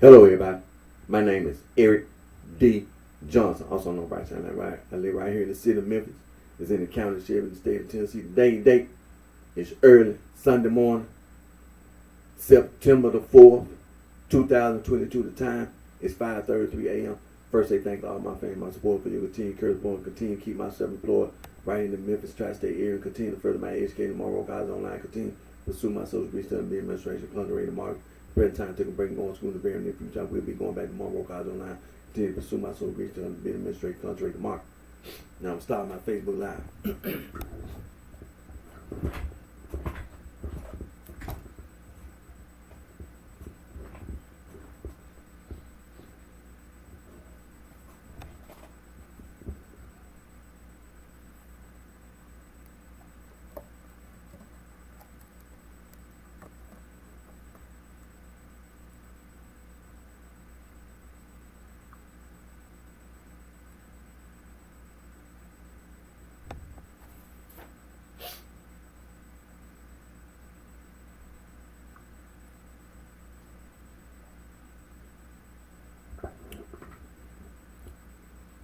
Hello, everybody. My name is Eric D. Johnson, also known as BrightShine. I live right here in the city of Memphis. It's in the county of Shelby, in the state of Tennessee. Today and date is early Sunday morning, September the 4th, 2022. The time is 5:33 a.m. First, I thank all my family, my support for your continued encouragement, continue to keep myself employed right in the Memphis tri-state area, and continue to further my education tomorrow, college online, continue to pursue my social degree study, administration, underrated market. Present time, take a break, going to school in the very near future. I will be going back to Monroe College Online, continue to pursue my social degree study, be an administrator, contrary to market. Now I'm starting my Facebook Live.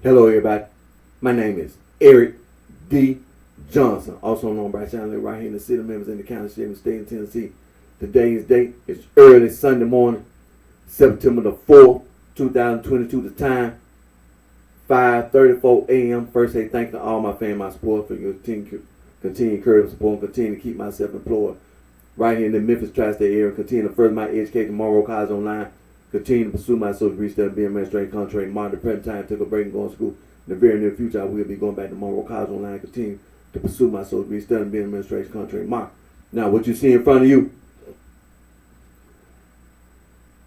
Hello, everybody. My name is Eric D. Johnson, also known as BrightShine. I live right here in the city of Memphis, in the county of Shelby, state of Tennessee. Today's date is early Sunday morning, September the 4th, 2022. The time, 5:34 a.m. First, I thank to all my family, my support for your continue encouragement, support, and continue to keep myself employed right here in the Memphis tri-state area. Continue to further my education tomorrow, college online. Continue to pursue my social degree study, being administrative, contrary, monitor, present time, take a break and go to school. In the very near future, I will be going back to Monroe College Online, continue to pursue my social degree study, being administration, contrary, mark. Now, what you see in front of you,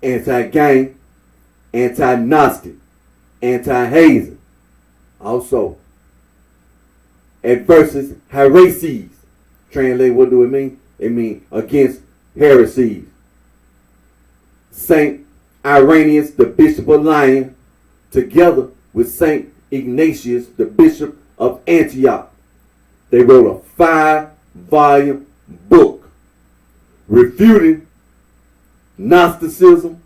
anti-gang, anti-Gnostic, anti-hazing. Also, adversus heresies. Translate, what do it mean? It means against heresies. Saint Irenaeus, the Bishop of Lyon, together with Saint Ignatius, the Bishop of Antioch, they wrote a 5-volume book refuting Gnosticism,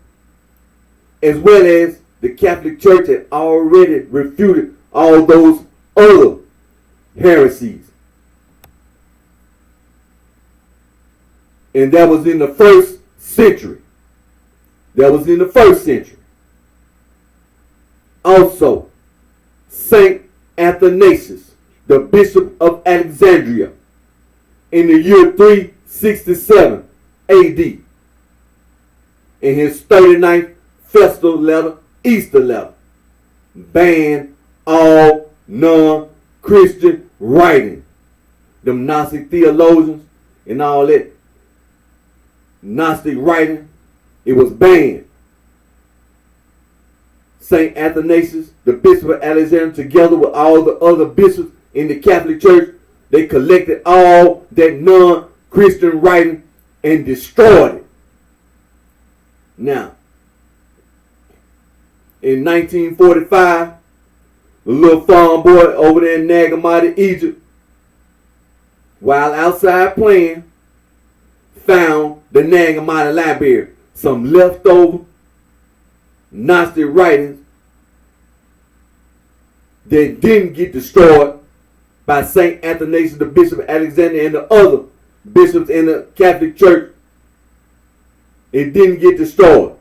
as well as the Catholic Church had already refuted all those other heresies. And that was in the first century. Also, Saint Athanasius, the Bishop of Alexandria, in the year 367 AD, in his 39th festal letter, Easter letter, banned all non-Christian writing. Them Gnostic theologians and all that Gnostic writing, it was banned. Saint Athanasius, the Bishop of Alexandria, together with all the other bishops in the Catholic Church, they collected all that non-Christian writing and destroyed it. Now, in 1945, the little farm boy over there in Nagamati, Egypt, while outside playing, found the Nagamati library. Some leftover Gnostic writings that didn't get destroyed by Saint Athanasius, the Bishop of Alexandria, and the other bishops in the Catholic Church. It didn't get destroyed.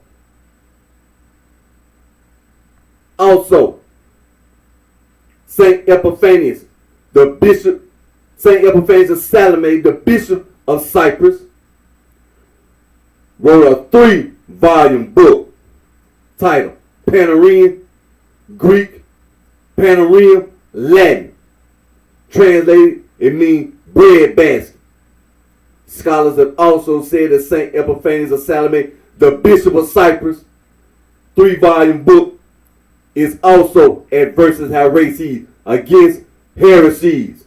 Also, Saint Epiphanius, Saint Epiphanius of Salome, the Bishop of Cyprus, wrote a 3-volume book titled Panarium Greek, Panarium Latin. Translated, it means bread basket. Scholars have also said that Saint Epiphanius of Salome, the Bishop of Cyprus, 3-volume book is also adversus heresies, against heresies.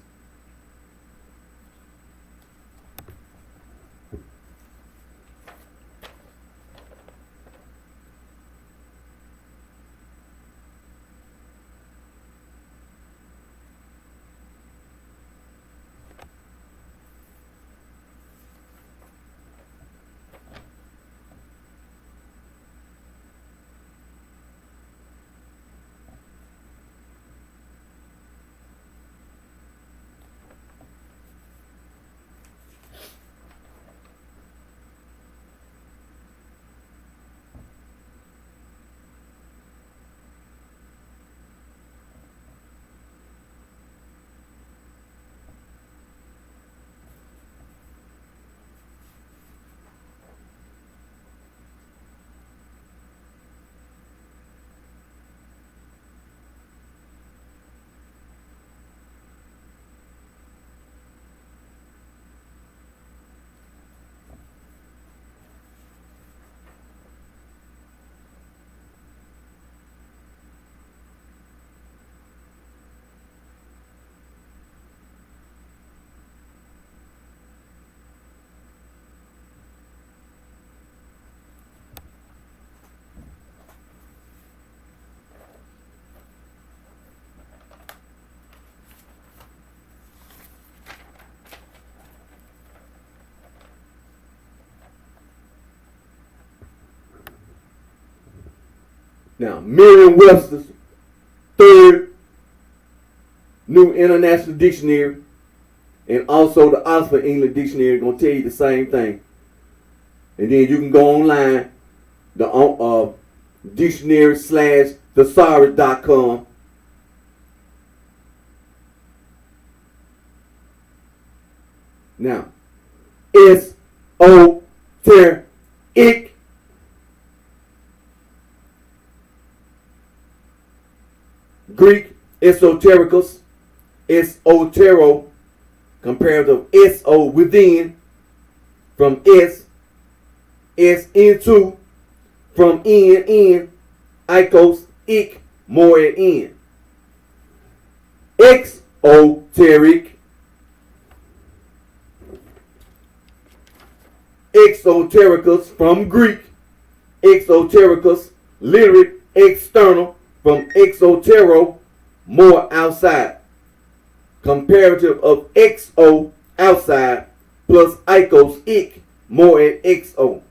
Now, Merriam-Webster's third New International Dictionary and also the Oxford English Dictionary are going to tell you the same thing. And then you can go online, the dictionary/thesaurus.com. Now, esoteric, Greek esotericus, esotero, comparative eso within, from s into, from in, ikos, ik, more at in. Exoteric, exotericus, from Greek exotericus, literally external, from exotero, more outside. Comparative of exo, outside, plus ikos, ik, more at exo.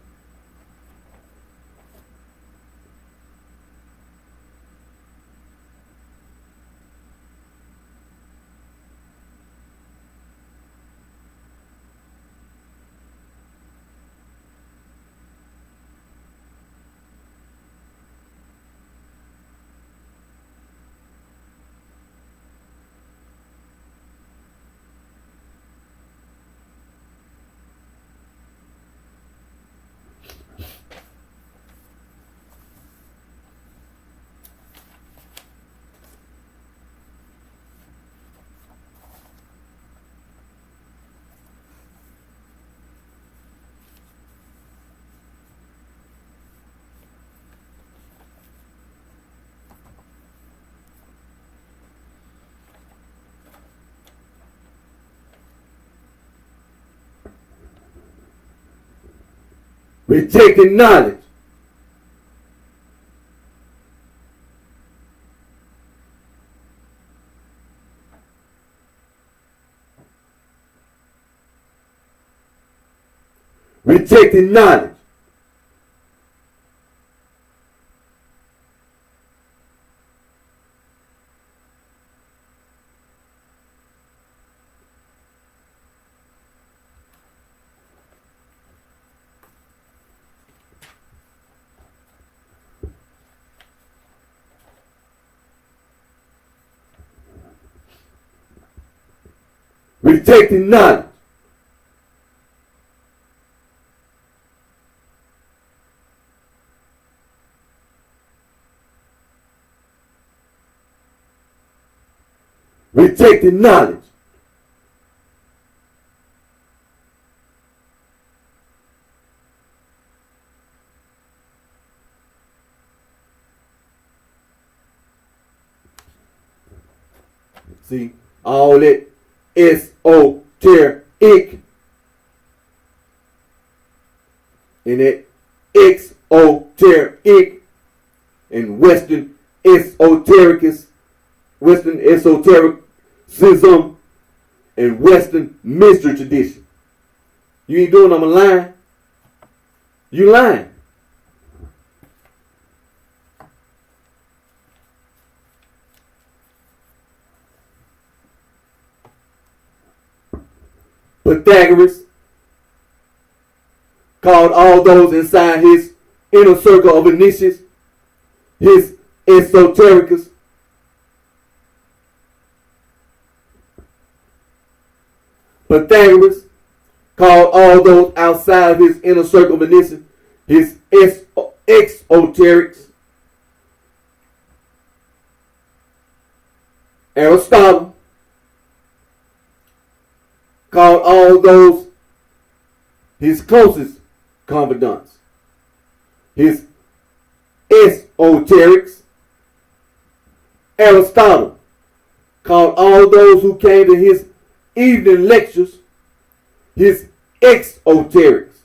Rejecting knowledge. Rejecting knowledge. Rejecting knowledge. Rejecting knowledge. See, all that esoteric and that exoteric and Western esotericus, Western esotericism, and Western mystery tradition. You ain't doing, I'm a lying. You lying. Pythagoras called all those inside his inner circle of initiates his esotericus. Pythagoras called all those outside of his inner circle of initiates his exoterics. Aristotle called all those his closest confidants his esoterics. Aristotle called all those who came to his evening lectures his exoterics.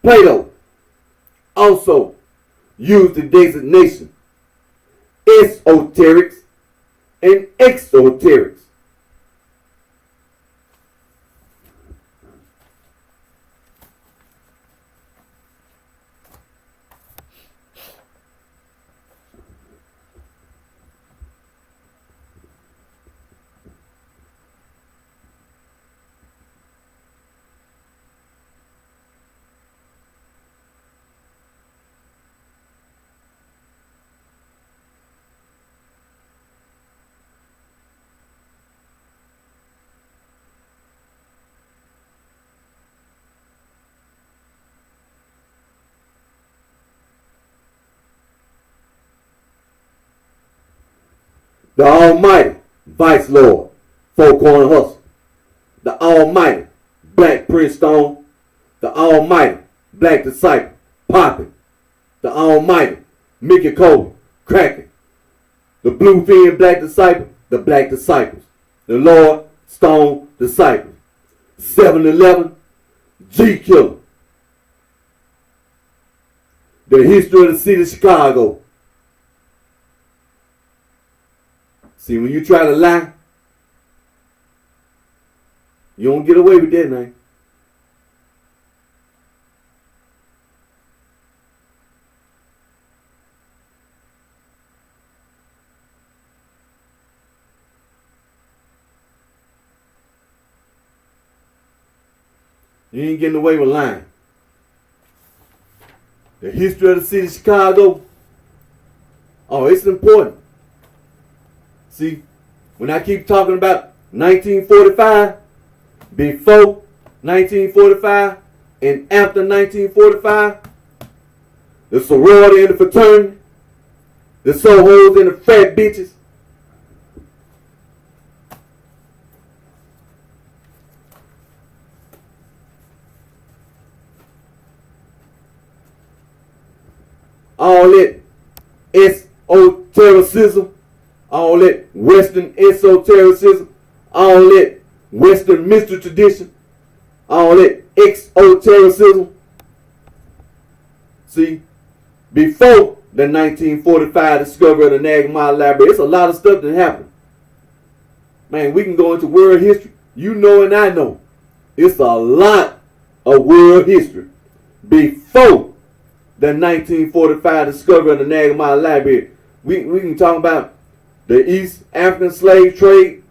Plato also used the designation esoterics and exoterics. The Almighty Vice Lord, Four Corner Hustle. The Almighty Black Prince Stone. The Almighty Black Disciple, Poppin'. The Almighty Mickey Cole, Crackin'. The Bluefin Black Disciple, the Black Disciples. The Lord Stone Disciples. 7-Eleven, G Killer. The history of the city of Chicago. See, when you try to lie, you don't get away with that, man. You ain't getting away with lying. The history of the city of Chicago. Oh, it's important. See, when I keep talking about 1945, before 1945 and after 1945, the sorority and the fraternity, the sohos and the fat bitches, all that esotericism, all that Western esotericism, all that Western mystery tradition, all that exotericism. See, before the 1945 discovery of the Nagama Library, it's a lot of stuff that happened. Man, we can go into world history. You know and I know. It's a lot of world history before the 1945 discovery of the Nagama Library. We can talk about the East African slave trade,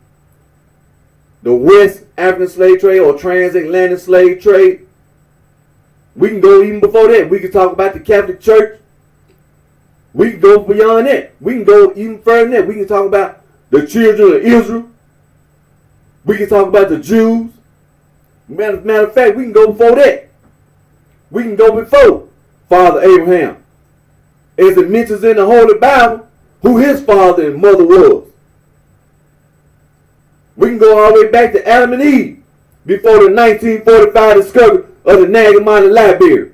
the West African slave trade or transatlantic slave trade. We can go even before that. We can talk about the Catholic Church. We can go beyond that. We can go even further than that. We can talk about the children of Israel. We can talk about the Jews. Matter of fact, we can go before that. We can go before Father Abraham. As it mentions in the Holy Bible, who his father and mother was. We can go all the way back to Adam and Eve before the 1945 discovery of the Nagama Library.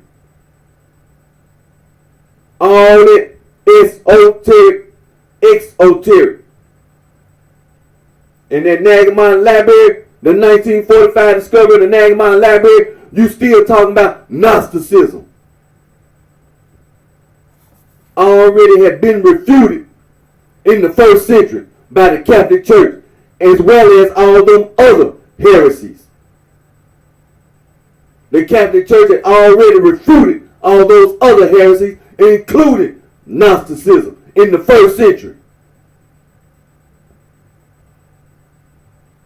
All that esoteric, exoteric. In that Nagama Library, the 1945 discovery of the Nagama Library, you still talking about Gnosticism. Already had been refuted in the first century by the Catholic Church, as well as all them other heresies. The Catholic Church had already refuted all those other heresies, including Gnosticism, in the first century.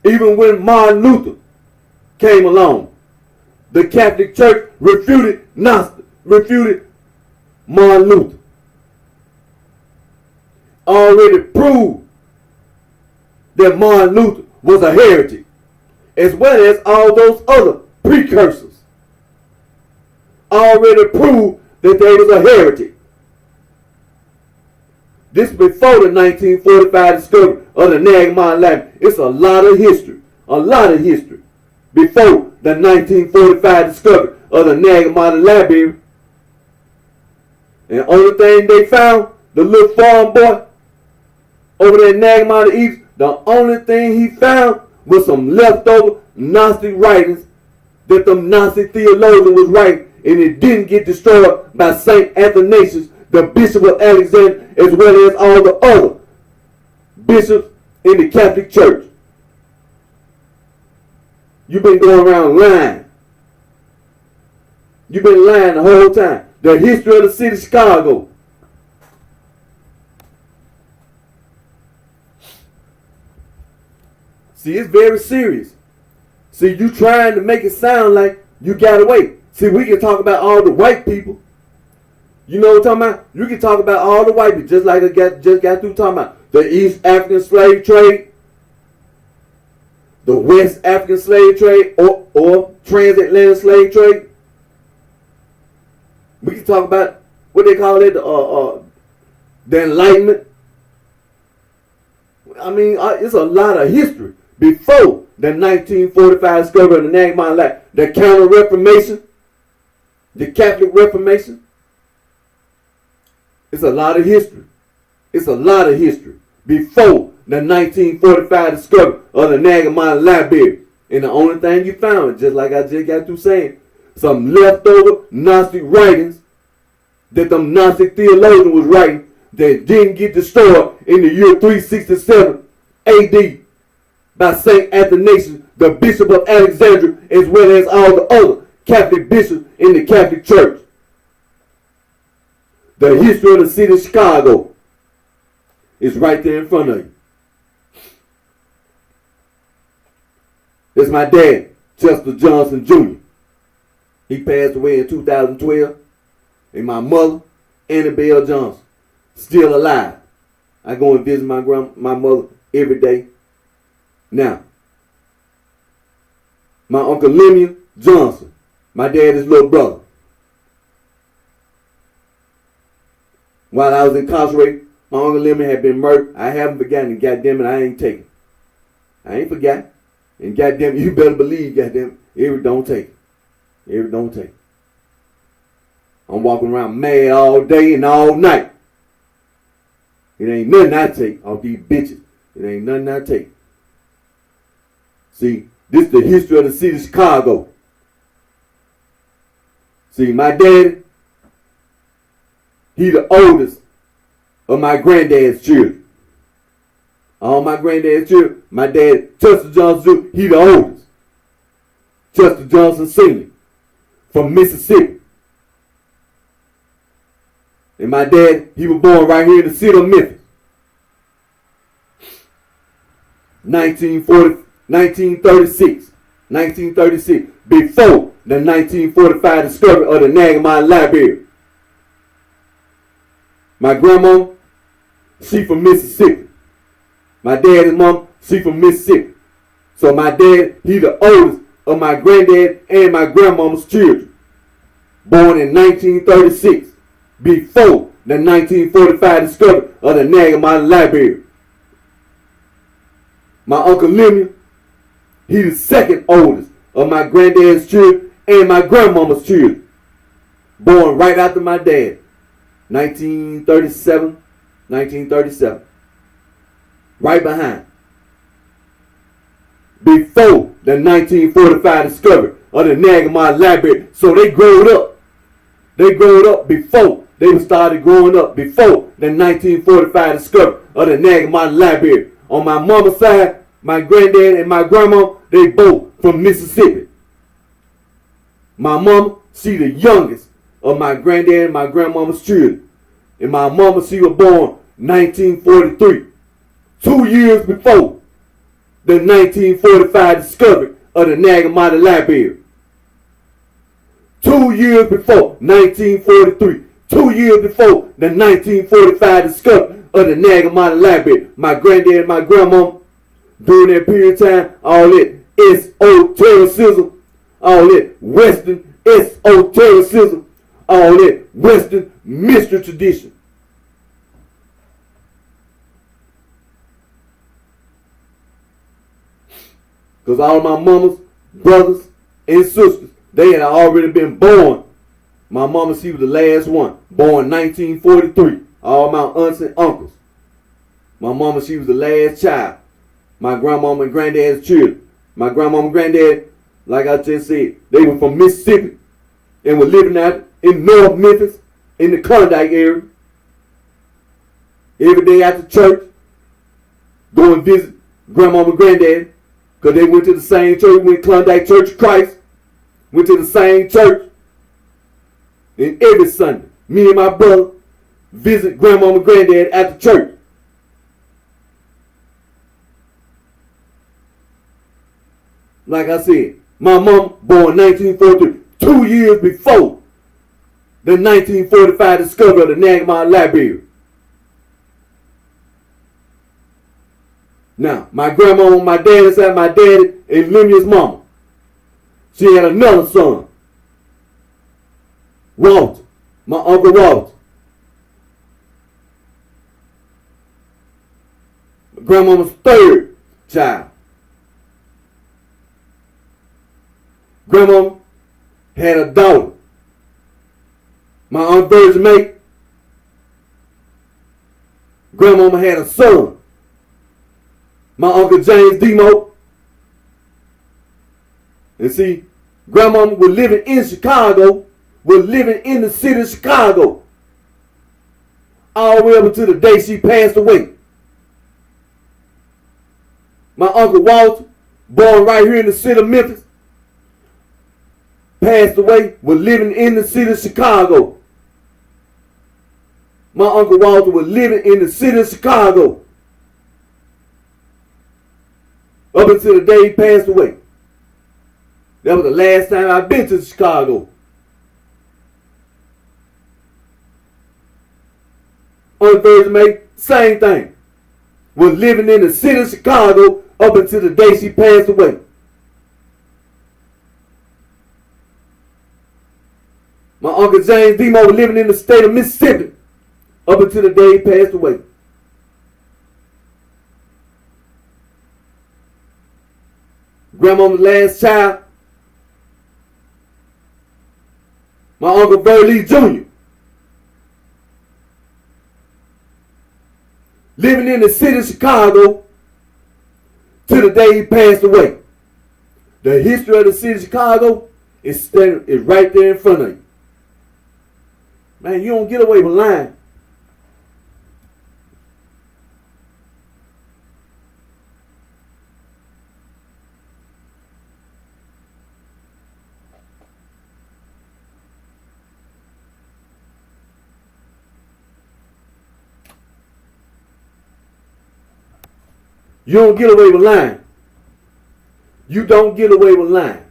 Even when Martin Luther came along, the Catholic Church refuted Martin Luther. Already proved that Martin Luther was a heretic, as well as all those other precursors. Already proved that they was a heretic. This before the 1945 discovery of the Nagama Library. It's a lot of history. A lot of history. Before the 1945 discovery of the Nagama Library. And the only thing they found, the little farm boy over there in Nagama East, the only thing he found was some leftover Gnostic writings that the Gnostic theologian was writing, and it didn't get destroyed by St. Athanasius, the Bishop of Alexandria, as well as all the other bishops in the Catholic Church. You've been going around lying. You've been lying the whole time. The history of the city of Chicago. See, it's very serious. See, you trying to make it sound like you got away. See, we can talk about all the white people. You know what I'm talking about? You can talk about all the white people, just like I just got through talking about the East African slave trade, the West African slave trade, or transatlantic slave trade. We can talk about what they call it, the Enlightenment. it's a lot of history before the 1945 discovery of the Nagamon Lab, the Counter-Reformation, the Catholic Reformation. It's a lot of history. It's a lot of history before the 1945 discovery of the Nagamon Library. And the only thing you found, just like I just got through saying, some leftover Gnostic writings that them Gnostic theologians was writing that didn't get destroyed in the year 367 AD by St. Athanasius, the Bishop of Alexandria, as well as all the other Catholic bishops in the Catholic Church. The history of the city of Chicago is right there in front of you. It's my dad, Chester Johnson Jr. He passed away in 2012. And my mother, Annabelle Johnson, still alive. I go and visit my mother every day. Now, my Uncle Lemuel Johnson, my dad's little brother. While I was incarcerated, my Uncle Lemuel had been murdered. I haven't forgotten, and goddamn it, I ain't taking. I ain't forgot. And goddamn it, you better believe, goddamn it, every don't take. Every don't take. I'm walking around mad all day and all night. It ain't nothing I take off these bitches. It ain't nothing I take. See, this is the history of the city of Chicago. See, my daddy, he the oldest of my granddad's children. All my granddad's children, my dad, Chester Johnson, he the oldest. Chester Johnson Sr. from Mississippi. And my dad, he was born right here in the city of Memphis. 1936. Before the 1945 discovery of the Nagamon Library. My grandma, she from Mississippi. My dad and mom, she from Mississippi. So my dad, he the oldest of my granddad and my grandmama's children. Born in 1936. Before the 1945 discovery of the Nagamon Library. My Uncle Lemuel, he the second oldest of my granddad's children and my grandmama's children. Born right after my dad. 1937. Right behind. Before the 1945 discovery of the Nagamon Library. So they growed up. They growed up before. They started growing up before the 1945 discovery of the Nagamon Library. On my mama's side, my granddad and my grandma, they both from Mississippi. My mama, she the youngest of my granddad and my grandmama's children. And my mama, she was born 1943. 2 years before the 1945 discovery of the Nagamon Library. 2 years before 1943. 2 years before the 1945 discovery of the Nagamon Library. My granddad and my grandma, during that period of time, all that esotericism, all that Western esotericism, all that Western mystery tradition. Because all my mama's brothers and sisters, they had already been born. My mama, she was the last one, born 1943. All my aunts and uncles. My mama, she was the last child. My grandmama and granddad's children. My grandmama and granddad, like I just said, they were from Mississippi and were living out in North Memphis in the Klondike area. Every day after church, go and visit grandmama and granddad because they went to the same church. Went to Klondike Church of Christ. Went to the same church. And every Sunday, me and my brother visit grandmama and granddad after church. Like I said, my mom born 1943, 2 years before the 1945 discovery of the Nagamon Library. Now, my grandma on my dad's side, my daddy and Lemuel's mama, she had another son, Walter, my Uncle Walter. Grandmama's third child. Grandmama had a daughter. My Aunt Virgin May, Grandmama had a son. My Uncle James Demo. And see, Grandmama was living in Chicago, was living in the city of Chicago, all the way up until the day she passed away. My Uncle Walter, born right here in the city of Memphis, passed away, was living in the city of Chicago. My Uncle Walter was living in the city of Chicago up until the day he passed away. That was the last time I've been to Chicago. On Virgin May, same thing. Was living in the city of Chicago up until the day she passed away. My Uncle James Demo was living in the state of Mississippi up until the day he passed away. Grandmama's last child, my Uncle Burley Jr., living in the city of Chicago till the day he passed away. The history of the city of Chicago is right there in front of you. Man, you don't get away with lying. You don't get away with lying. You don't get away with lying.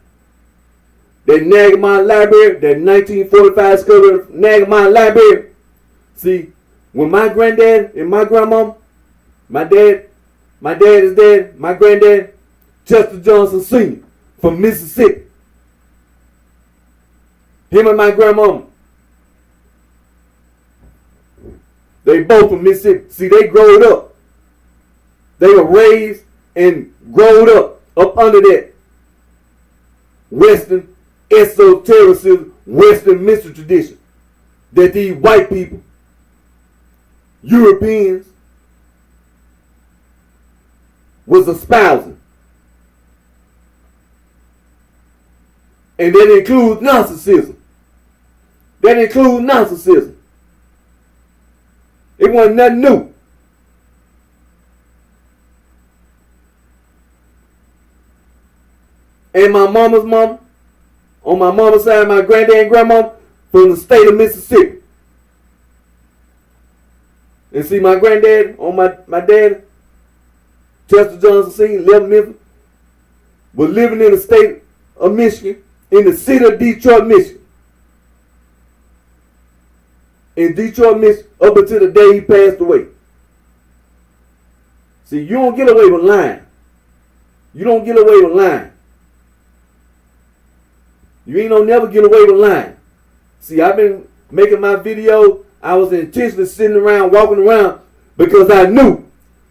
That Nagamon Library, that 1945 sculpture Nagamon Library. See, when my granddad and my grandmama, my dad is dead, my granddad, Chester Johnson Sr. from Mississippi. Him and my grandmama, they both from Mississippi. See, they growed up. They were raised and growed up under that Western esotericism, Western mystery tradition that these white people, Europeans, was espousing. And that includes narcissism. It wasn't nothing new. And my mama's mama, on my mama's side, my granddad and grandma, from the state of Mississippi. And see, my granddad, on my dad, Chester Johnson Sr., left Memphis, was living in the state of Michigan, in the city of Detroit, Michigan. In Detroit, Michigan, up until the day he passed away. See, you don't get away with lying. You don't get away with lying. You ain't gonna never get away with lying. See, I've been making my video. I was intentionally sitting around, walking around, because I knew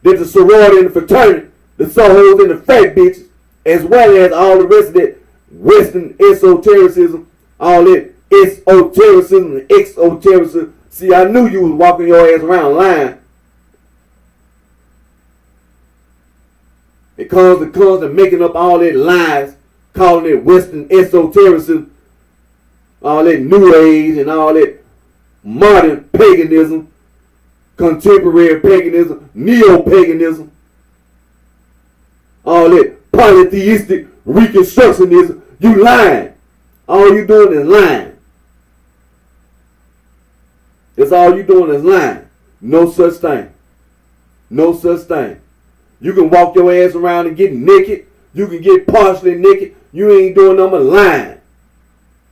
that the sorority and the fraternity, the sohos and the fat bitches, as well as all the rest of that Western esotericism, all that esotericism and exotericism. See, I knew you was walking your ass around lying. It comes to making up all that lies, calling it Western esotericism, all that New Age and all that modern paganism, contemporary paganism, neo-paganism, all that polytheistic reconstructionism. You lying. All you doing is lying. That's all you doing is lying. No such thing. No such thing. You can walk your ass around and get naked. You can get partially naked. You ain't doing nothing but lying.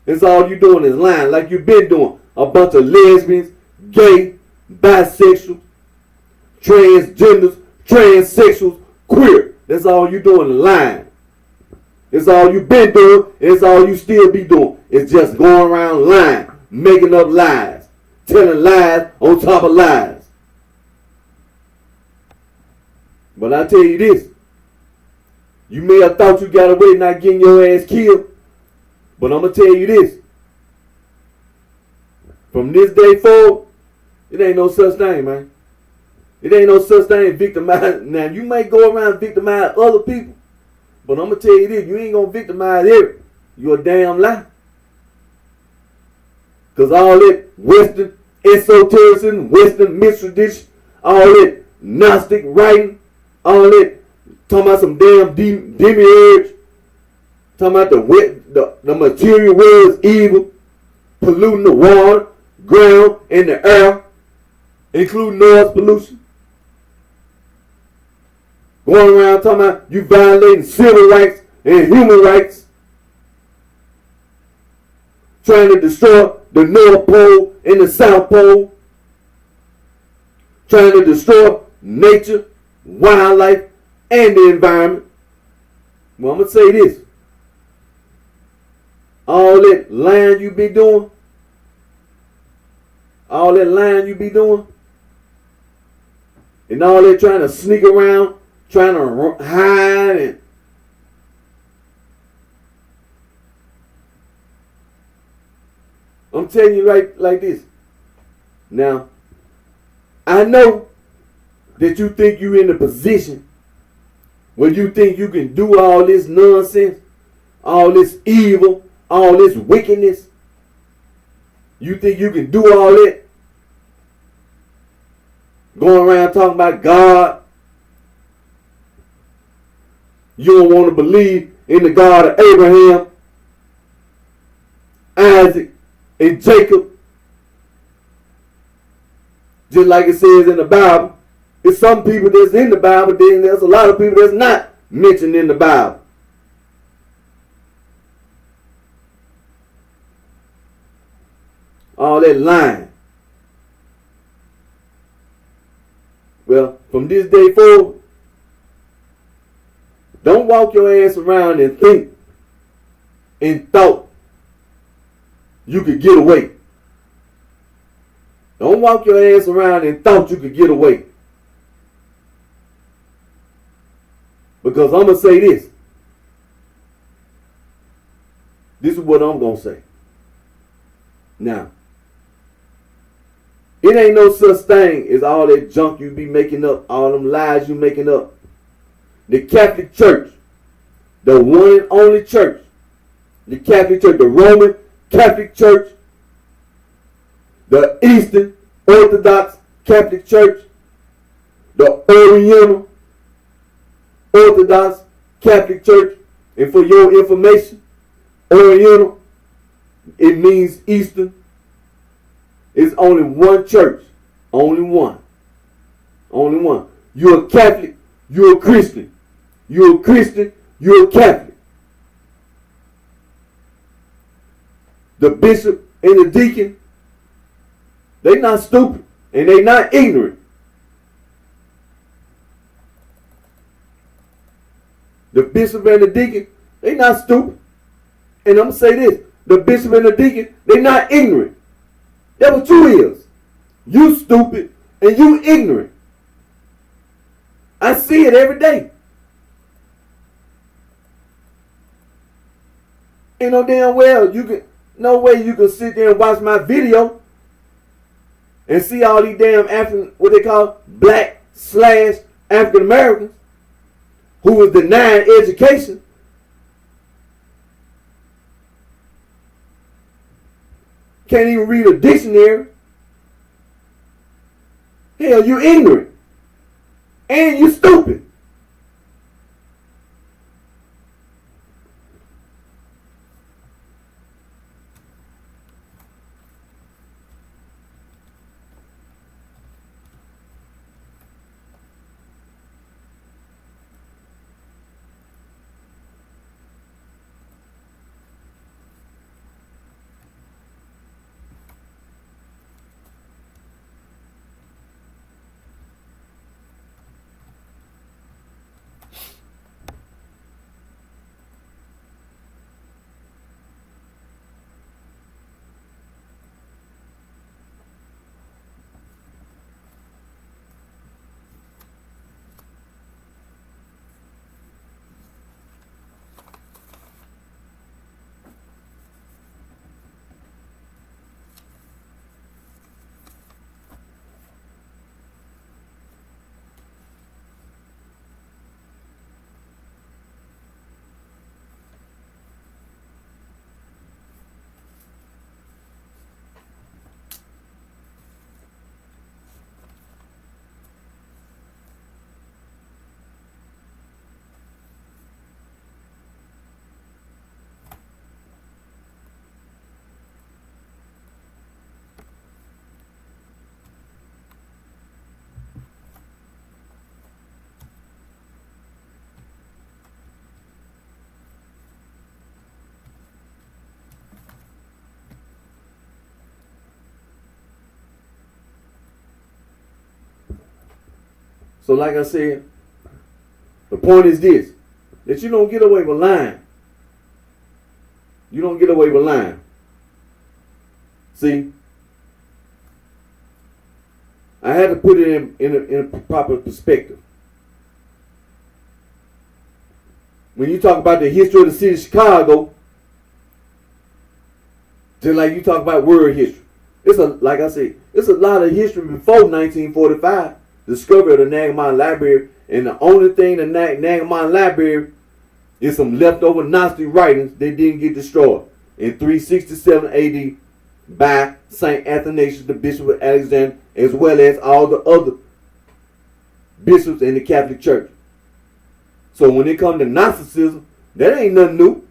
That's all you doing is lying, like you've been doing. A bunch of lesbians, gay, bisexual, transgenders, transsexuals, queer. That's all you doing is lying. It's all you been doing. It's all you still be doing. It's just going around lying, making up lies, telling lies on top of lies. But I tell you this, you may have thought you got away not getting your ass killed, but I'm going to tell you this. From this day forward, it ain't no such thing, man. It ain't no such thing as victimizing. Now, you may go around victimizing other people, but I'm going to tell you this, you ain't going to victimize everybody. You're a damn lie. Because all that Western esotericism, Western mysticism, all that Gnostic writing, all that, talking about some damn demiurge, talking about the material world is evil, polluting the water, ground, and the air, including noise pollution. Going around talking about you violating civil rights and human rights, trying to destroy the North Pole and the South Pole, trying to destroy nature, wildlife, and the environment. Well, I'm going to say this. All that lying you be doing, and all that trying to sneak around, trying to hide, and I'm telling you like this. Now, I know that you think you're in the position where you think you can do all this nonsense, all this evil, all this wickedness. You think you can do all that? Going around talking about God. You don't want to believe in the God of Abraham, Isaac, and Jacob. Just like it says in the Bible. It's some people that's in the Bible, then there's a lot of people that's not mentioned in the Bible. All that lying. Well, from this day forward, don't walk your ass around and think and thought you could get away. Don't walk your ass around and thought you could get away. Because I'm going to say this. This is what I'm going to say. Now, it ain't no such thing as all that junk you be making up, all them lies you making up. The Catholic Church, the one and only church, the Catholic Church, the Roman Catholic Church, the Eastern Orthodox Catholic Church, the Oriental Orthodox Catholic Church, and for your information, Oriental, it means Eastern. It's only one church. Only one. Only one. You're a Catholic. You're a Christian. You're a Christian. You're a Catholic. The bishop and the deacon, they not stupid and they not ignorant. The bishop and the deacon, they not stupid. And I'm going to say this. The bishop and the deacon, they not ignorant. That's what you is. You stupid and you ignorant. I see it every day. Ain't no damn well no way you can sit there and watch my video and see all these damn what they call black/African Americans who was denied education. Can't even read a dictionary. Hell, you ignorant. And you stupid. So like I said, the point is this, that you don't get away with lying. You don't get away with lying. See, I had to put it in a proper perspective. When you talk about the history of the city of Chicago, just like you talk about world history, like I said, it's a lot of history before 1945, discovery of the Nagamon Library, and the only thing the Nagamon Library is some leftover Gnostic writings that didn't get destroyed in 367 AD by Saint Athanasius, the Bishop of Alexandria, as well as all the other bishops in the Catholic Church. So when it comes to Gnosticism, that ain't nothing new.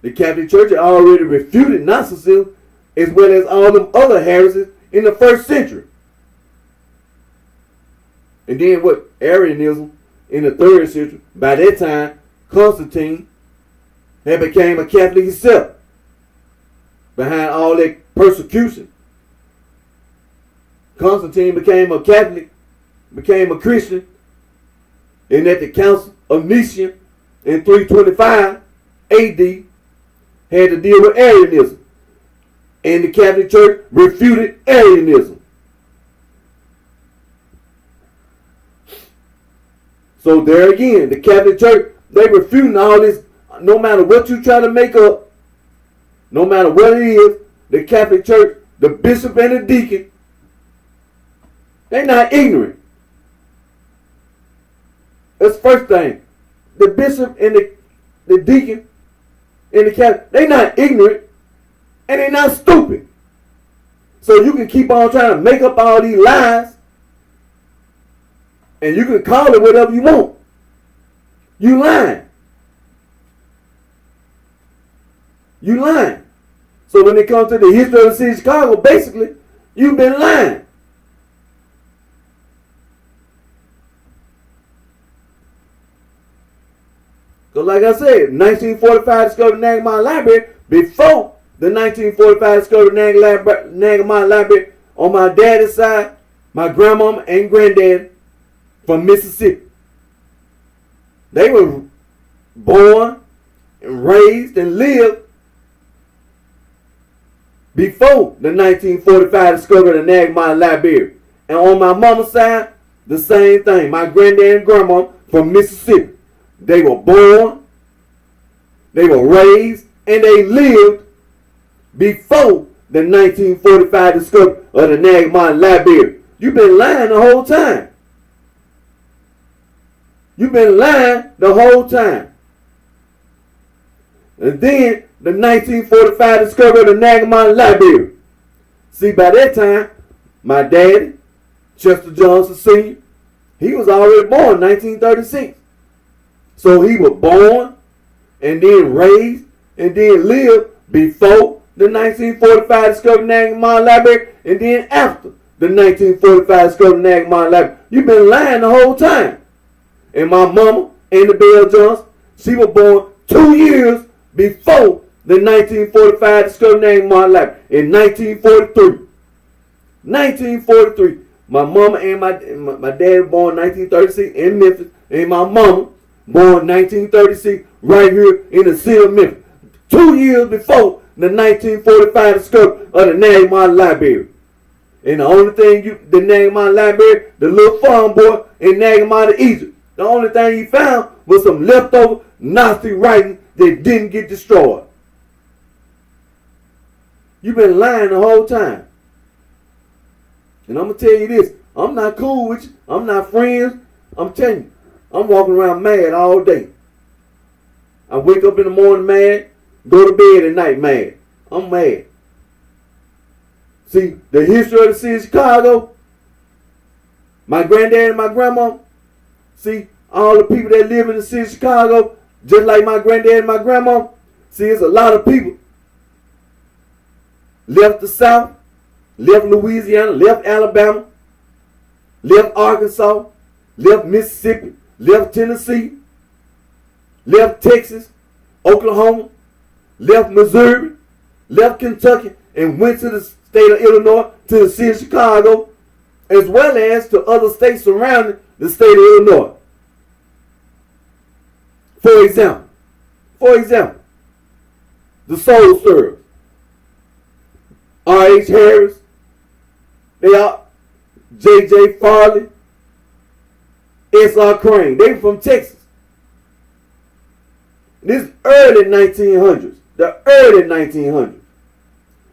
The Catholic Church had already refuted Gnosticism as well as all them other heresies in the first century. And then what? Arianism in the 3rd century. By that time, Constantine had became a Catholic himself. Behind all that persecution, Constantine became a Catholic, became a Christian, and at the Council of Nicaea in 325 AD had to deal with Arianism. And the Catholic Church refuted Arianism. So there again, the Catholic Church, they refuting all this. No matter what you try to make up, no matter what it is, the Catholic Church, the bishop and the deacon, they're not ignorant. That's the first thing. The bishop and the deacon and the Catholic, they're not ignorant and they're not stupid. So you can keep on trying to make up all these lies and you can call it whatever you want. You lying. You lying. So when it comes to the history of the city of Chicago, basically, you've been lying. So like I said, 1945 discovered the Nagamon Library. Before the 1945 discovered the Nagamon Library, on my daddy's side, my grandmama and granddad from Mississippi. They were born and raised and lived before the 1945 discovery of the Nagamon Library. And on my mama's side, the same thing. My granddad and grandma from Mississippi. They were born, they were raised, and they lived before the 1945 discovery of the Nagamon Library. You've been lying the whole time. You've been lying the whole time. And then the 1945 discovery of the Nagamon Library. See, by that time, my daddy, Chester Johnson Sr., he was already born in 1936. So he was born and then raised and then lived before the 1945 discovery of the Nagamon Library and then after the 1945 discovery of the Nagamon Library. You've been lying the whole time. And my mama, Annabelle Johnson, she was born 2 years before the 1945 discovery of the Nagamon Library in 1943. 1943. My mama and my dad were born 1936 in Memphis, and my mama born 1936 right here in the city of Memphis. 2 years before the 1945 discovery of the Nagamon Library. And the only thing the Nagamon Library, the little farm boy in Nagamon of Egypt, the only thing he found was some leftover Gnostic writing that didn't get destroyed. You've been lying the whole time. And I'm going to tell you this. I'm not cool with you. I'm not friends. I'm telling you. I'm walking around mad all day. I wake up in the morning mad. Go to bed at night mad. I'm mad. See, the history of the city of Chicago. My granddad and my grandma. See, all the people that live in the city of Chicago, just like my granddad and my grandma. See, it's a lot of people. Left the South, left Louisiana, left Alabama, left Arkansas, left Mississippi, left Tennessee, left Texas, Oklahoma, left Missouri, left Kentucky, and went to the state of Illinois, to the city of Chicago, as well as to other states surrounding the state of Illinois. For example, the Soul Stirrers, R.H. Harris, they are J.J. Farley, S.R. Crane. They were from Texas. This early 1900s, the early 1900s,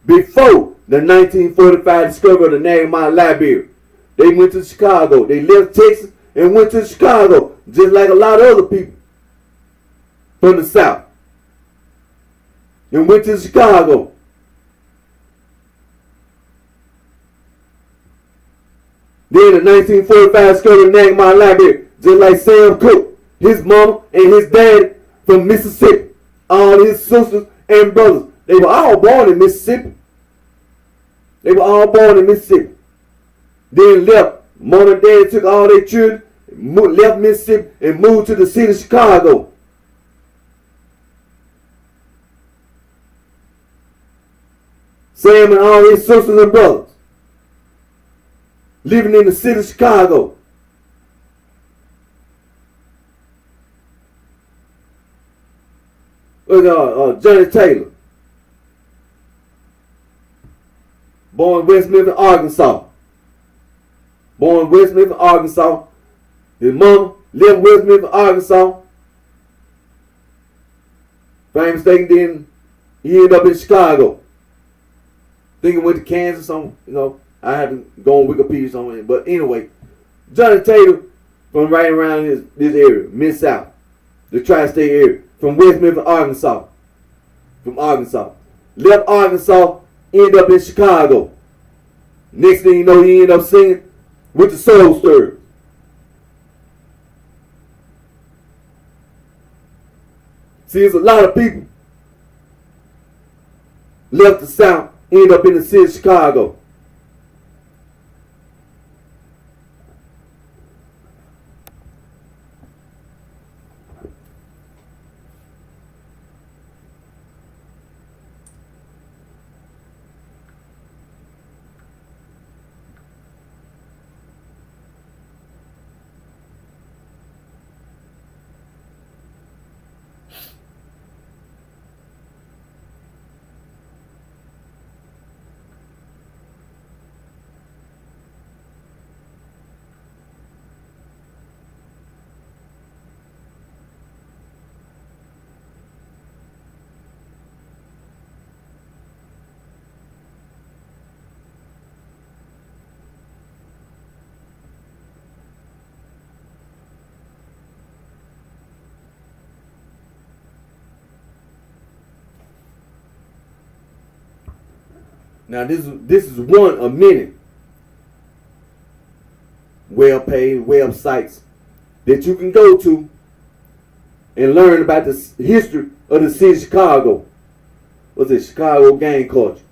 before the 1945 discovery of the Nagamon Library. They went to Chicago. They left Texas and went to Chicago, just like a lot of other people from the South. And went to Chicago. Then the 1945 discovery of the Nagamon Library, just like Sam Cooke, his mama and his daddy from Mississippi. All his sisters and brothers, they were all born in Mississippi. Then left. Mom and dad took all their children, left Mississippi, and moved to the city of Chicago. Sam and all his sisters and brothers living in the city of Chicago. Look, Johnny Taylor, born in West Memphis, Arkansas. His mom lived in West Memphis, Arkansas. If I ain't mistaken, then he ended up in Chicago. I think he went to Kansas. I had to go on Wikipedia somewhere. But anyway, Johnny Taylor from right around this area, Mid-South, the tri-state area, from West Memphis, Arkansas. Left Arkansas, ended up in Chicago. Next thing you know, he ended up singing with the Soul Stirrers. See, there's a lot of people left the South, ended up in the city of Chicago. Now this is one of many well-paid websites that you can go to and learn about the history of the city of Chicago. What's it? Chicago gang culture.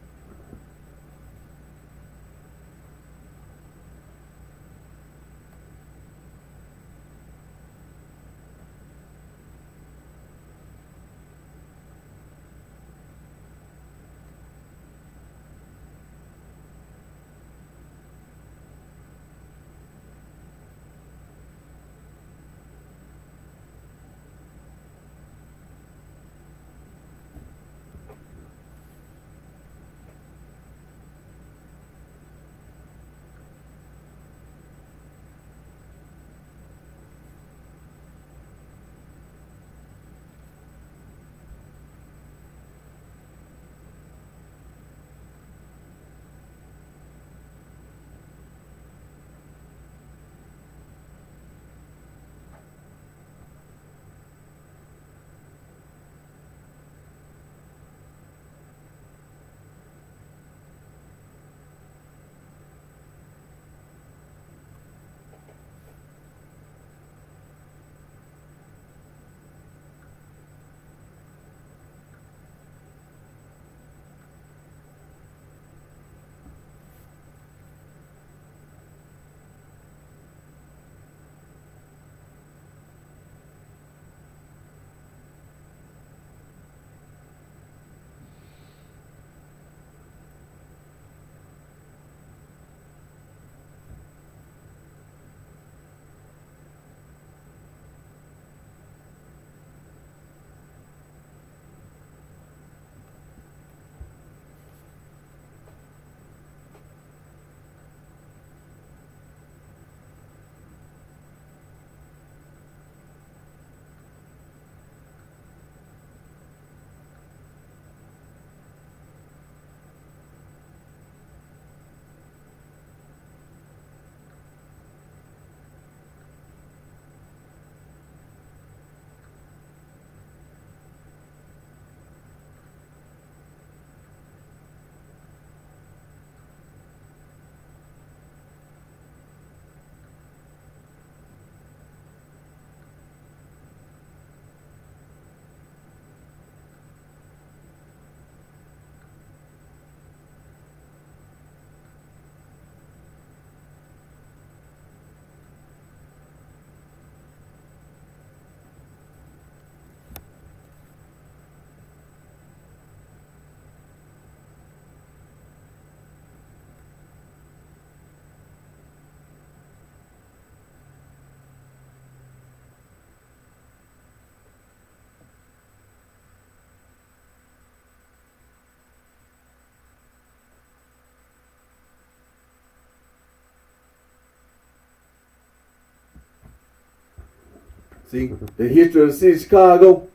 See, the history of the city of Chicago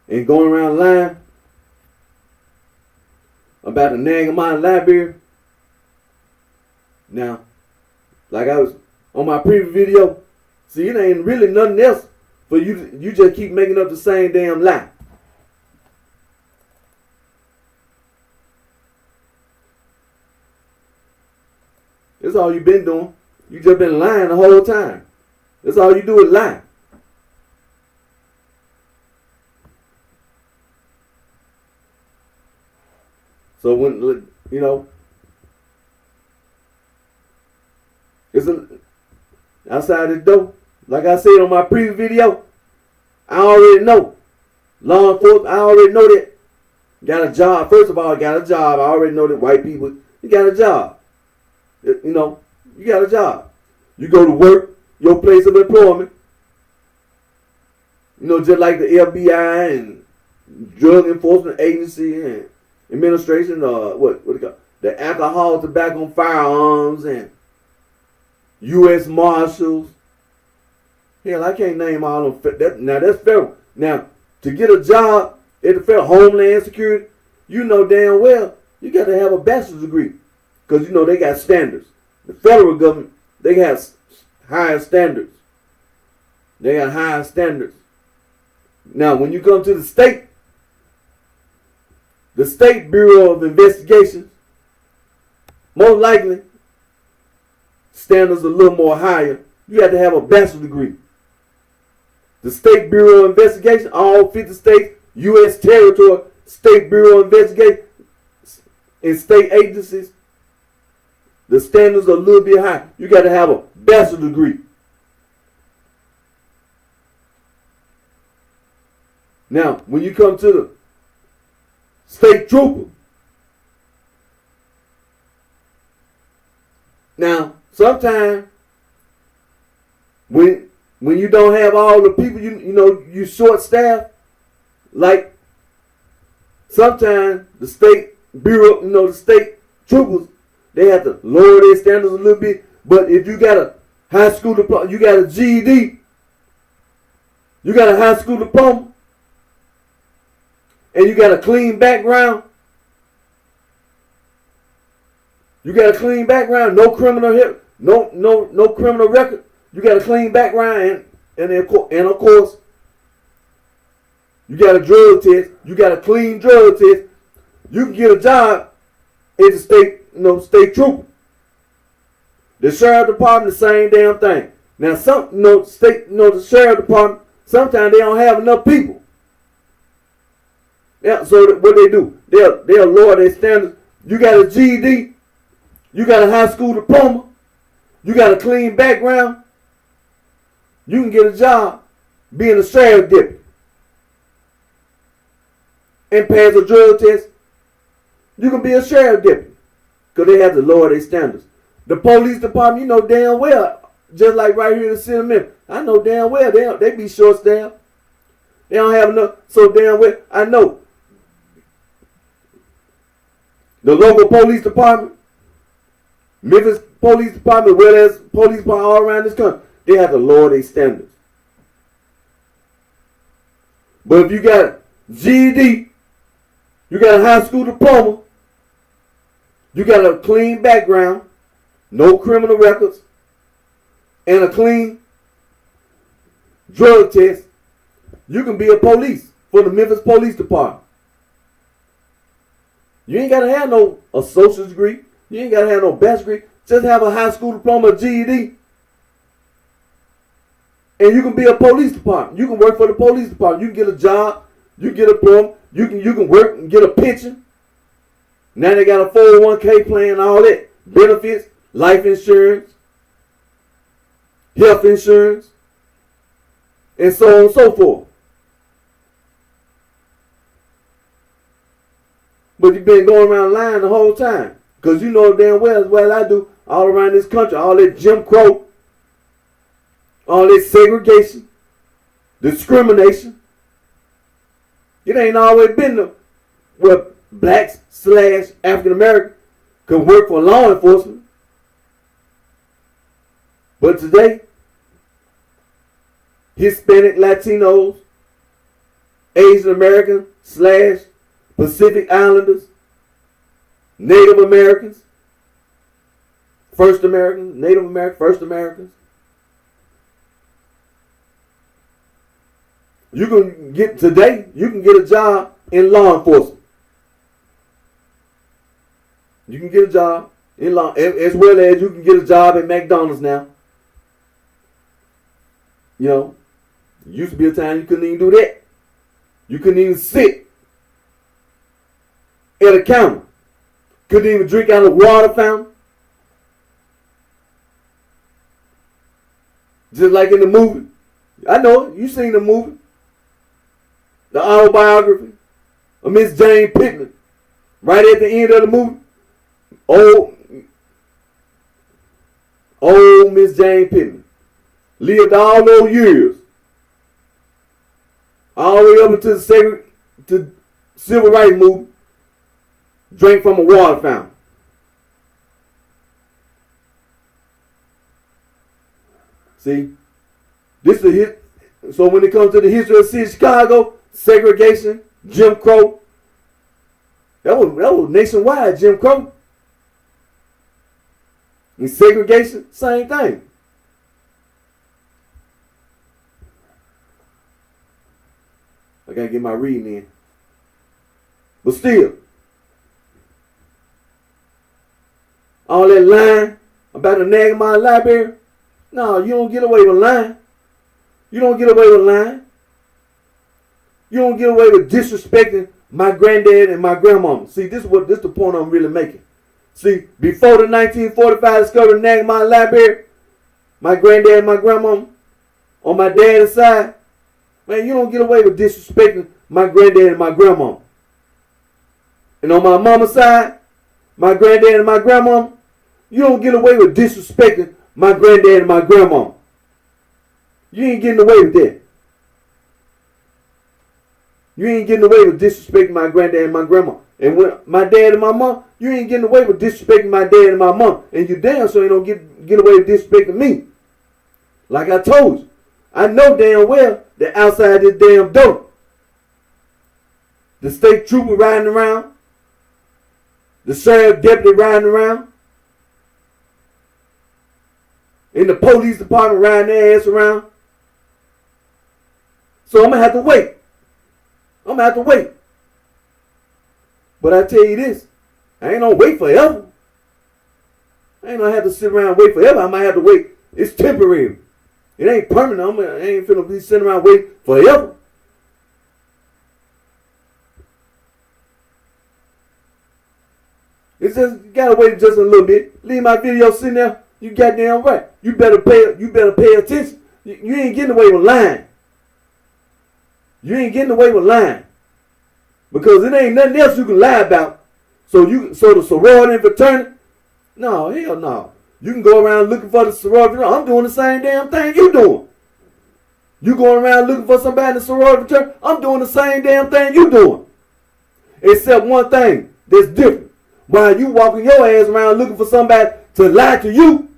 and going around lying about the Nagamine Library. Now, like I was on my previous video, see, it ain't really nothing else for you. You just keep making up the same damn lie. That's all you've been doing. You just been lying the whole time. That's all you do is lie. So when, you know, it's outside the door. Like I said on my previous video, I already know. Law enforcement, I already know that. Got a job. First of all, I got a job. I already know that white people, you got a job. You know, you got a job. You go to work, your place of employment. You know, just like the FBI and Drug Enforcement Agency and Administration, what do you call it? The Alcohol, Tobacco, and Firearms, and U.S. Marshals. Hell, I can't name all of them. Now, that's federal. Now, to get a job at the federal Homeland Security, you know damn well you got to have a bachelor's degree. Because, you know, they got standards. The federal government, they have higher standards. They got higher standards. Now, when you come to the State Bureau of Investigation, most likely, standards a little more higher. You have to have a bachelor's degree. The State Bureau of Investigation, all 50 states, U.S. territory, State Bureau of Investigation, and state agencies, the standards are a little bit high. You got to have a bachelor's degree. Now, when you come to the state trooper, now, sometimes when you don't have all the people, you know, you short staff, like sometimes the state bureau, you know, the state troopers, they have to lower their standards a little bit. But if you got a high school diploma, you got a GED, you got a high school diploma, and you got a clean background, no criminal no criminal record. You got a clean background, and of course, you got a drug test. You got a clean drug test. You can get a job at the state trooper. The sheriff department, the same damn thing. Now, the sheriff department, sometimes they don't have enough people. Yeah, so what they do, they'll lower their standards. You got a GED, you got a high school diploma, you got a clean background, you can get a job being a sheriff deputy and pass a drug test. You can be a sheriff deputy because they have to lower their standards. The police department, you know damn well, just like right here in the city of Memphis, I know damn well they be short staffed. They don't have enough, so damn well, I know. The local police department, Memphis Police Department, well as police department all around this country, they have to lower their standards. But if you got a GED, you got a high school diploma, you got a clean background, no criminal records, and a clean drug test, you can be a police for the Memphis Police Department. You ain't got to have no associate's degree. You ain't got to have no bachelor's degree. Just have a high school diploma, GED, and you can be a police department. You can work for the police department. You can get a job. You get a diploma. You can work and get a pension. Now they got a 401k plan, all that. Benefits, life insurance, health insurance, and so on and so forth. But you've been going around lying the whole time. Because you know damn well as well I do, all around this country, all that Jim Crow, all that segregation, discrimination. It ain't always been where blacks / African American can work for law enforcement. But today, Hispanic Latinos, Asian American / Pacific Islanders, Native Americans, First Americans, Native American, First Americans. You can get a job in law enforcement. You can get a job in law, as well as you can get a job at McDonald's now. You know, used to be a time you couldn't even do that. You couldn't even sit at a counter. Couldn't even drink out of a water fountain. Just like in the movie. I know it. You seen the movie. The autobiography of Miss Jane Pittman. Right at the end of the movie. Old Miss Jane Pittman. Lived all those years. All the way up into the civil rights movement. Drank from a water fountain. See? This is a hit. So when it comes to the history of the city of Chicago, segregation, Jim Crow. That was nationwide, Jim Crow. And segregation, same thing. I gotta get my reading in. But still, all that lying about the Nagamon Library, no, you don't get away with lying. You don't get away with lying. You don't get away with disrespecting my granddad and my grandmama. See, this is the point I'm really making. See, before the 1945 discovery of the Nagamon Library, my granddad and my grandmama, on my dad's side, man, you don't get away with disrespecting my granddad and my grandmama. And on my mama's side, my granddad and my grandmama, you don't get away with disrespecting my granddad and my grandmama. You ain't getting away with that. You ain't getting away with disrespecting my granddad and my grandma. And when my dad and my mom, you ain't getting away with disrespecting my dad and my mom. And you damn sure you don't get away with disrespecting me. Like I told you, I know damn well that outside this damn door, the state trooper riding around, the sheriff deputy riding around, and the police department riding their ass around. So I'm going to have to wait. But I tell you this, I ain't gonna wait forever. I ain't gonna have to sit around and wait forever. I might have to wait. It's temporary. It ain't permanent. I ain't finna be sitting around waiting forever. It's just, you gotta wait just a little bit. Leave my video sitting there. You goddamn right. You better pay attention. You ain't getting away with lying. You ain't getting away with lying. Because it ain't nothing else you can lie about. So the sorority and fraternity, no, hell no. You can go around looking for the sorority. I'm doing the same damn thing you doing. You going around looking for somebody in the sorority fraternity. I'm doing the same damn thing you doing. Except one thing that's different. While you walking your ass around looking for somebody to lie to you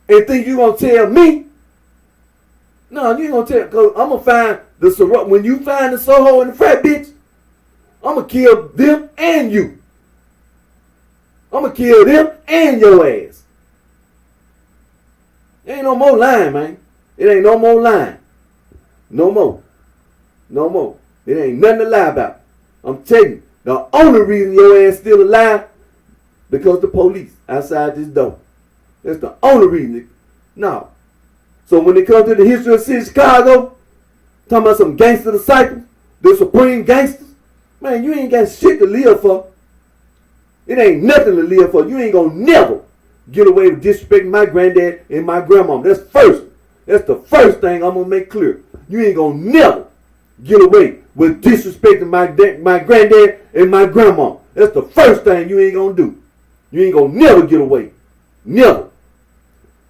and think you gonna tell me. No, you ain't gonna tell, because I'm gonna find the sorority. When you find the Soho and the frat bitch, I'm gonna kill them and you. I'm gonna kill them and your ass. There ain't no more lying, man. It ain't no more lying. No more. No more. It ain't nothing to lie about. I'm telling you, the only reason your ass still alive, because the police outside this door. That's the only reason. No. So when it comes to the history of the city of Chicago, talking about some gangster disciples, the supreme gangsters, man, you ain't got shit to live for. It ain't nothing to live for. You ain't gonna never get away with disrespecting my granddad and my grandma. That's first. That's the first thing I'm gonna make clear. You ain't gonna never get away with disrespecting my granddad and my grandma. That's the first thing you ain't gonna do. You ain't gonna never get away. Never.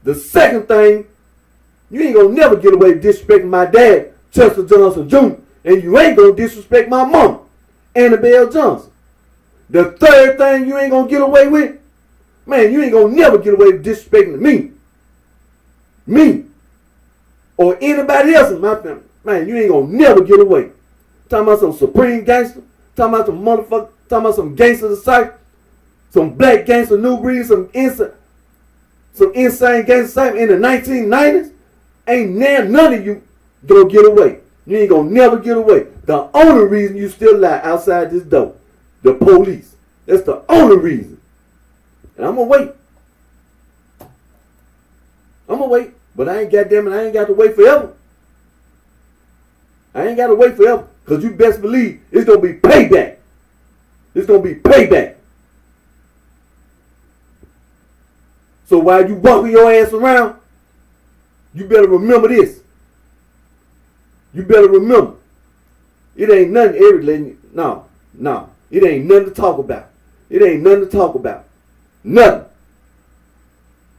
The second thing, you ain't gonna never get away with disrespecting my dad, Chester Johnson Jr., and you ain't gonna disrespect my mom, Annabelle Johnson. The third thing you ain't gonna get away with, man, you ain't gonna never get away with disrespecting me. Me. or anybody else in my family, man, you ain't gonna never get away. Talking about some supreme gangster, talking about some motherfucker, talking about some gangster of sight, some black gangster new breed, some insane gangster sight in the 1990s. Ain't none of you gonna get away. You ain't gonna never get away. The only reason you still lie outside this door, the police. That's the only reason. And I'm gonna wait. But I ain't got to wait forever. I ain't got to wait forever. Because you best believe it's going to be payback. It's going to be payback. So while you walking your ass around, you better remember this. You better remember. It ain't nothing No. It ain't nothing to talk about. Nothing.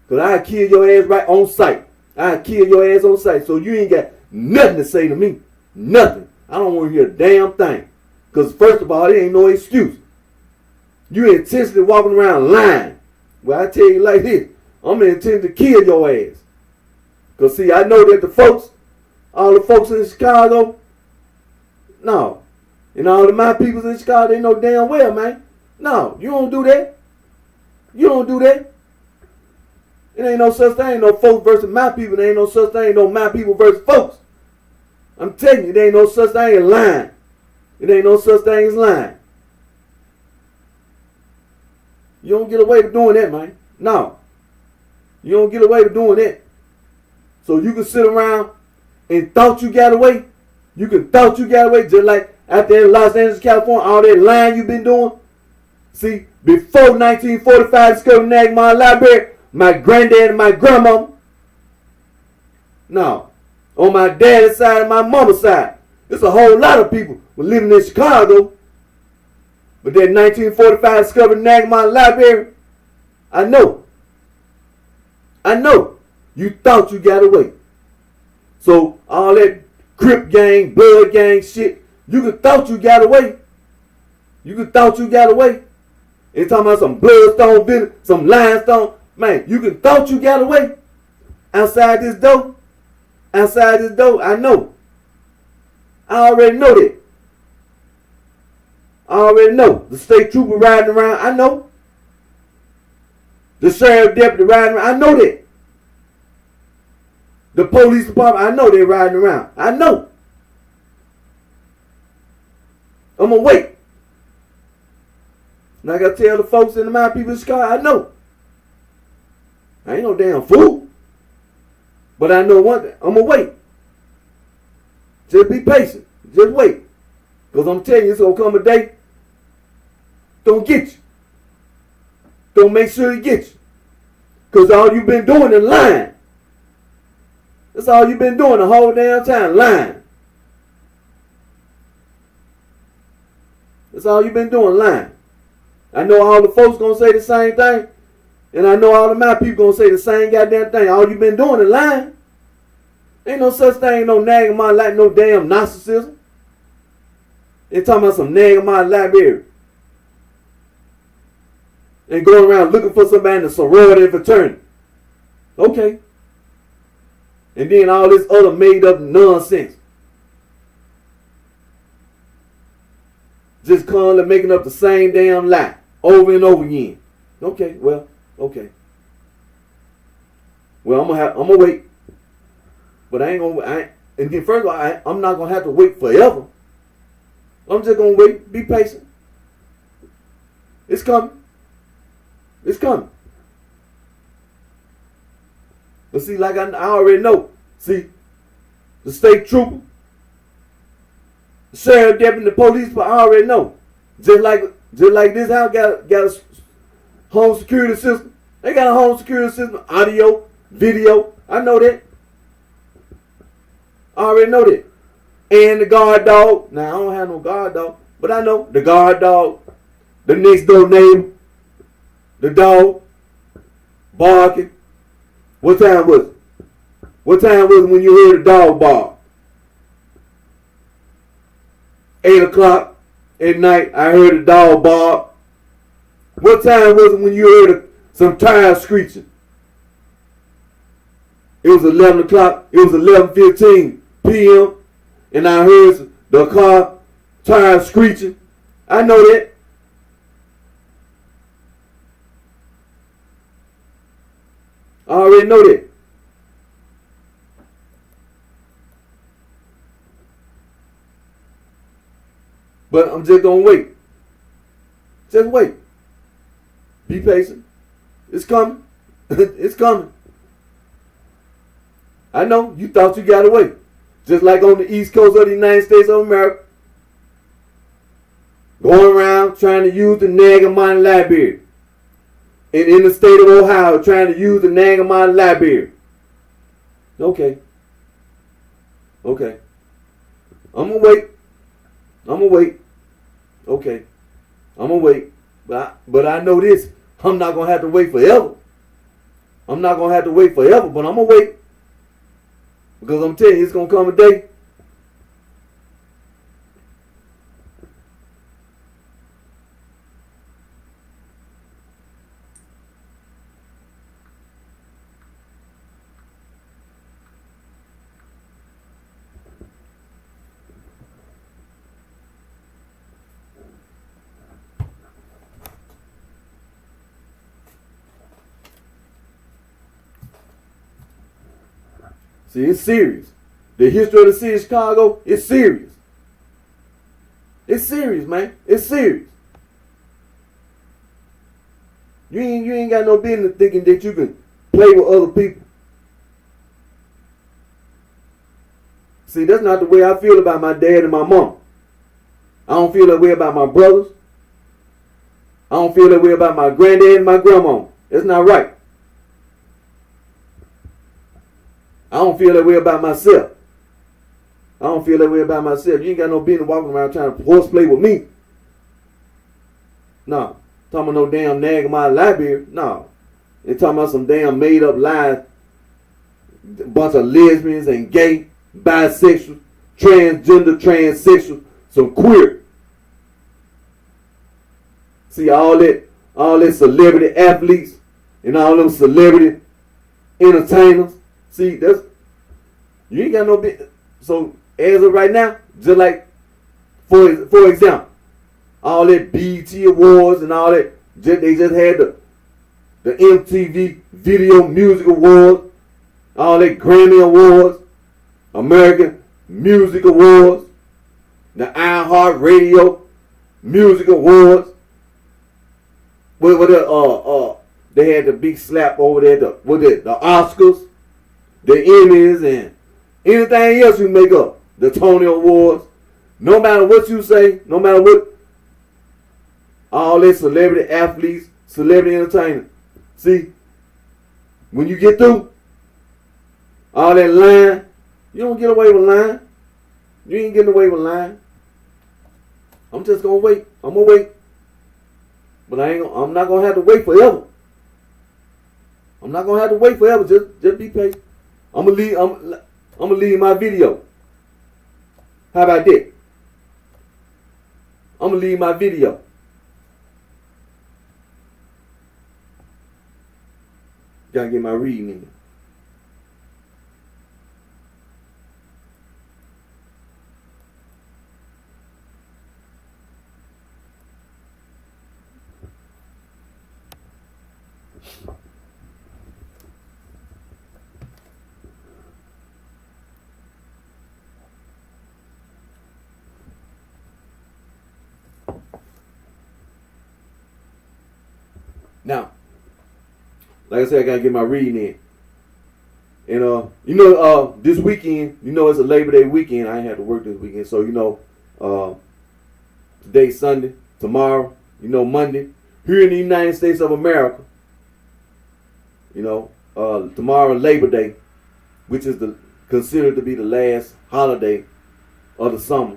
Because I kill your ass right on sight. So you ain't got nothing to say to me. Nothing. I don't want to hear a damn thing. Because first of all, it ain't no excuse. You intentionally walking around lying. Well, I tell you like this. I'm intending to kill your ass. Because see, I know that all the folks in Chicago, no. And all of my people in Chicago, they know damn well, man. No, you don't do that. It ain't no such thing, no folks versus my people. There ain't no such thing, no my people versus folks. I'm telling you, there ain't no such thing as lying. You don't get away with doing that, man. No. You don't get away with doing that. So you can sit around and thought you got away. Just like out there in Los Angeles, California, all that lying you've been doing. See, before 1945 discovered Nagmar Library, my granddad and my grandmama. No. On my dad's side and my mama's side. There's a whole lot of people were living in Chicago. But that 1945 discovered Nagmar Library, I know. You thought you got away. So all that Crip gang, blood gang shit, you could thought you got away. And talking about some bloodstone vinegar, some limestone. Man, you can thought you got away outside this door. I know. I already know that. The state trooper riding around, I know. The sheriff deputy riding around, I know that. The police department, I know they riding around. I know. I'm gonna wait. And I gotta tell the folks in my people's car, I know. I ain't no damn fool. But I know one thing. I'm going to wait. Just be patient. Just wait. Because I'm telling you, it's going to come a day. Don't get you. Don't make sure it gets you. Because all you've been doing is lying. That's all you've been doing the whole damn time. Lying. I know all the folks going to say the same thing. And I know all of my people gonna say the same goddamn thing. All you been doing is lying. Ain't no such thing, no nagging my life, no damn narcissism. They talking about some nagging my library. And going around looking for somebody in the sorority and fraternity. Okay. And then all this other made up nonsense. Just constantly making up the same damn lie over and over again. Okay. Well, I'm gonna wait. But and then first of all, I'm not gonna have to wait forever. I'm just gonna wait, be patient. It's coming. But see, like I already know. See, the state trooper, the sheriff deputy, the police, but I already know. Just like this house got a home security system. They got a home security system, audio, video. I know that. I already know that. And the guard dog. Now, I don't have no guard dog, but I know the guard dog, the next door neighbor, the dog, barking. What time was it? What time was it when you heard the dog bark? 8 o'clock at night, I heard the dog bark. What time was it when you heard some tires screeching? It was 11 o'clock. It was 11:15 p.m. And I heard the car tires screeching. I know that. I already know that. But I'm just gonna wait. Just wait. Be patient. It's coming. It's coming. I know you thought you got away. Just like on the East Coast of the United States of America. Going around trying to use the Nagamon Library. And in the state of Ohio trying to use the Nagamon Library. Okay. Okay. I'm gonna wait. I'm gonna wait. Okay. I'm gonna wait. But I know this. I'm not gonna have to wait forever. I'm not gonna have to wait forever, but I'm gonna wait. Because I'm telling you, it's gonna come a day. See, it's serious. The history of the city of Chicago is serious. It's serious, man. It's serious. You ain't got no business thinking that you can play with other people. See, that's not the way I feel about my dad and my mom. I don't feel that way about my brothers. I don't feel that way about my granddad and my grandma. That's not right. I don't feel that way about myself. I don't feel that way about myself. You ain't got no business walking around trying to horseplay with me. No. Talking about no damn nag in my library. No. They talking about some damn made up lies. A bunch of lesbians and gay, bisexual, transgender, transsexual, some queer. See all that celebrity athletes and all them celebrity entertainers. See, that's, you ain't got no bit. So as of right now, just like for example, all that BET awards and all that, they just had the MTV Video Music Awards, all that Grammy Awards, American Music Awards, the iHeart Radio Music Awards. They had the big slap over there, the Oscars, the Emmys, and anything else you make up, the Tony Awards. No matter what you say, no matter what, all that celebrity athletes, celebrity entertainment. See, when you get through all that lying, you don't get away with lying. You ain't getting away with lying. I'm just gonna wait. I'm gonna wait, but I'm not gonna have to wait forever. I'm not gonna have to wait forever. Just be patient. I'm gonna leave my video. How about that? I'm gonna leave my video. Gotta get my reading in. Now, like I said, I gotta get my reading in. And this weekend, it's a Labor Day weekend. I ain't had to work this weekend, so today's Sunday, tomorrow, Monday, here in the United States of America. Tomorrow Labor Day, which is considered to be the last holiday of the summer.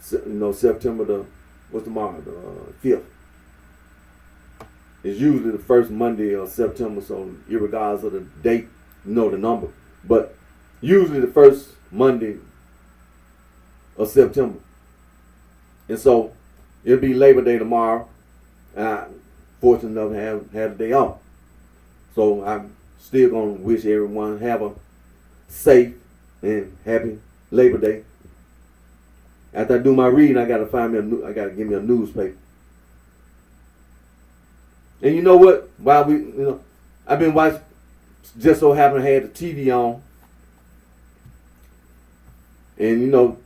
September what's tomorrow? The 5th. It's usually the first Monday of September, so irregardless of the date, the number. But usually the first Monday of September. And so it'll be Labor Day tomorrow. And I'm fortunate enough to have a day off. So I'm Still gonna wish everyone have a safe and happy Labor Day. After I do my reading, I gotta give me a newspaper. And you know what? While I've been watching. Just so happened I had the TV on, and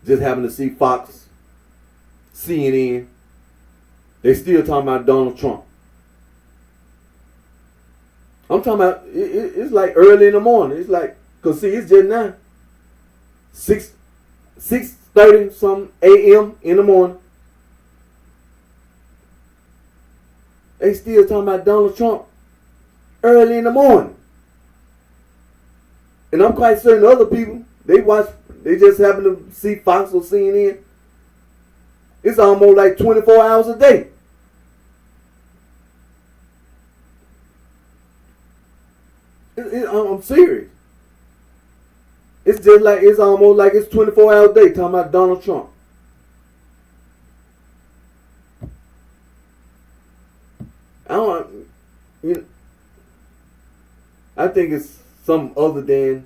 just happened to see Fox, CNN. They still talking about Donald Trump. I'm talking about it's like early in the morning. It's like, cause see, it's just now 6:30 some a.m. in the morning. They still talking about Donald Trump early in the morning. And I'm quite certain other people, they just happen to see Fox or CNN. It's almost like 24 hours a day. I'm serious. It's just like, it's almost like it's 24 hours a day talking about Donald Trump. I think it's something other than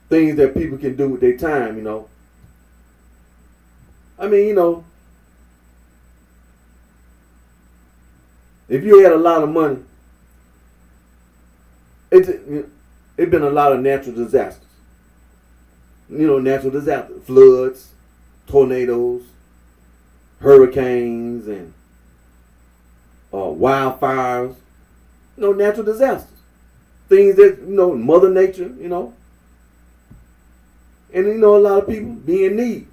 things that people can do with their time, I mean, if you had a lot of money, it's been a lot of natural disasters. Natural disasters, floods, tornadoes, hurricanes, and wildfires. Natural disasters. Things that, Mother Nature, And, a lot of people be in need.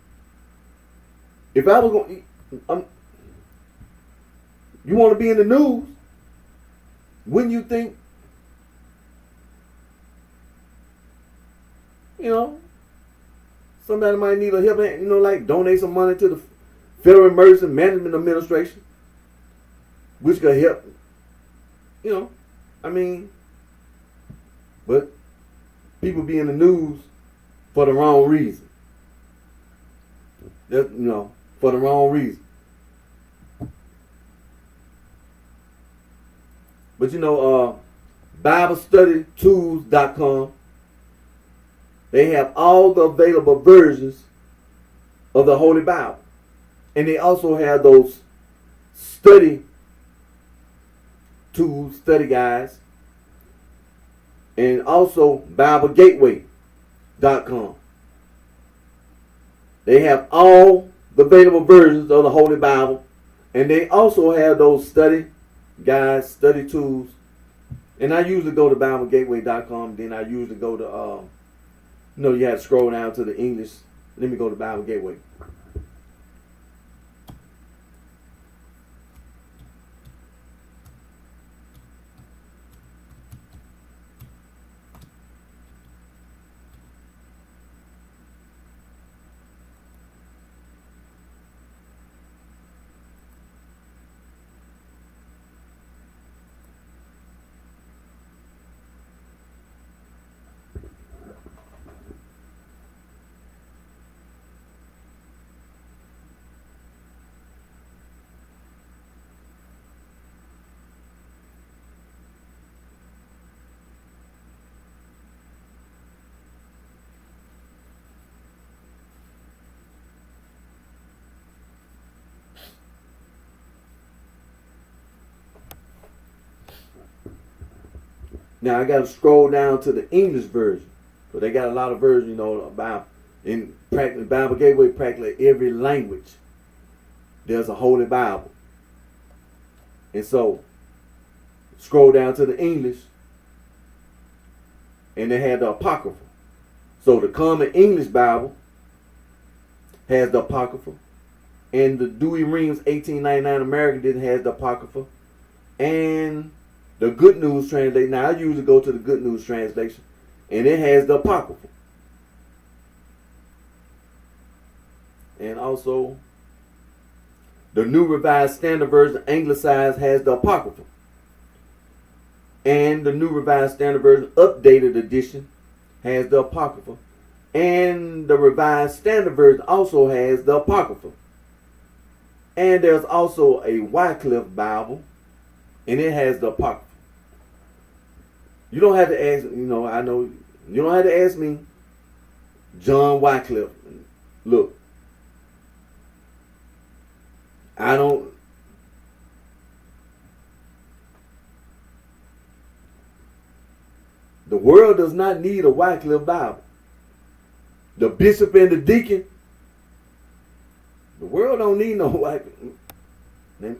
If I was going to, you want to be in the news, wouldn't you think, somebody might need a help hand, like donate some money to the Federal Emergency Management Administration, which could help, but people be in the news for the wrong reason. For the wrong reason. But BibleStudyTools.com, they have all the available versions of the Holy Bible. And they also have those study tools, study guides, and also BibleGateway.com. They have all the available versions of the Holy Bible, and they also have those study guides, study tools. And I usually go to BibleGateway.com. Then I usually go to, you have to scroll down to the English. Let me go to Bible Gateway. Now I got to scroll down to the English version, but they got a lot of versions, about in practically Bible Gateway, practically every language. There's a Holy Bible, and so scroll down to the English, and they have the Apocrypha. So the Common English Bible has the Apocrypha, and the Dewey Reams 1899 American has the Apocrypha, and the Good News Translation. Now I usually go to the Good News Translation, and it has the Apocrypha. And also, the New Revised Standard Version Anglicized has the Apocrypha. And the New Revised Standard Version Updated Edition has the Apocrypha. And the Revised Standard Version also has the Apocrypha. And there's also a Wycliffe Bible, and it has the Apocrypha. You don't have to ask, I know, you don't have to ask me, John Wycliffe. Look, I don't, the world does not need a Wycliffe Bible. The bishop and the deacon, the world don't need no Wycliffe. Then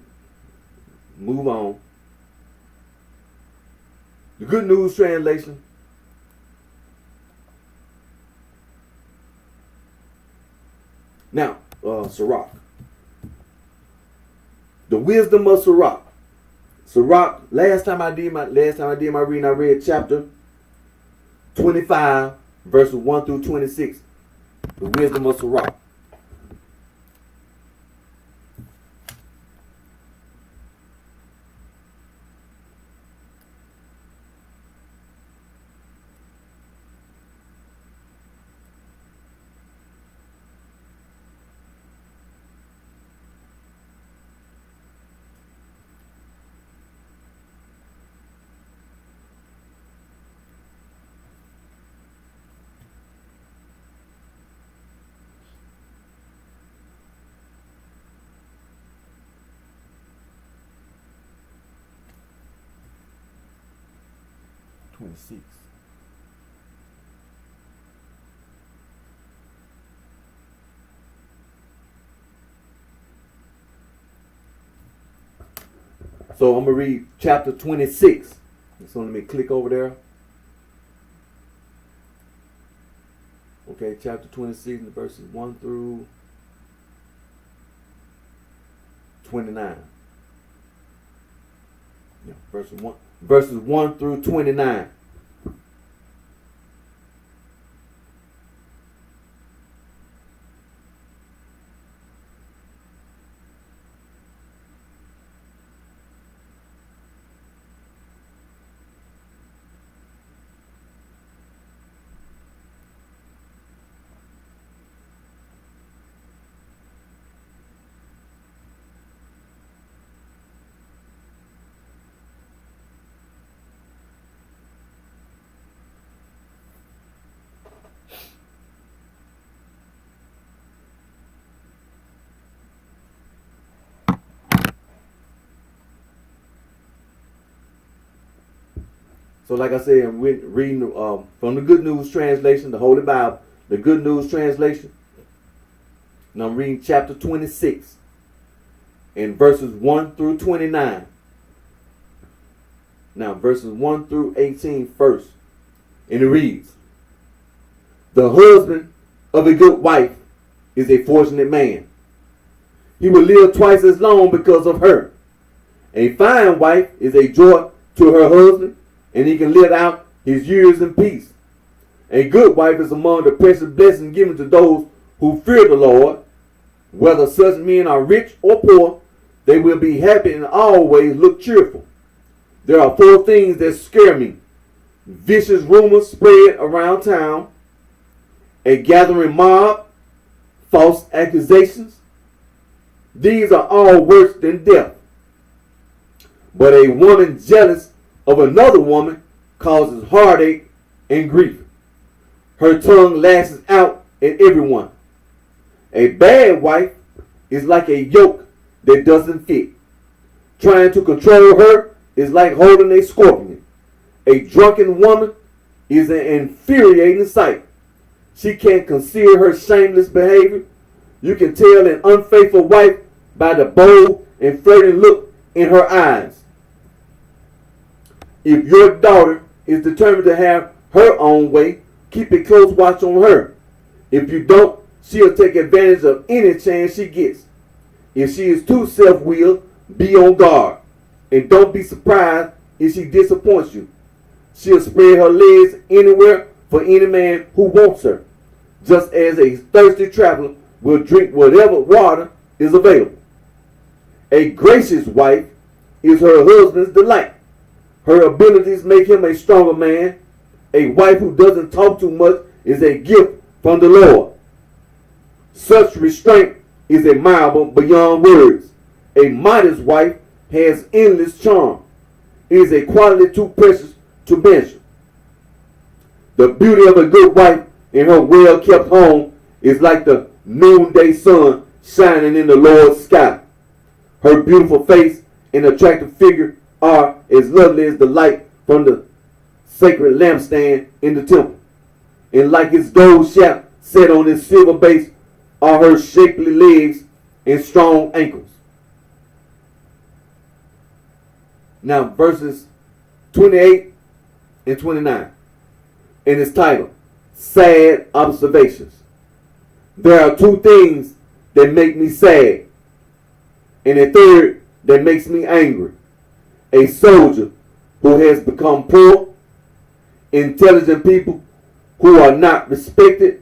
move on. The Good News Translation. Now, Sirach. The wisdom of Sirach. Sirach. Last time I did my reading, I read chapter 25, verses 1 through 26. The wisdom of Sirach. Six. So I'm going to read chapter 26. So let me click over there. Okay, chapter 26, verses 1 through 29. Yeah, verses 1 through 29. So like I said, I'm reading from the Good News Translation, the Holy Bible, the Good News Translation. And I'm reading chapter 26 and verses 1 through 29. Now, verses 1 through 18 first. And it reads, the husband of a good wife is a fortunate man. He will live twice as long because of her. A fine wife is a joy to her husband, and he can live out his years in peace. A good wife is among the precious blessings given to those who fear the Lord. Whether such men are rich or poor, they will be happy and always look cheerful. There are 4 things that scare me. Vicious rumors spread around town, a gathering mob, false accusations. These are all worse than death. But a woman jealous of another woman causes heartache and grief. Her tongue lashes out at everyone. A bad wife is like a yoke that doesn't fit. Trying to control her is like holding a scorpion. A drunken woman is an infuriating sight. She can't conceal her shameless behavior. You can tell an unfaithful wife by the bold and flirting look in her eyes. If your daughter is determined to have her own way, keep a close watch on her. If you don't, she'll take advantage of any chance she gets. If she is too self-willed, be on guard. And don't be surprised if she disappoints you. She'll spread her legs anywhere for any man who wants her, just as a thirsty traveler will drink whatever water is available. A gracious wife is her husband's delight. Her abilities make him a stronger man. A wife who doesn't talk too much is a gift from the Lord. Such restraint is admirable beyond words. A modest wife has endless charm. It is a quality too precious to measure. The beauty of a good wife in her well-kept home is like the noonday sun shining in the Lord's sky. Her beautiful face and attractive figure are as lovely as the light from the sacred lampstand in the temple. And like its gold shaft set on its silver base are her shapely legs and strong ankles. Now verses 28 and 29. In its title, Sad Observations. There are two things that make me sad, and a third that makes me angry. A soldier who has become poor, intelligent people who are not respected,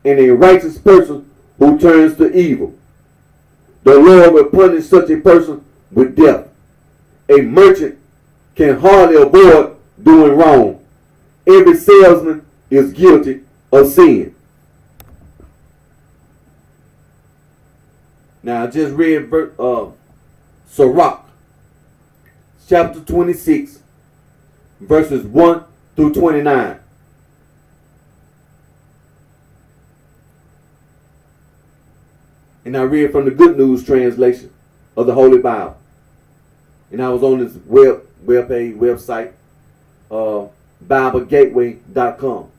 and a righteous person who turns to evil. The Lord will punish such a person with death. A merchant can hardly avoid doing wrong. Every salesman is guilty of sin. Now I just read Sirach, chapter 26, verses 1 through 29. And I read from the Good News translation of the Holy Bible. And I was on this website, BibleGateway.com.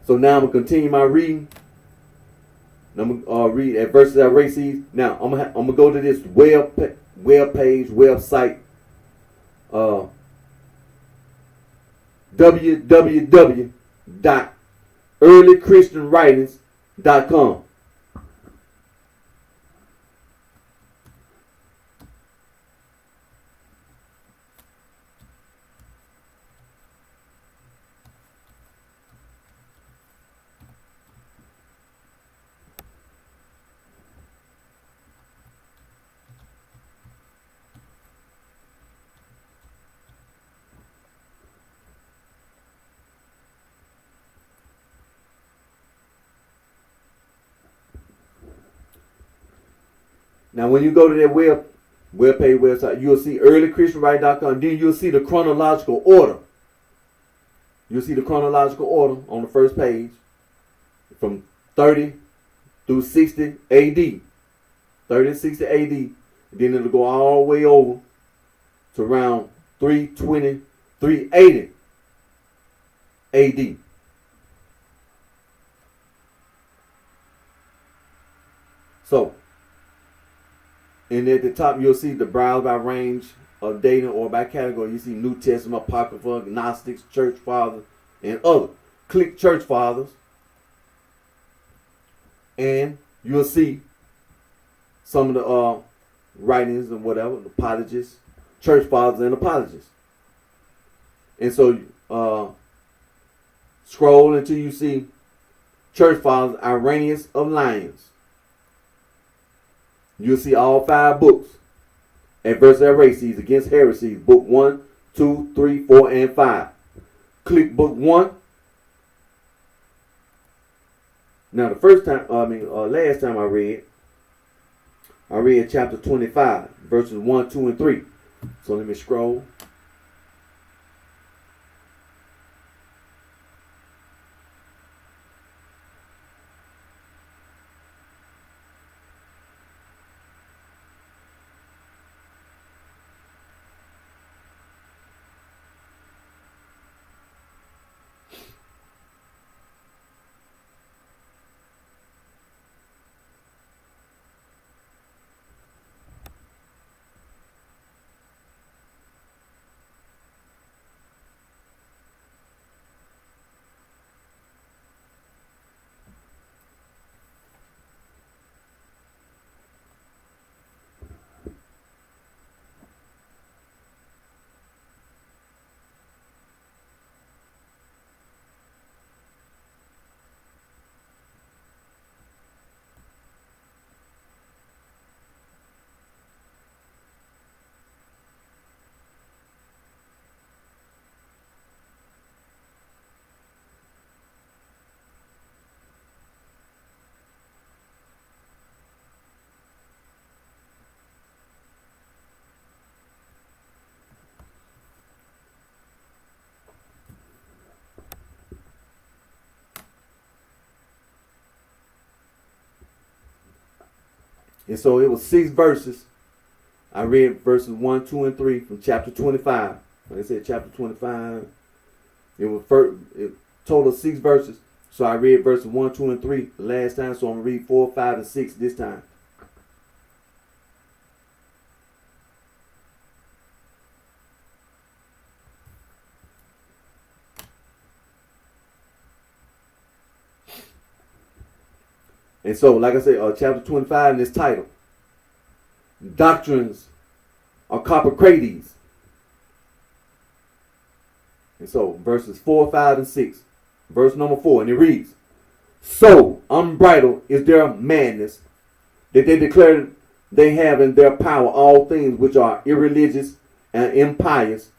So now I'm going to continue my reading. And I'm going to read at verses I race these. Now I'm going to go to this website, www.earlychristianwritings.com. Now, when you go to that webpage website, you'll see earlychristianwriting.com. Then you'll see the chronological order. You'll see the chronological order on the first page from 30 through 60 AD. 30 to 60 AD. Then it'll go all the way over to around 320, 380 AD. So, and at the top, you'll see the browse by range of data or by category. You see New Testament, Apocrypha, Gnostics, Church Fathers, and other. Click Church Fathers, and you'll see some of the writings and whatever, the apologists, Church Fathers and apologists. And so scroll until you see Church Fathers, Irenaeus of Lyons. You'll see all 5 books. Adverse Heresies Against Heresies, book 1, 2, 3, 4, and 5. Click book 1. Now last time I read chapter 25, verses 1, 2, and 3. So let me scroll. And so it was 6 verses. I read verses 1, 2, and 3 from chapter 25. Like I said, chapter 25. It was total 6 verses. So I read verses 1, 2, and 3 last time. So I'm going to read 4, 5, and 6 this time. And so, like I said, chapter 25 in this title, Doctrines of Carpocrates. And so, verses 4, 5, and 6. Verse number 4, and it reads, So unbridled is their madness, that they declare they have in their power all things which are irreligious and impious,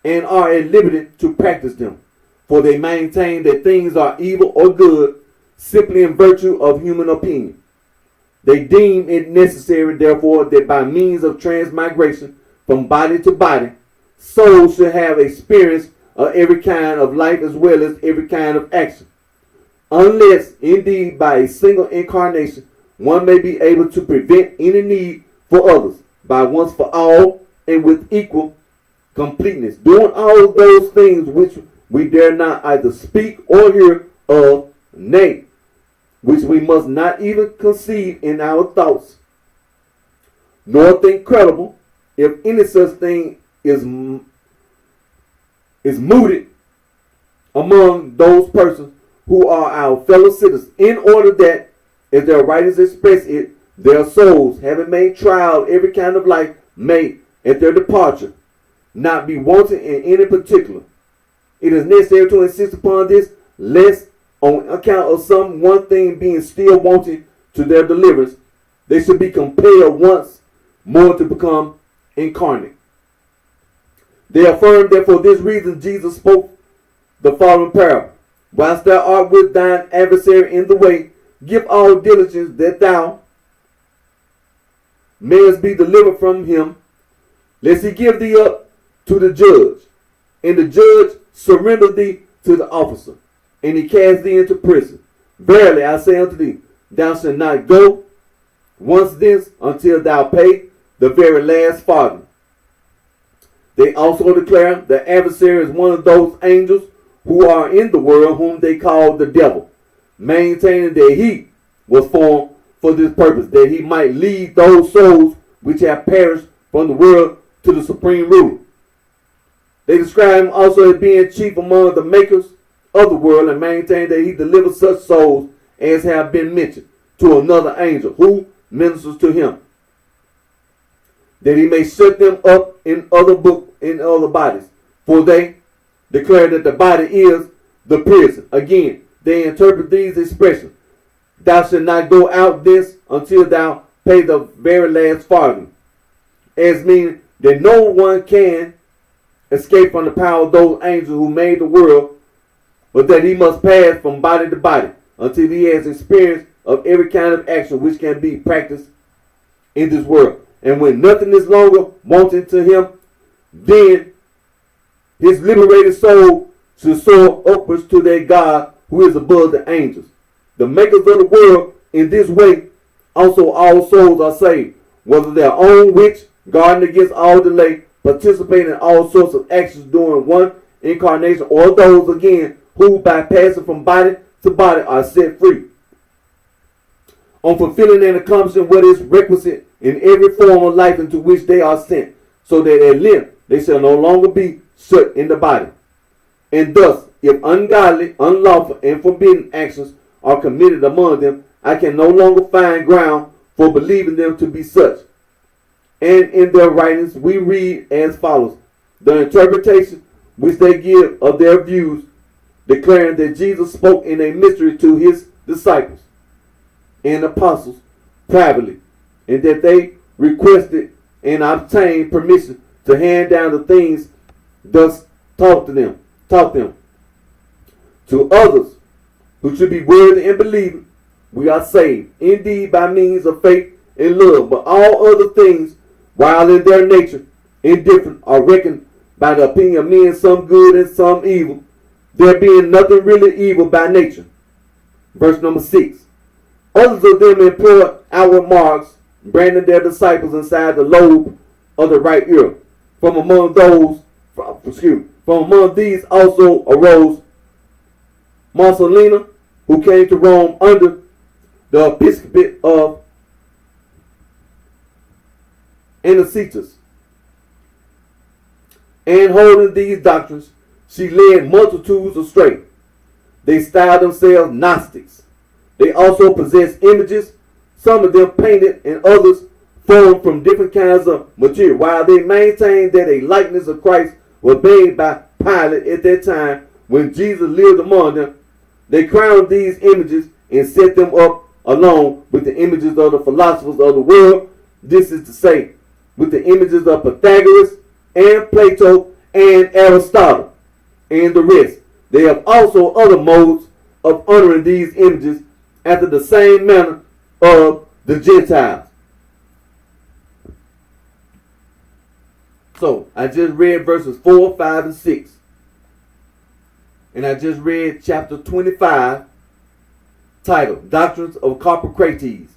and are at liberty to practice them. For they maintain that things are evil or good, simply in virtue of human opinion. They deem it necessary, therefore, that by means of transmigration from body to body, souls should have experience of every kind of life as well as every kind of action. Unless, indeed, by a single incarnation, one may be able to prevent any need for others by once for all and with equal completeness, doing all those things which we dare not either speak or hear of, nay, which we must not even conceive in our thoughts, nor think credible, if any such thing is mooted among those persons who are our fellow citizens, in order that, as their writings express it, their souls, having made trial of every kind of life, may, at their departure, not be wanting in any particular. It is necessary to insist upon this, lest, on account of some one thing being still wanting to their deliverance, they should be compelled once more to become incarnate. They affirm that for this reason Jesus spoke the following parable. Whilst thou art with thine adversary in the way, give all diligence that thou mayest be delivered from him, lest he give thee up to the judge, and the judge surrender thee to the officer, and he cast thee into prison. Verily I say unto thee, thou shalt not go once thence until thou pay the very last farthing. They also declare the adversary is one of those angels who are in the world, whom they call the devil, maintaining that he was formed for this purpose, that he might lead those souls which have perished from the world to the supreme ruler. They describe him also as being chief among the makers of the world, and maintain that he delivers such souls as have been mentioned to another angel who ministers to him, that he may shut them up in other bodies, for they declare that the body is the prison. Again, they interpret these expressions. Thou shalt not go out thence until thou pay the very last farthing. As meaning that no one can escape from the power of those angels who made the world, but that he must pass from body to body until he has experience of every kind of action which can be practiced in this world. And when nothing is longer wanting to him, then his liberated soul should soar upwards to their God who is above the angels. The makers of the world in this way, also all souls are saved, whether their own which, guarding against all delay, participate in all sorts of actions during one incarnation, or those again who by passing from body to body are set free. On fulfilling and accomplishing what is requisite in every form of life into which they are sent, so that at length they shall no longer be shut in the body. And thus, if ungodly, unlawful, and forbidden actions are committed among them, I can no longer find ground for believing them to be such. And in their writings we read as follows: the interpretation which they give of their views, declaring that Jesus spoke in a mystery to his disciples and apostles privately, and that they requested and obtained permission to hand down the things thus taught them. To others who should be worthy and believing, we are saved, indeed by means of faith and love, but all other things, while in their nature indifferent, are reckoned by the opinion of men some good and some evil, there being nothing really evil by nature. Verse number 6. Others of them employ outward marks, branding their disciples inside the lobe of the right ear. From among these also arose Marcellina, who came to Rome under the episcopate of Anicetus. And holding these doctrines, she led multitudes astray. They styled themselves Gnostics. They also possessed images, some of them painted and others formed from different kinds of material. While they maintained that a likeness of Christ was made by Pilate at that time when Jesus lived among them, they crowned these images and set them up along with the images of the philosophers of the world. This is to say, with the images of Pythagoras and Plato and Aristotle and the rest. They have also other modes of honoring these images after the same manner of the Gentiles. So, I just read verses 4, 5, and 6. And I just read chapter 25, titled Doctrines of Carpocrates.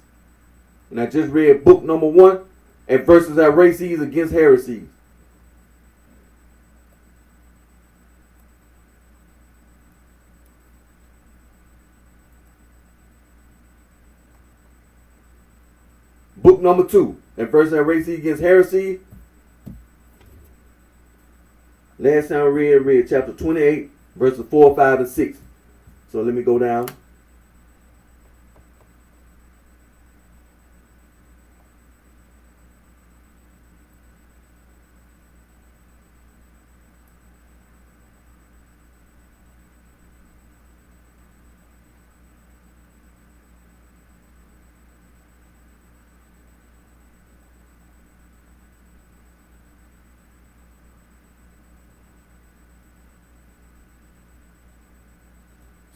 And I just read book number 1 at verses Heresies against heresies. Book number 2 at verses Heresy against heresy. Last time I read chapter 28, verses 4, 5, and 6. So let me go down.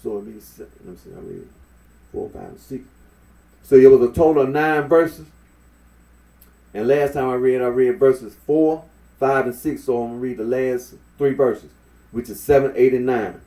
So let me see, I read 4, 5, and 6. So it was a total of 9 verses. And last time I read verses 4, 5, and 6. So I'm going to read the last 3 verses, which is 7, 8, and 9.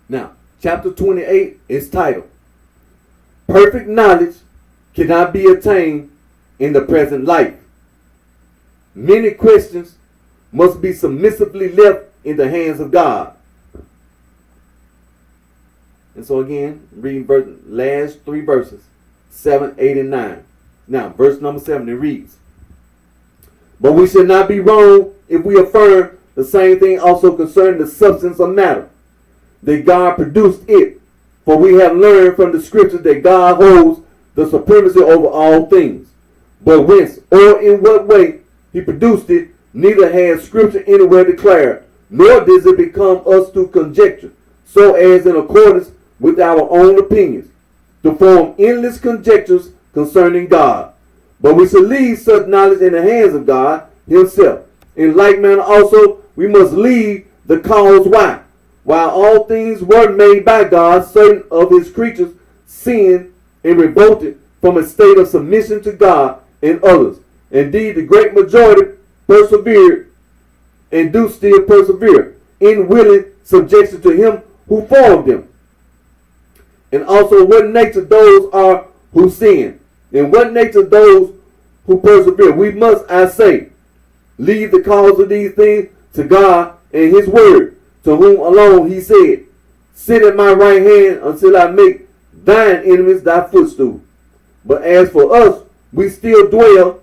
Now, chapter 28 is titled, Perfect Knowledge Cannot Be Attained in the Present Life. Many questions must be submissively left in the hands of God. And so again, reading last three verses, 7, 8, and 9. Now, verse number 7, it reads, "But we should not be wrong if we affirm the same thing also concerning the substance of matter, that God produced it. For we have learned from the scriptures that God holds the supremacy over all things. But whence or in what way he produced it, neither has scripture anywhere declared, nor does it become us to conjecture, so as in accordance with our own opinions, to form endless conjectures concerning God. But we shall leave such knowledge in the hands of God himself. In like manner also we must leave the cause why. While all things were made by God, certain of his creatures sinned and revolted from a state of submission to God, and others, indeed the great majority, persevered and do still persevere in willing subjection to him who formed them. And also what nature those are who sin, and what nature those who persevere. We must, I say, leave the cause of these things to God and his word, to whom alone he said, sit at my right hand until I make thine enemies thy footstool. But as for us, we still dwell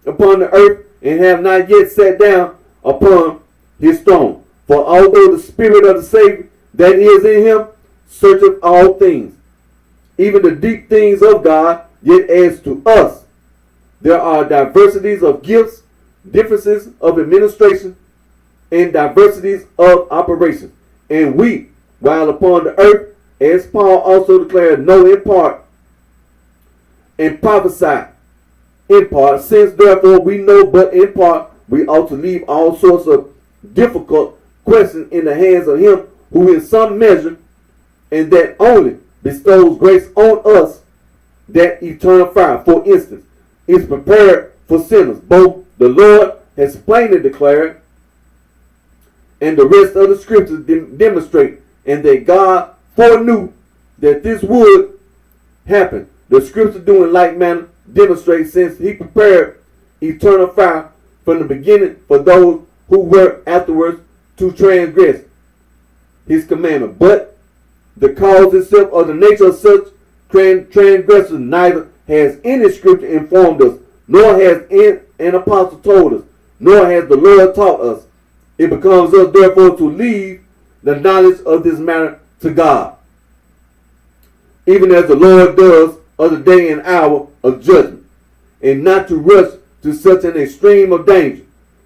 upon the earth and have not yet sat down upon his throne. For although the spirit of the Savior that is in him searcheth all things, even the deep things of God, yet as to us there are diversities of gifts, differences of administration, and diversities of operations. And we, while upon the earth, as Paul also declared, know in part and prophesy in part. Since therefore we know but in part, we ought to leave all sorts of difficult questions in the hands of him who in some measure, and that only, bestows grace on us, that eternal fire, for instance, is prepared for sinners. Both the Lord has plainly declared, and the rest of the scriptures demonstrate, and that God foreknew that this would happen. The scripture do in like manner demonstrates, since he prepared eternal fire from the beginning for those who were afterwards to transgress his commandment. But the cause itself or the nature of such transgressors neither has any scripture informed us, nor has an apostle told us, nor has the Lord taught us. It becomes us therefore to leave the knowledge of this matter to God, even as the Lord does of the day and hour of judgment, and not to rush to such an extreme of danger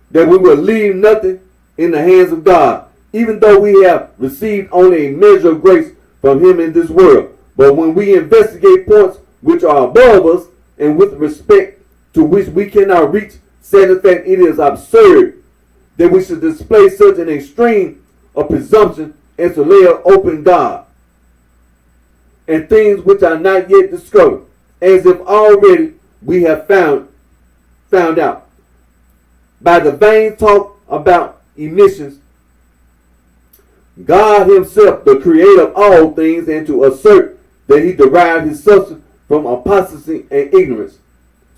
that we will leave nothing in the hands of God, even though we have received only a measure of grace from him in this world. But when we investigate points which are above us, and with respect to which we cannot reach satisfaction, it is absurd that we should display such an extreme of presumption as to lay open God and things which are not yet discovered, as if already we have found out. By the vain talk about emissions, God himself, the creator of all things, and to assert that he derived his substance from apostasy and ignorance,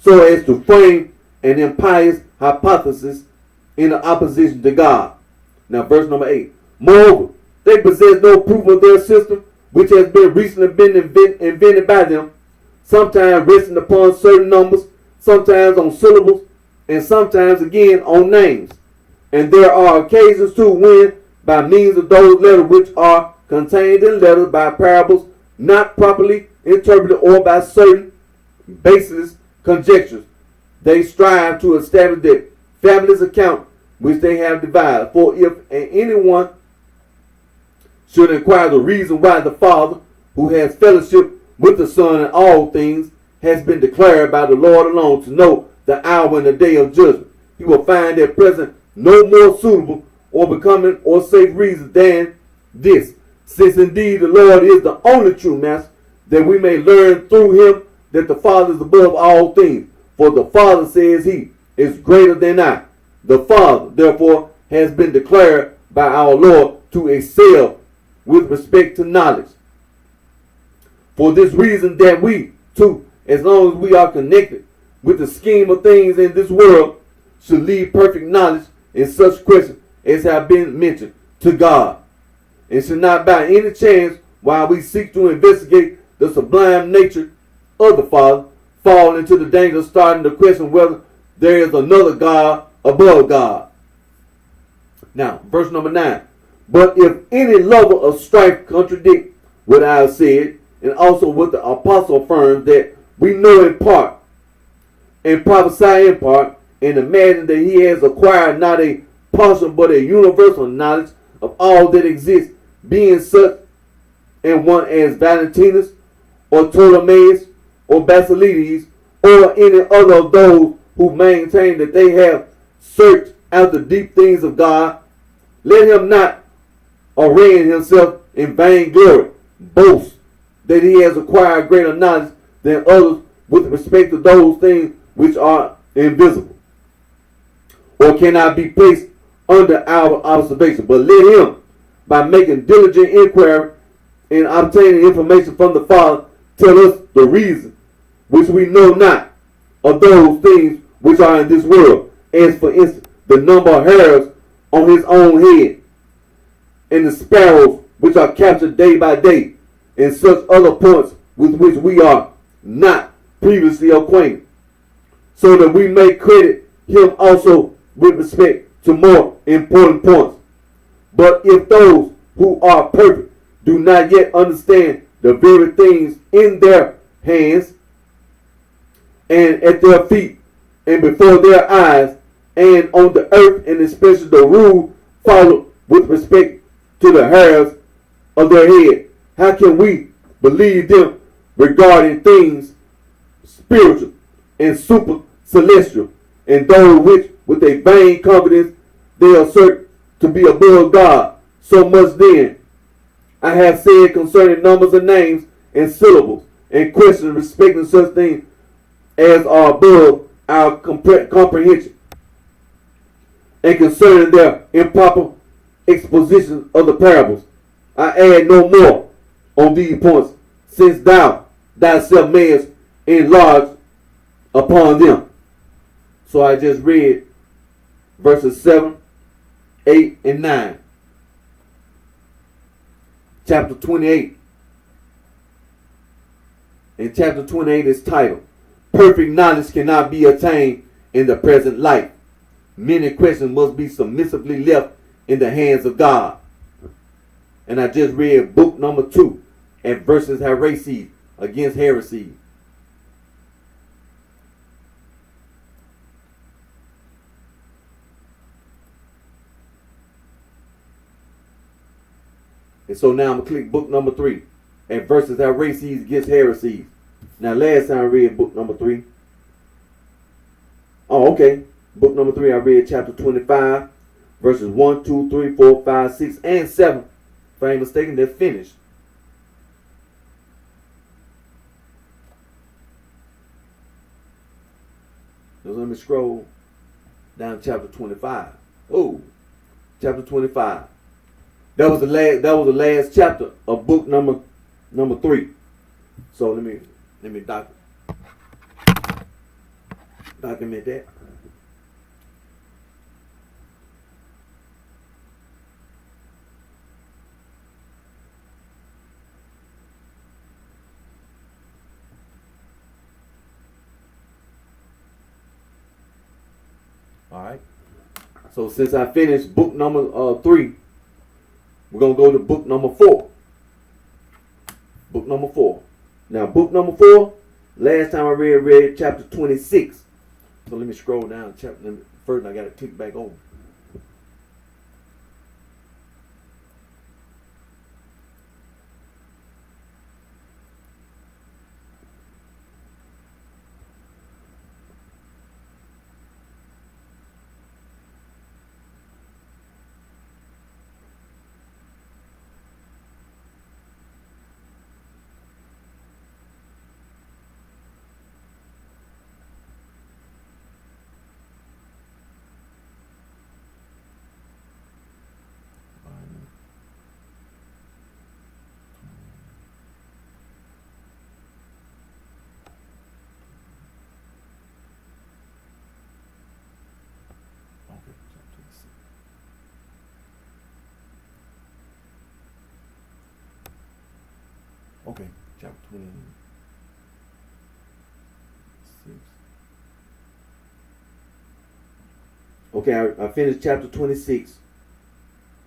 so as to frame an impious hypothesis in opposition to God. Now verse number 8. Moreover, they possess no proof of their system, which has been recently invented by them, sometimes resting upon certain numbers, sometimes on syllables, and sometimes again on names. And there are occasions too when, by means of those letters which are contained in letters, by parables not properly interpreted, or by certain baseless conjectures, they strive to establish that fabulous account which they have devised. For if anyone should inquire the reason why the Father, who has fellowship with the Son in all things, has been declared by the Lord alone to know the hour and the day of judgment, he will find at present no more suitable or becoming or safe reason than this, since indeed the Lord is the only true master, that we may learn through him that the Father is above all things. For the Father, says he, is greater than I. The Father, therefore, has been declared by our Lord to excel with respect to knowledge. For this reason, that we, too, as long as we are connected with the scheme of things in this world, should leave perfect knowledge in such questions as have been mentioned to God, and should not by any chance, while we seek to investigate the sublime nature of the Father, fall into the danger of starting to question whether there is another God above God. Now, verse number 9. But if any lover of strife contradict what I have said, and also what the apostle affirms, that we know in part and prophesy in part, and imagine that he has acquired not a partial but a universal knowledge of all that exists, being such and one as Valentinus or Ptolemaeus or Basilides or any other of those who maintain that they have searched after deep things of God, let him not arraying himself in vain glory boast that he has acquired greater knowledge than others with respect to those things which are invisible or cannot be placed under our observation. But let him, by making diligent inquiry and obtaining information from the Father, tell us the reason which we know not of those things which are in this world, as for instance the number of hairs on his own head, and the sparrows which are captured day by day, and such other points with which we are not previously acquainted, so that we may credit him also with respect to more important points. But if those who are perfect do not yet understand the very things in their hands and at their feet and before their eyes and on the earth, and especially the rule followed with respect to the hairs of their head, how can we believe them regarding things spiritual and super celestial, and those which with a vain confidence they assert to be above God? So much then I have said concerning numbers of names and syllables, and questions respecting such things as are above our comprehension, and concerning their improper exposition of the parables. I add no more on these points, since thou thyself mayest enlarge upon them. So I just read verses 7, 8, and 9. Chapter 28. And chapter 28 is titled, Perfect Knowledge Cannot Be Attained in the Present Life. Many questions must be submissively left in the hands of God. And I just read book number 2 at verses heresies against heresy. And so now I'm going to click book number 3 at verses heresies against heresies. Now last time I read book number 3. Oh, okay. Book number 3, I read chapter 25, verses 1, 2, 3, 4, 5, 6, and 7. If I ain't mistaken, they're finished. So let me scroll down to chapter 25. Oh, chapter 25. That was the last chapter of book number 3. So let me document that. All right. So since I finished book number 3, we're going to go to book number 4. Book number 4. Now, book number 4, last time I read chapter 26. So let me scroll down. First, I got to click back over. Okay, chapter 26. Okay, I finished chapter 26,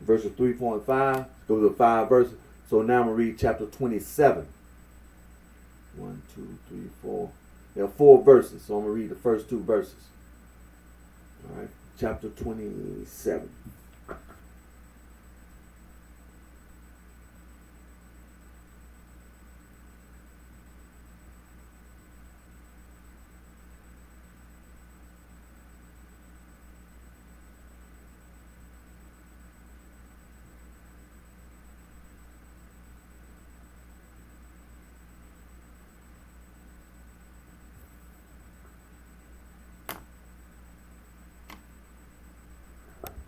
verses 3.5. Go to 5 verses. So now I'm going to read chapter 27. 1, 2, 3, 4. There are 4 verses, so I'm going to read the first 2 verses. All right, chapter 27.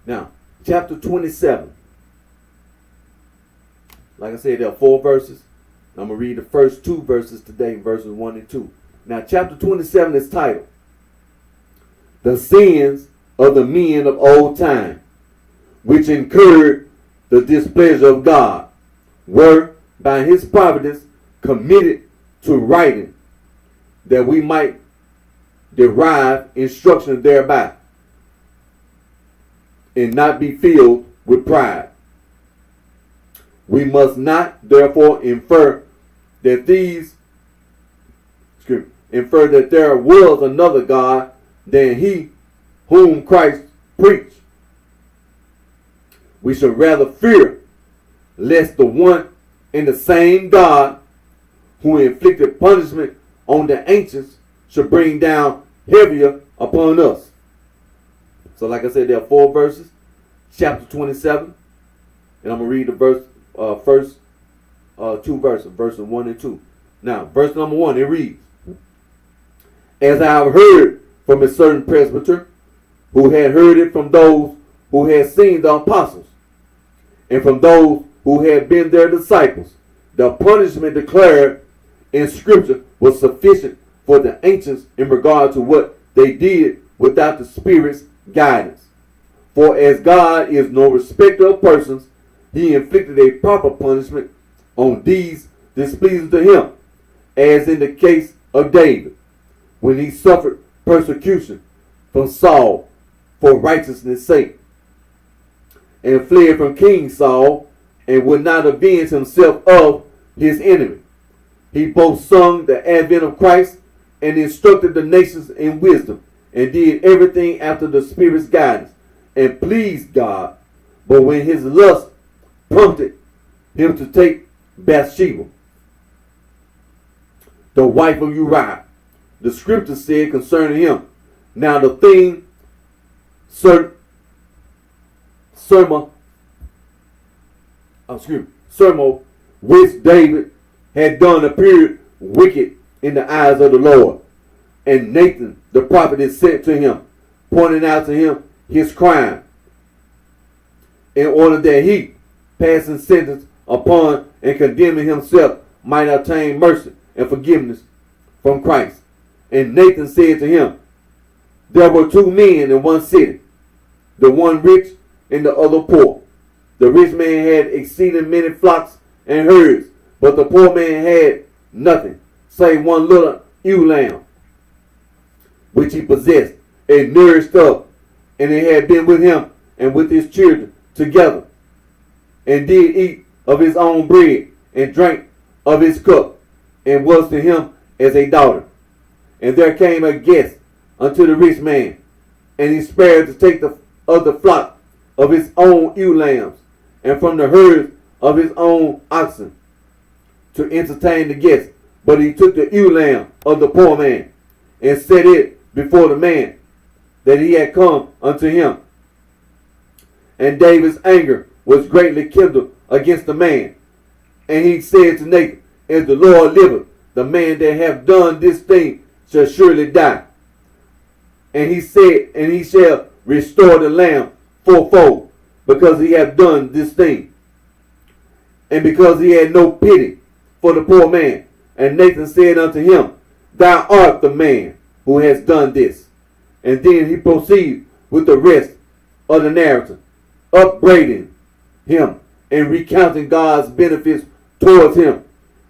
Now, chapter 27. Like I said, there are 4 verses. I'm going to read the first 2 verses today, verses 1 and 2. Now, chapter 27 is titled, The Sins of the Men of Old Time, which incurred the displeasure of God, were by his providence committed to writing, that we might derive instruction thereby, and not be filled with pride. We must not therefore infer that there was another God than he whom Christ preached. We should rather fear lest the one and the same God who inflicted punishment on the ancients should bring down heavier upon us. So like I said, there are 4 verses, chapter 27, and I'm going to read the first 2 verses, verses 1 and 2. Now, verse number 1, it reads, As I have heard from a certain presbyter, who had heard it from those who had seen the apostles, and from those who had been their disciples, the punishment declared in Scripture was sufficient for the ancients in regard to what they did without the Spirit's guidance. For as God is no respecter of persons, he inflicted a proper punishment on these displeasing to him, as in the case of David, when he suffered persecution from Saul for righteousness' sake, and fled from King Saul, and would not avenge himself of his enemy. He both sung the advent of Christ and instructed the nations in wisdom, and did everything after the Spirit's guidance, and pleased God. But when his lust prompted him to take Bathsheba, the wife of Uriah, the Scripture said concerning him, Now the thing Sermo, which David had done appeared wicked in the eyes of the Lord. And Nathan the prophet is sent to him, pointing out to him his crime, in order that he, passing sentence upon and condemning himself, might obtain mercy and forgiveness from Christ. And Nathan said to him, There were 2 men in one city, the one rich and the other poor. The rich man had exceeding many flocks and herds, but the poor man had nothing, save one little ewe lamb, which he possessed and nourished up, and it had been with him and with his children together, and did eat of his own bread, and drank of his cup, and was to him as a daughter. And there came a guest unto the rich man, and he spared to take of the flock of his own ewe lambs, and from the herds of his own oxen, to entertain the guest. But he took the ewe lamb of the poor man, and set it before the man that he had come unto him. And David's anger was greatly kindled against the man. And he said to Nathan, As the Lord liveth, the man that hath done this thing shall surely die. And he said, And he shall restore the lamb fourfold, because he hath done this thing, and because he had no pity for the poor man. And Nathan said unto him, Thou art the man who has done this. And then he proceeded with the rest of the narrative, upbraiding him and recounting God's benefits towards him,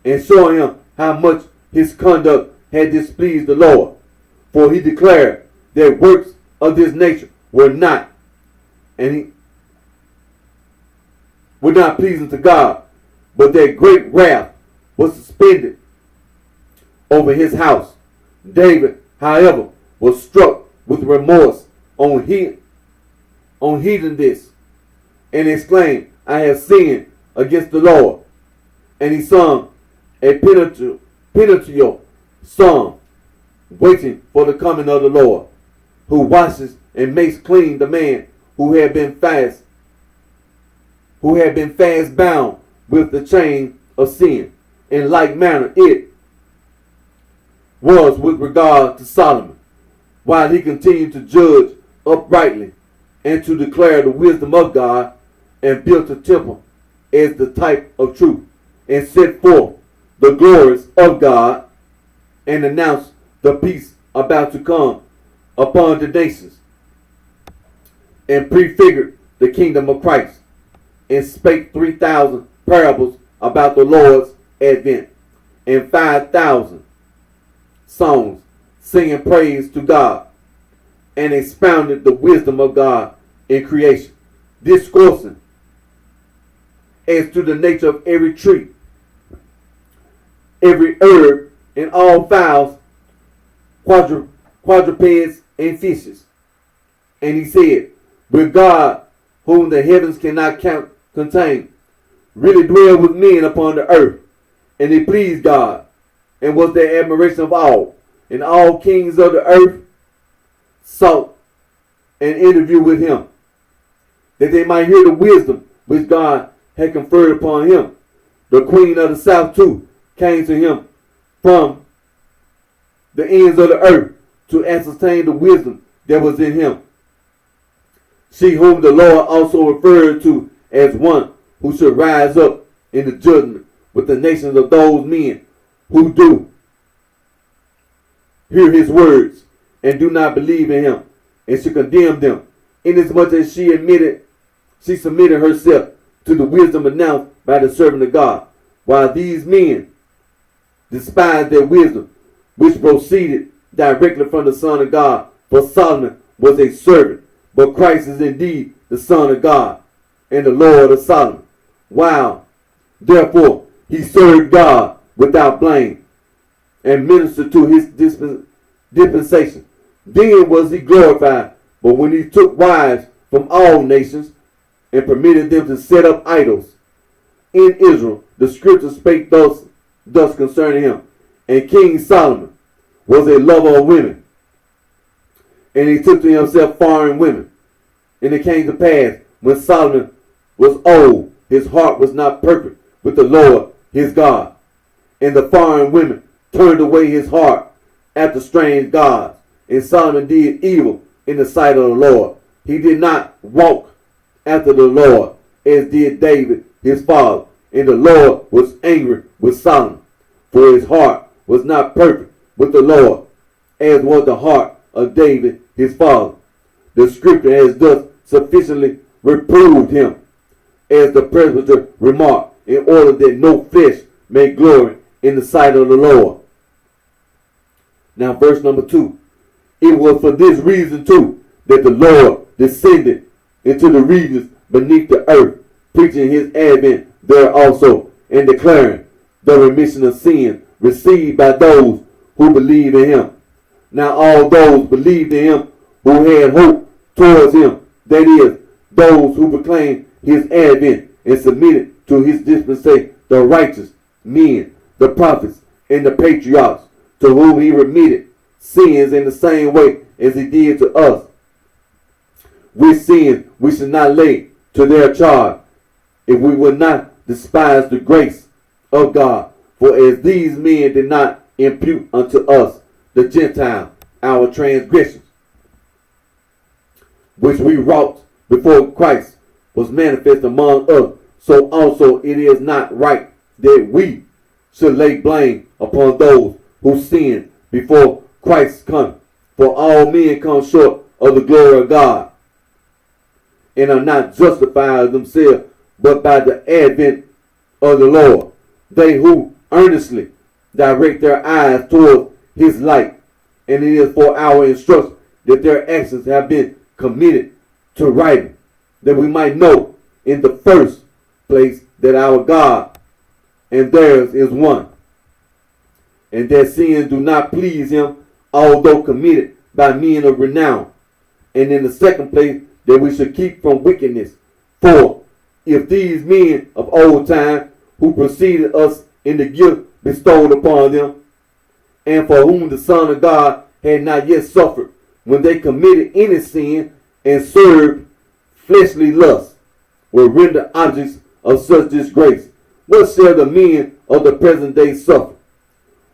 and showing him how much his conduct had displeased the Lord. For he declared that works of this nature were not pleasing to God, but that great wrath was suspended over his house. David, however, was struck with remorse on heeding this, and exclaimed, I have sinned against the Lord. And he sung a penitential song, waiting for the coming of the Lord, who washes and makes clean the man who had been fast bound with the chain of sin. In like manner it was with regard to Solomon, while he continued to judge uprightly and to declare the wisdom of God, and built a temple as the type of truth, and set forth the glories of God, and announced the peace about to come upon the nations, and prefigured the kingdom of Christ, and spake 3,000 parables about the Lord's advent, and 5,000 songs singing praise to God, and expounded the wisdom of God in creation, discoursing as to the nature of every tree, every herb, and all fowls, quadrupeds, and fishes. And he said, with God, whom the heavens cannot contain, really dwell with men upon the earth. And it pleased God, and was the admiration of all. And all kings of the earth sought an interview with him, that they might hear the wisdom which God had conferred upon him. The queen of the south too came to him from the ends of the earth to ascertain the wisdom that was in him. She whom the Lord also referred to as one who should rise up in the judgment with the nations of those men who do hear his words and do not believe in him, and should condemn them, inasmuch as she submitted herself to the wisdom announced by the servant of God, while these men despised their wisdom, which proceeded directly from the Son of God. For Solomon was a servant, but Christ is indeed the Son of God and the Lord of Solomon. While, therefore, he served God without blame and ministered to his dispensation, then was he glorified. But when he took wives from all nations and permitted them to set up idols in Israel, the scripture spake thus concerning him. And King Solomon was a lover of women, and he took to himself foreign women. And it came to pass, when Solomon was old, his heart was not perfect with the Lord his God, and the foreign women turned away his heart after strange gods. And Solomon did evil in the sight of the Lord. He did not walk after the Lord, as did David his father. And the Lord was angry with Solomon, for his heart was not perfect with the Lord, as was the heart of David his father. The scripture has thus sufficiently reproved him, as the presbyter remarked, in order that no flesh may glory in the sight of the Lord. Now verse number 2. It was for this reason too that the Lord descended into the regions beneath the earth, preaching his advent there also, and declaring the remission of sin received by those who believe in him. Now all those believed in him who had hope towards him, that is, those who proclaimed his advent and submitted to his dispensation, the righteous men, the prophets, and the patriarchs, to whom he remitted sins in the same way as he did to us. Which sins we should not lay to their charge, if we would not despise the grace of God. For as these men did not impute unto us, the Gentile, our transgressions, which we wrought before Christ was manifest among us, so also it is not right that we should lay blame upon those who sin before Christ come. For all men come short of the glory of God, and are not justified of themselves, but by the advent of the Lord. They who earnestly direct their eyes toward his light. And it is for our instruction that their actions have been committed to writing, that we might know in the first place that our God and theirs is one, and that sins do not please him, although committed by men of renown. And in the second place, that we should keep from wickedness. For if these men of old time, who preceded us in the gift bestowed upon them, and for whom the Son of God had not yet suffered, when they committed any sin and served fleshly lusts, were rendered objects of such disgrace, what shall the men of the present day suffer,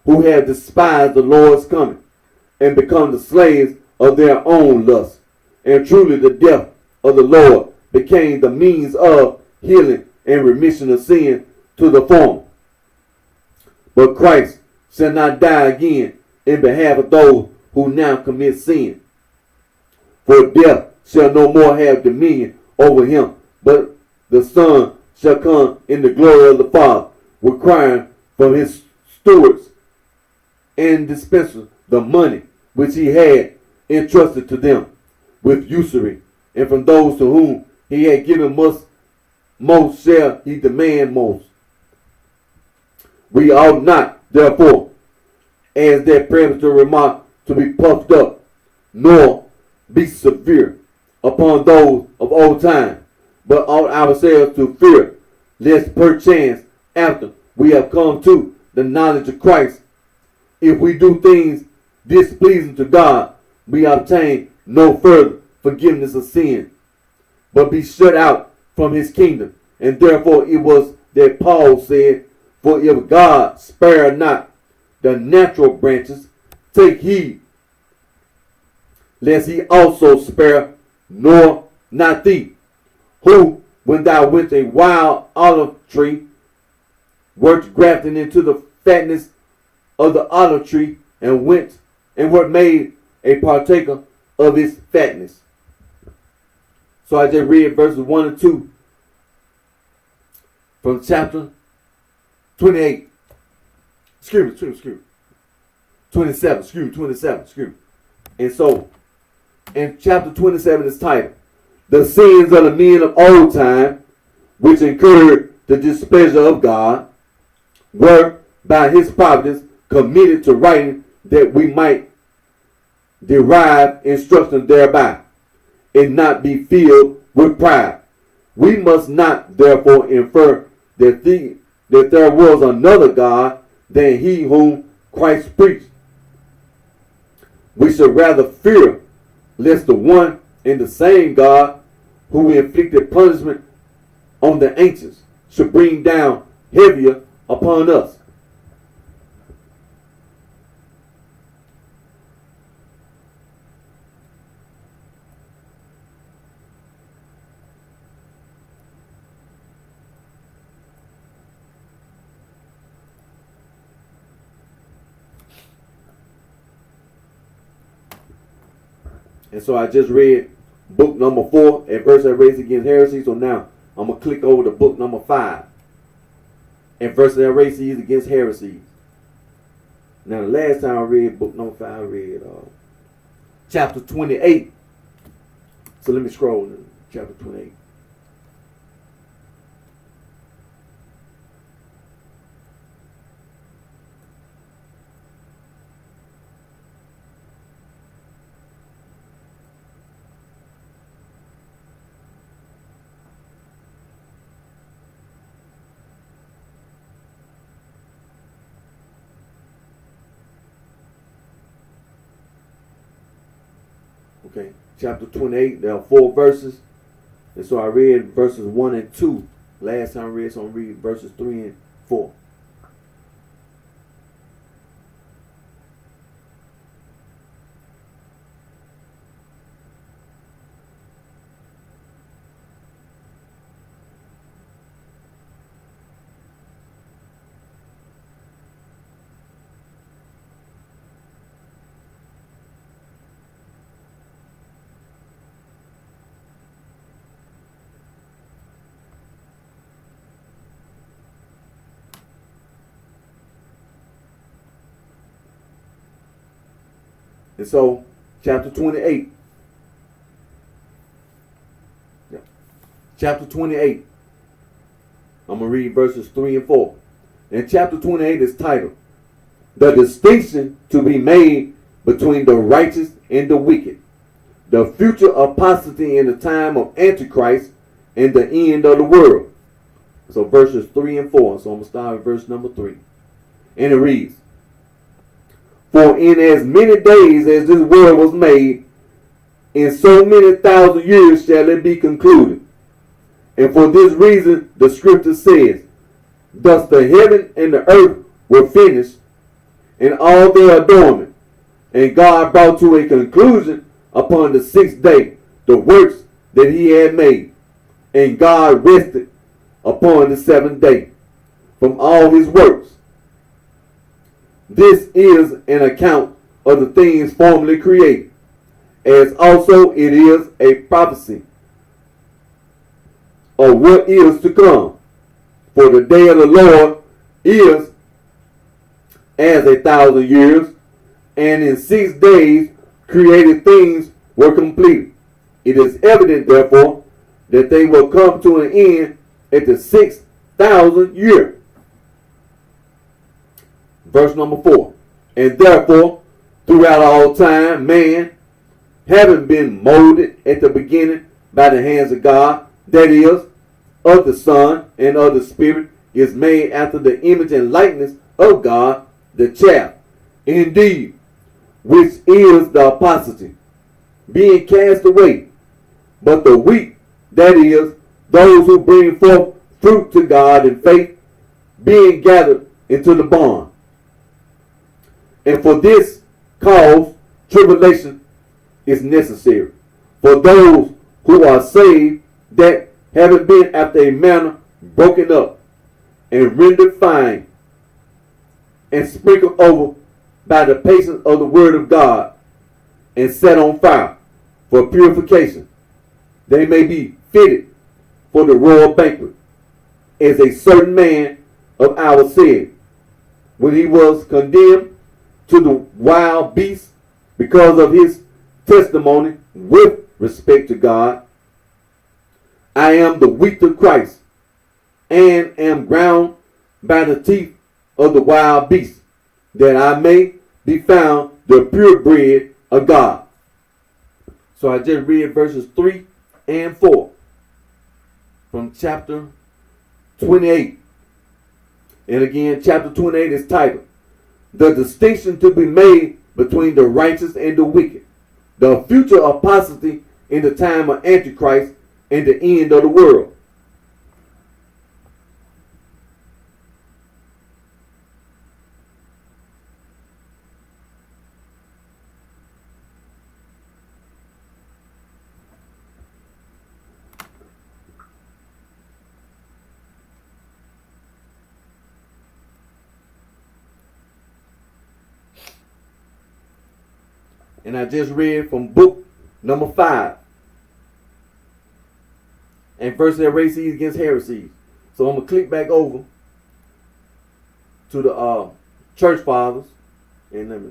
who have despised the Lord's coming, and become the slaves of their own lusts? And truly the death of the Lord became the means of healing and remission of sin to the former. But Christ shall not die again in behalf of those who now commit sin. For death shall no more have dominion over him, but the Son shall come in the glory of the Father, requiring from his stewards and dispensers the money which he had entrusted to them with usury, and from those to whom he had given most shall he demand most. We ought not, therefore, as that premature remark, to be puffed up, nor be severe upon those of old time, but ought ourselves to fear, lest perchance, after we have come to the knowledge of Christ, if we do things displeasing to God, we obtain no further forgiveness of sin, but be shut out from his kingdom. And therefore it was that Paul said, for if God spare not the natural branches, take heed lest he also spare not thee, who, when thou went a wild olive tree, wert grafted into the fatness of the olive tree, and were made a partaker of its fatness. So I just read verses 1 and 2 from chapter 28. Excuse me. 27. And so, in chapter 27 is titled, The Sins of the Men of Old Time, which incurred the displeasure of God, were by his providence committed to writing, that we might derive instruction thereby, and not be filled with pride. We must not therefore infer that there was another God than he whom Christ preached. We should rather fear lest the one and the same God who inflicted punishment on the ancients should bring down heavier upon us. And so I just read book number 4, Adversity Race Against Heresy. So now I'm going to click over to book number 5, Adversity Race Against Heresies. Now the last time I read book number 5, I read chapter 28. So let me scroll to chapter 28. Okay, chapter 28, there are 4 verses. And so I read verses 1 and 2. Last time I read, so I'm reading verses 3 and 4. And so, chapter 28. Yeah. Chapter 28. I'm going to read verses 3 and 4. And chapter 28 is titled, The Distinction to be Made Between the Righteous and the Wicked. The Future Apostasy in the Time of Antichrist and the End of the World. So verses 3 and 4. So I'm going to start with verse number 3. And it reads, For in as many days as this world was made, in so many thousand years shall it be concluded. And for this reason the scripture says, Thus the heaven and the earth were finished, and all their adornment. And God brought to a conclusion upon the sixth day the works that he had made. And God rested upon the seventh day from all his works. This is an account of the things formerly created, as also it is a prophecy of what is to come. For the day of the Lord is as 1,000 years, and in 6 days created things were completed. It is evident, therefore, that they will come to an end at the 6,000th year. Verse number 4. And therefore, throughout all time, man, having been molded at the beginning by the hands of God, that is, of the Son and of the Spirit, is made after the image and likeness of God, the chaff, indeed, which is the apostasy, being cast away. But the wheat, that is, those who bring forth fruit to God in faith, being gathered into the barn. And for this cause, tribulation is necessary for those who are saved, that having been after a manner broken up and rendered fine and sprinkled over by the patience of the word of God and set on fire for purification, they may be fitted for the royal banquet, as a certain man of ours said, when he was condemned to the wild beasts because of his testimony with respect to God, I am the wheat of Christ, and am ground by the teeth of the wild beasts, that I may be found the purebred of God. So I just read verses 3 and 4 from chapter 28. And again, chapter 28 is titled, The Distinction to be Made Between the Righteous and the Wicked. The Future Apostasy in the Time of Antichrist and the End of the World. And I just read from book number 5. And first heresies against heresies. So I'm going to click back over to the church fathers. And let me,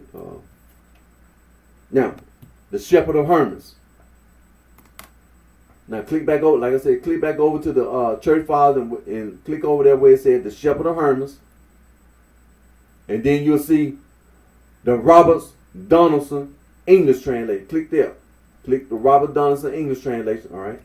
now, the shepherd of Hermas. Now click back over, like I said, click back over to the church fathers and click over there where it said the shepherd of Hermas. And then you'll see the Roberts Donaldson English translation. Click there. Click the Robert Donaldson English translation. All right.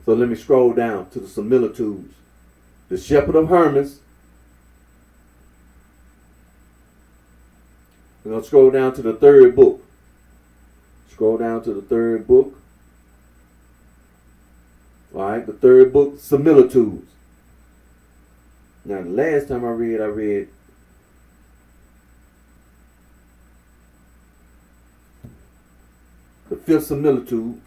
So let me scroll down to the similitudes. The shepherd of Hermas. We're going to scroll down to the third book. Scroll down to the third book. All right, the third book, similitudes. Now, the last time I read the fifth similitude.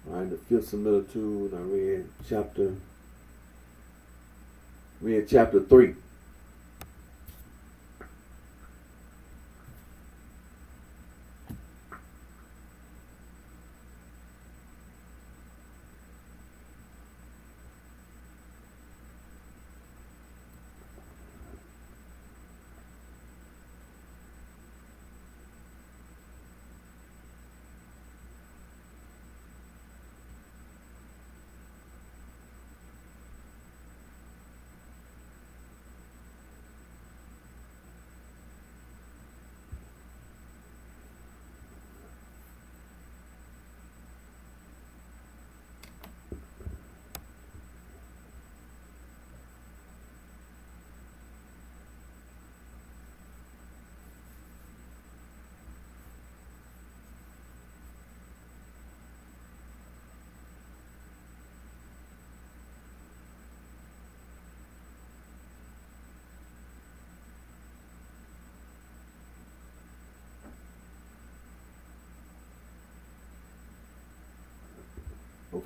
All right, the fifth similitude. I read chapter 3.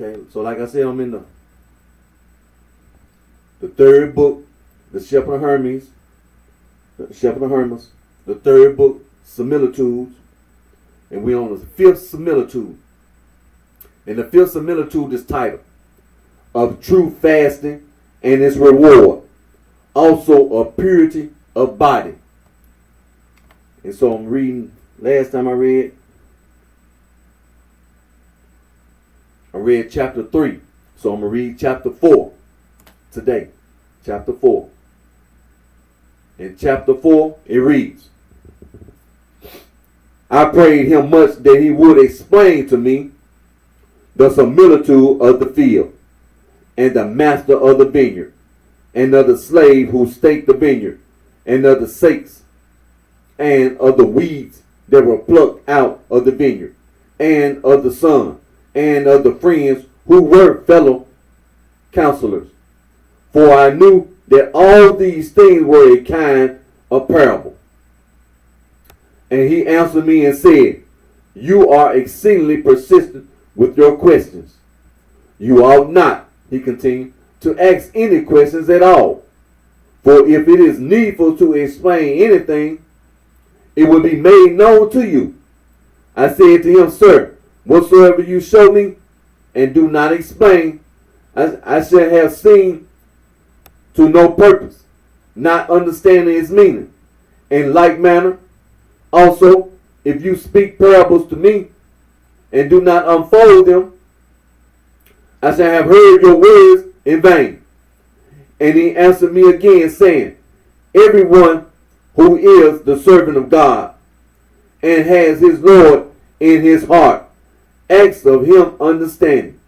Okay, so like I said, I'm in the third book, the shepherd of Hermes, the third book, similitudes, and we're on the fifth similitude. And the fifth similitude is titled of true fasting and its reward, also of purity of body. And so I'm reading, last time I read chapter 3. So I'm going to read chapter 4 today. Chapter 4. In chapter 4, it reads, I prayed him much that he would explain to me the similitude of the field, and the master of the vineyard, and of the slave who staked the vineyard, and of the sakes, and of the weeds that were plucked out of the vineyard, and of the son, and of the friends who were fellow counselors. For I knew that all these things were a kind of parable. And he answered me and said, you are exceedingly persistent with your questions. You ought not, he continued, to ask any questions at all. For if it is needful to explain anything, it will be made known to you. I said to him, Sir, whatsoever you show me and do not explain, I shall have seen to no purpose, not understanding its meaning. In like manner, also, if you speak parables to me and do not unfold them, I shall have heard your words in vain. And he answered me again, saying, everyone who is the servant of God and has his Lord in his heart asks of him understanding,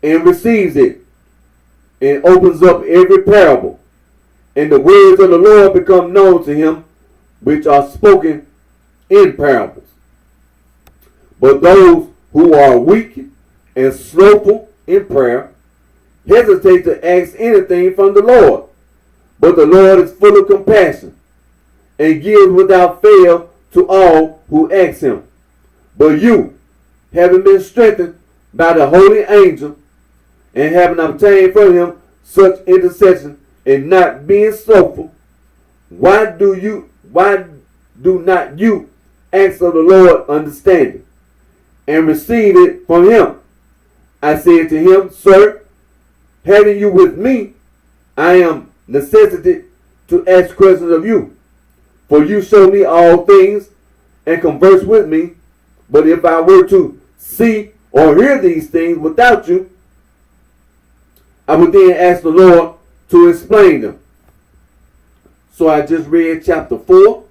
and receives it, and opens up every parable. And the words of the Lord become known to him, which are spoken in parables. But those who are weak and slothful in prayer hesitate to ask anything from the Lord. But the Lord is full of compassion, and gives without fail to all who ask him. But you, having been strengthened by the holy angel, and having obtained from him such intercession, and not being slothful, why do not you ask of the Lord understanding, and receive it from him? I said to him, Sir, having you with me, I am necessitated to ask questions of you. For you show me all things, and converse with me. But if I were to see or hear these things without you, I would then ask the Lord to explain them. So I just read chapter 4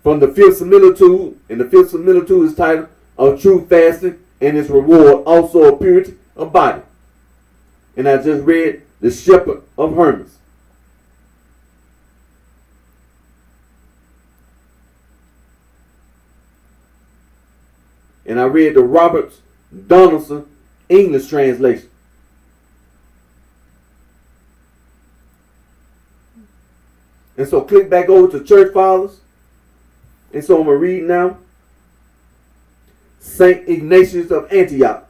from the fifth similitude, and the fifth similitude is titled of true fasting and its reward, also of purity of body. And I just read the shepherd of Hermas. And I read the Roberts Donaldson English translation. And so click back over to Church Fathers. And so I'm going to read now St. Ignatius of Antioch.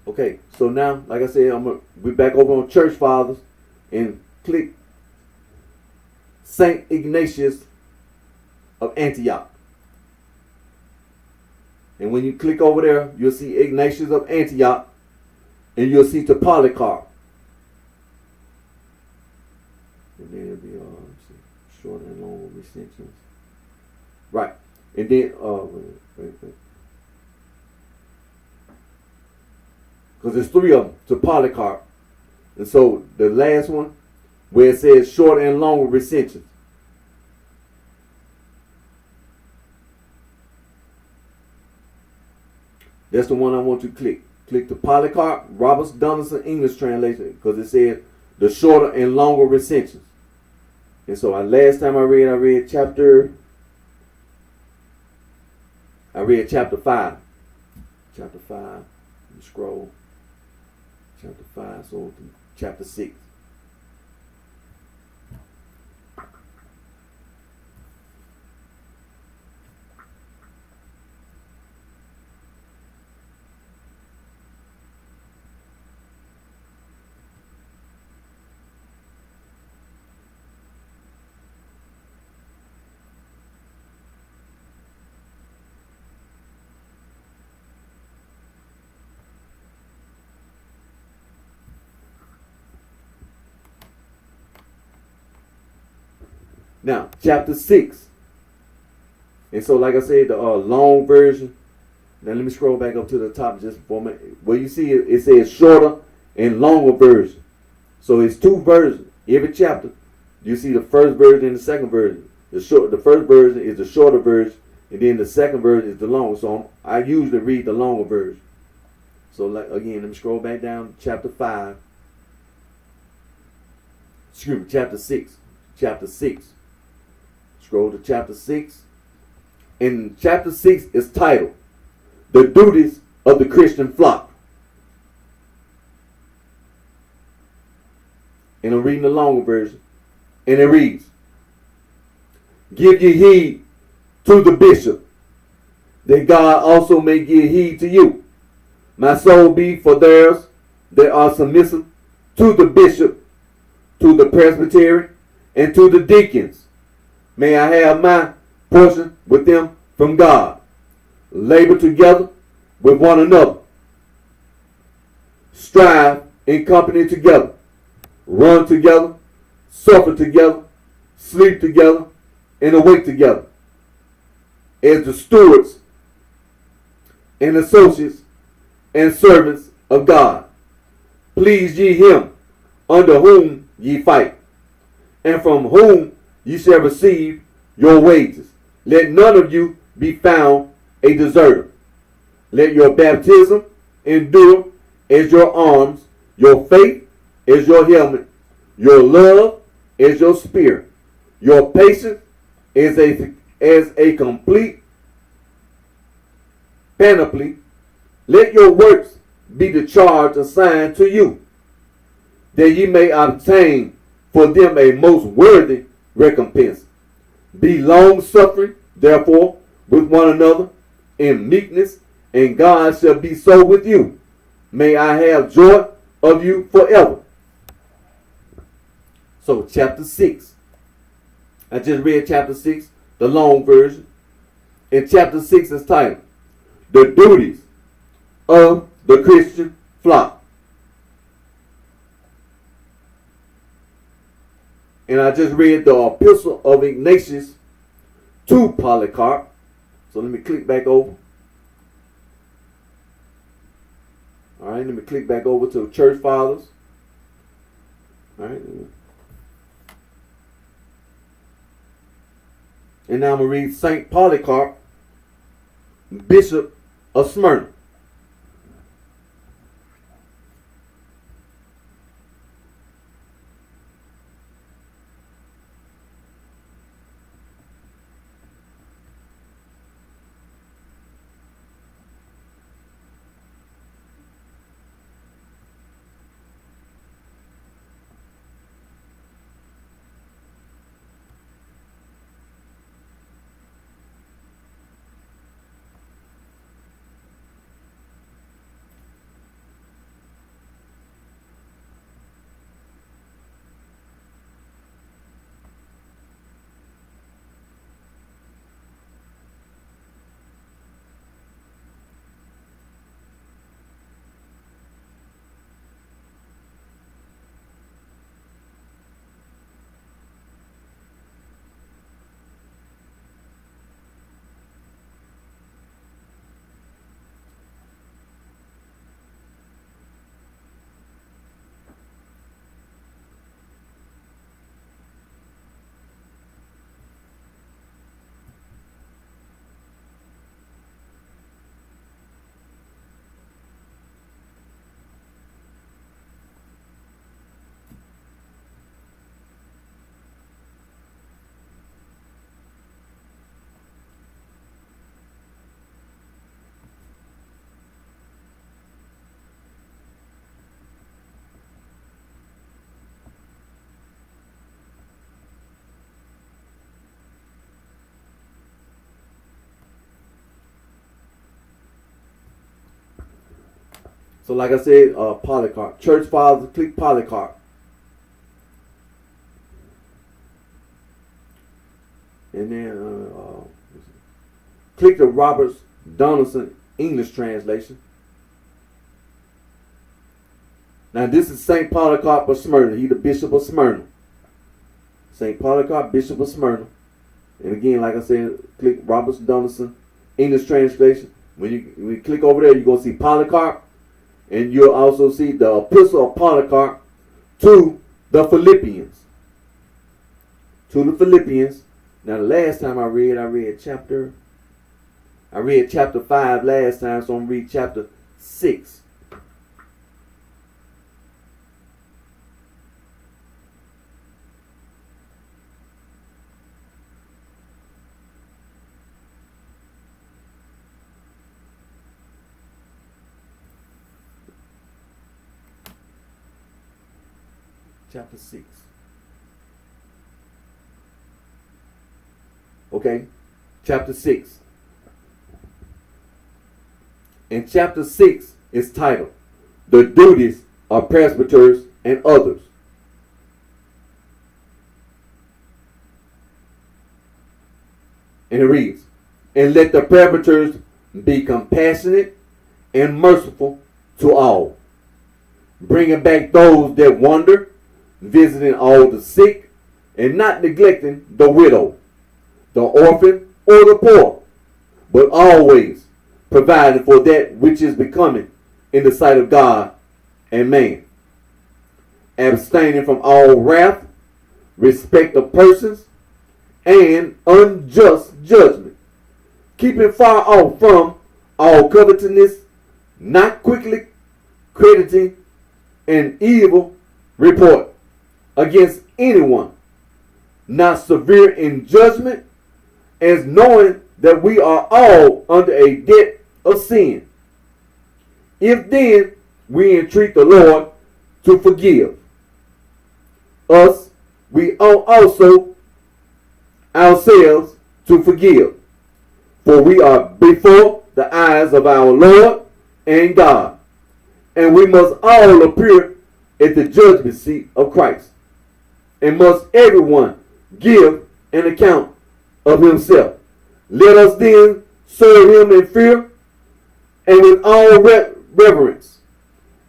Okay, so now, like I said, I'm going to be back over on Church Fathers and click St. Ignatius of Antioch. And when you click over there, you'll see Ignatius of Antioch and you'll see to Polycarp. And then it'll be let's see, short and long recensions. Right. And then, wait. Because there's three of them to Polycarp. And so the last one, where it says short and long recensions. That's the one I want you to click. Click to Polycarp, Roberts Donaldson English translation, because it says the shorter and longer recensions. And so last time I read chapter 5. Chapter 5. You scroll. Chapter 5, so chapter 6. Now, chapter 6. And so, like I said, the long version. Now, let me scroll back up to the top just for a minute. Where you see it says shorter and longer version. So, it's two versions. Every chapter, you see the first version and the second version. The first version is the shorter version, and then the second version is the longer. So, I usually read the longer version. So, again, let me scroll back down to chapter 5. Excuse me, chapter 6. chapter 6. Scroll to chapter 6. And chapter 6 is titled, The Duties of the Christian Flock. And I'm reading the longer version. And it reads, Give ye heed to the bishop, that God also may give heed to you. My soul be for theirs that are submissive to the bishop, to the presbytery, and to the deacons. May I have my portion with them from God. Labor together with one another. Strive in company together. Run together. Suffer together. Sleep together. And awake together. As the stewards and associates and servants of God. Please ye him under whom ye fight, and from whom ye shall receive your wages. Let none of you be found a deserter. Let your baptism endure as your arms, your faith as your helmet, your love as your spear, your patience as a complete panoply. Let your works be the charge assigned to you, that ye may obtain for them a most worthy recompense. Be long suffering, therefore, with one another in meekness, and God shall be so with you. May I have joy of you forever. So chapter 6. I just read chapter 6, the long version. And chapter 6 is titled, The Duties of the Christian Flock. And I just read the epistle of Ignatius to Polycarp. So let me click back over. All right, let me click back over to Church Fathers. All right. And now I'm going to read St. Polycarp, Bishop of Smyrna. So like I said, Polycarp. Church Fathers, click Polycarp. And then click the Roberts Donaldson English translation. Now this is St. Polycarp of Smyrna. He's the Bishop of Smyrna. St. Polycarp, Bishop of Smyrna. And again, like I said, click Roberts Donaldson English translation. When you click over there, you're going to see Polycarp. And you'll also see the epistle of Polycarp to the Philippians. To the Philippians. Now the last time I read chapter 5 last time, so I'm going to read chapter 6. chapter 6. Okay, chapter 6. And chapter 6 is titled, The Duties of Presbyters and Others. And it reads, And let the presbyters be compassionate and merciful to all, bringing back those that wander, visiting all the sick, and not neglecting the widow, the orphan, or the poor, but always providing for that which is becoming in the sight of God and man, abstaining from all wrath, respect of persons, and unjust judgment, keeping far off from all covetousness, not quickly crediting an evil report against anyone, not severe in judgment, as knowing that we are all under a debt of sin. If then we entreat the Lord to forgive us, we ought also ourselves to forgive. For we are before the eyes of our Lord and God, and we must all appear at the judgment seat of Christ, and must everyone give an account of himself. Let us then serve him in fear and with all reverence,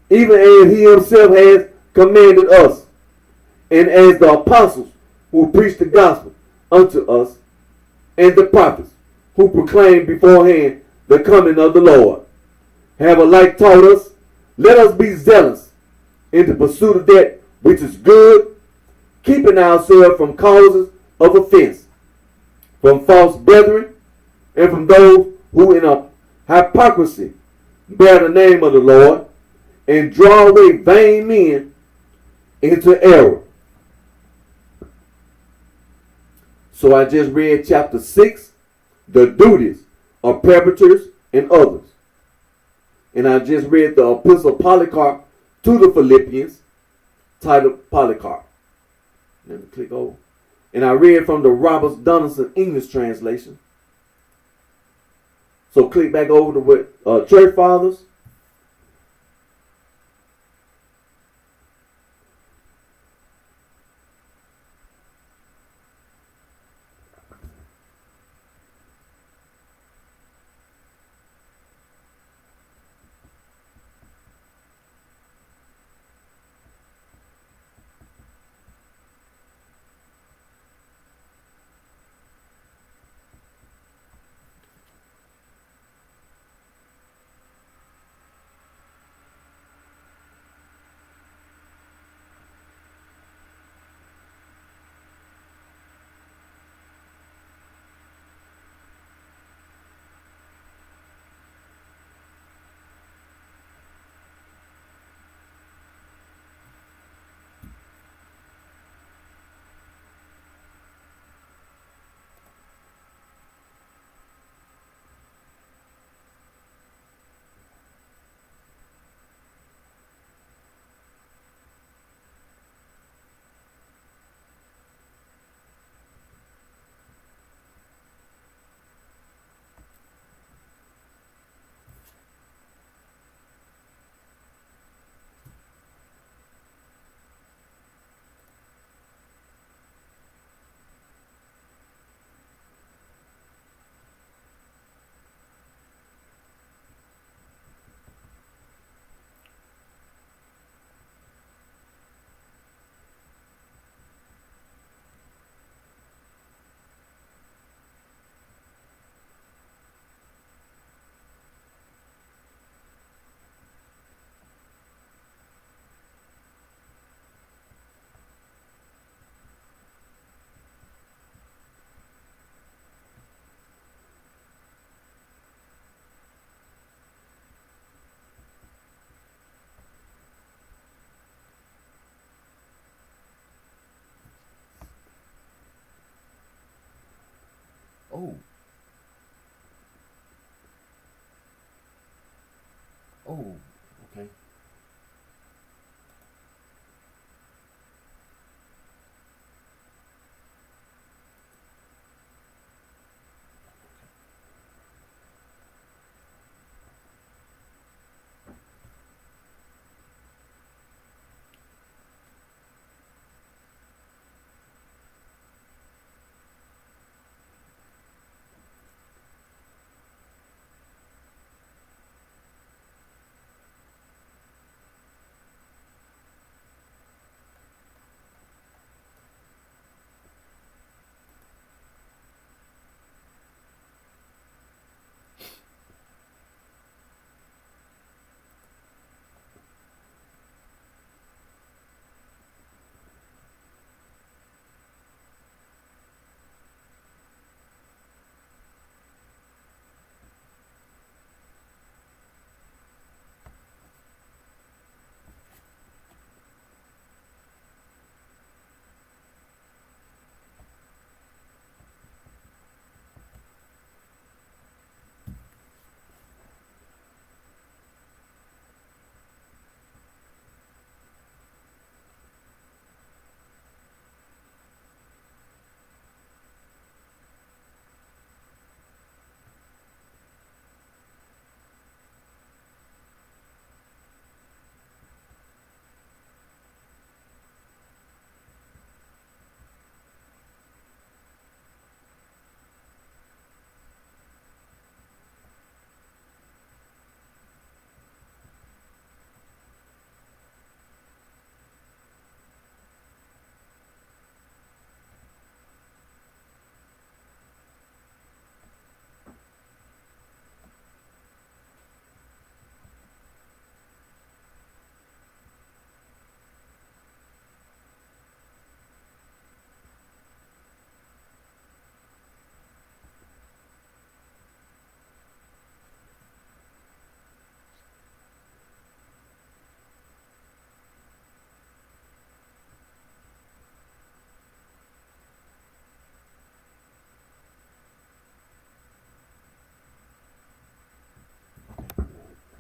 even as he himself has commanded us, and as the apostles who preached the gospel unto us, and the prophets who proclaimed beforehand the coming of the Lord, have alike taught us. Let us be zealous in the pursuit of that which is good, keeping ourselves from causes of offense, from false brethren, and from those who in a hypocrisy bear the name of the Lord, and draw away vain men into error. So I just read chapter 6, the duties of presbyters and others. And I just read the epistle of Polycarp to the Philippians, titled Polycarp. Let me click over. And I read from the Robert Donaldson English translation. So click back over to what Church Fathers. Oh. Oh, okay.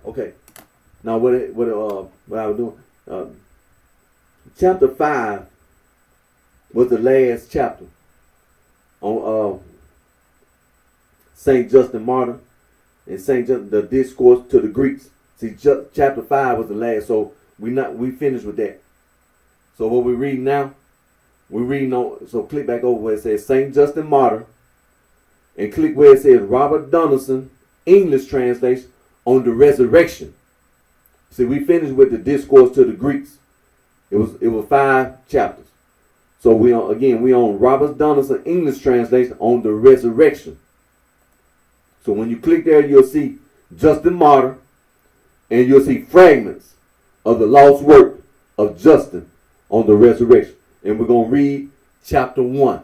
Okay. Now what I was doing? Chapter 5 was the last chapter on Saint Justin Martyr and Saint Justin, the discourse to the Greeks. See, chapter 5 was the last, so we finished with that. So what we read now, we reading on. So click back over where it says Saint Justin Martyr, and click where it says Robert Donaldson English translation on the resurrection. See, we finished with the discourse to the Greeks. It was 5 chapters. So we on Robert Donaldson English translation on the resurrection. So when you click there, you'll see Justin Martyr, and you'll see fragments of the lost work of Justin on the resurrection. And we're going to read chapter 1.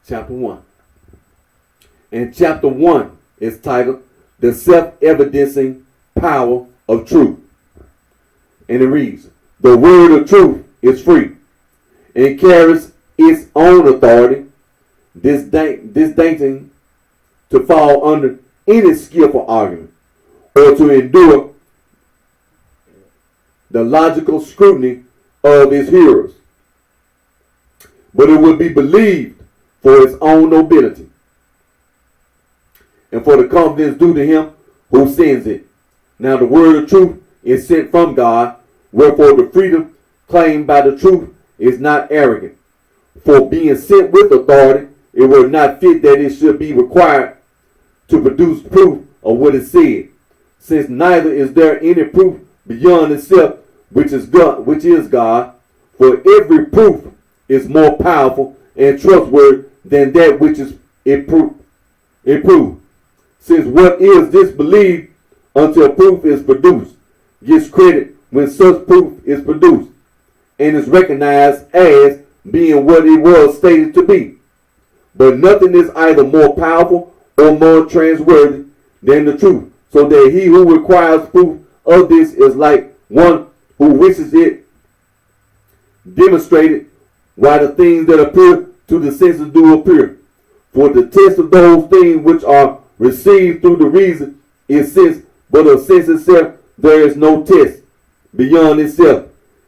Chapter 1. And chapter 1 is titled The Self-Evidencing Power of Truth. And it reads, the word of truth is free and carries its own authority, disdaining to fall under any skillful argument or to endure the logical scrutiny of its hearers. But it will be believed for its own nobility and for the confidence due to him who sends it. Now the word of truth is sent from God, wherefore the freedom claimed by the truth is not arrogant. For being sent with authority, it will not fit that it should be required to produce proof of what is said, since neither is there any proof beyond itself, which is God. For every proof is more powerful and trustworthy than that which is it proved. Since what is disbelieved until proof is produced gets credit when such proof is produced, and is recognized as being what it was stated to be. But nothing is either more powerful or more trustworthy than the truth, so that he who requires proof of this is like one who wishes it demonstrated, while the things that appear to the senses do appear. For the test of those things which are received through the reason is sense, but of sense itself there is no test beyond itself.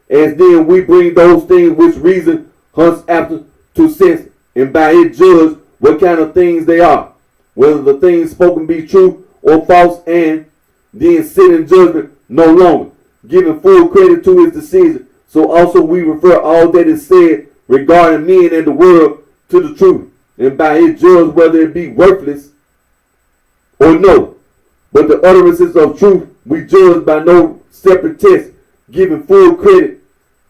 As then we bring those things which reason hunts after to sense, and by it judge what kind of things they are, whether the things spoken be true or false, and then sit in judgment no longer, giving full credit to his decision. So also we refer all that is said regarding men and the world to the truth, and by it judge whether it be worthless or no. But the utterances of truth we judge by no separate test, giving full credit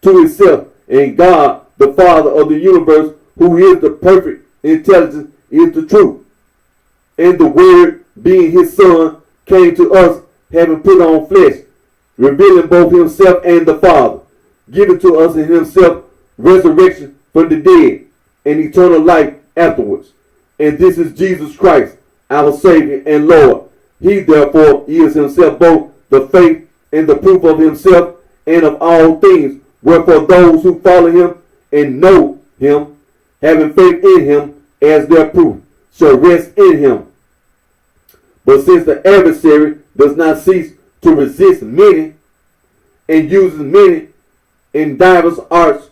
to itself, and God, the Father of the universe, who is the perfect intelligence, is the truth. And the Word, being his Son, came to us, having put on flesh, revealing both himself and the Father, giving to us in himself resurrection from the dead, and eternal life afterwards. And this is Jesus Christ, our Savior and Lord. He therefore is himself both the faith and the proof of himself and of all things. Wherefore those who follow him and know him, having faith in him as their proof, shall rest in him. But since the adversary does not cease to resist many, and uses many in divers arts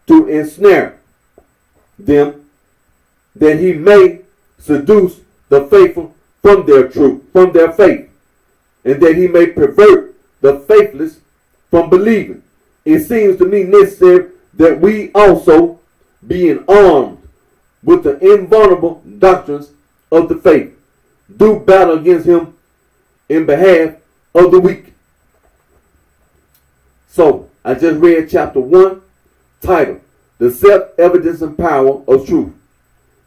to ensnare them, that he may seduce the faithful from their truth, from their faith, and that he may pervert the faithless from believing. It seems to me necessary that we also, being armed with the invulnerable doctrines of the faith, do battle against him in behalf of the weak. So, I just read chapter 1, titled, The Self-Evidencing Power of Truth.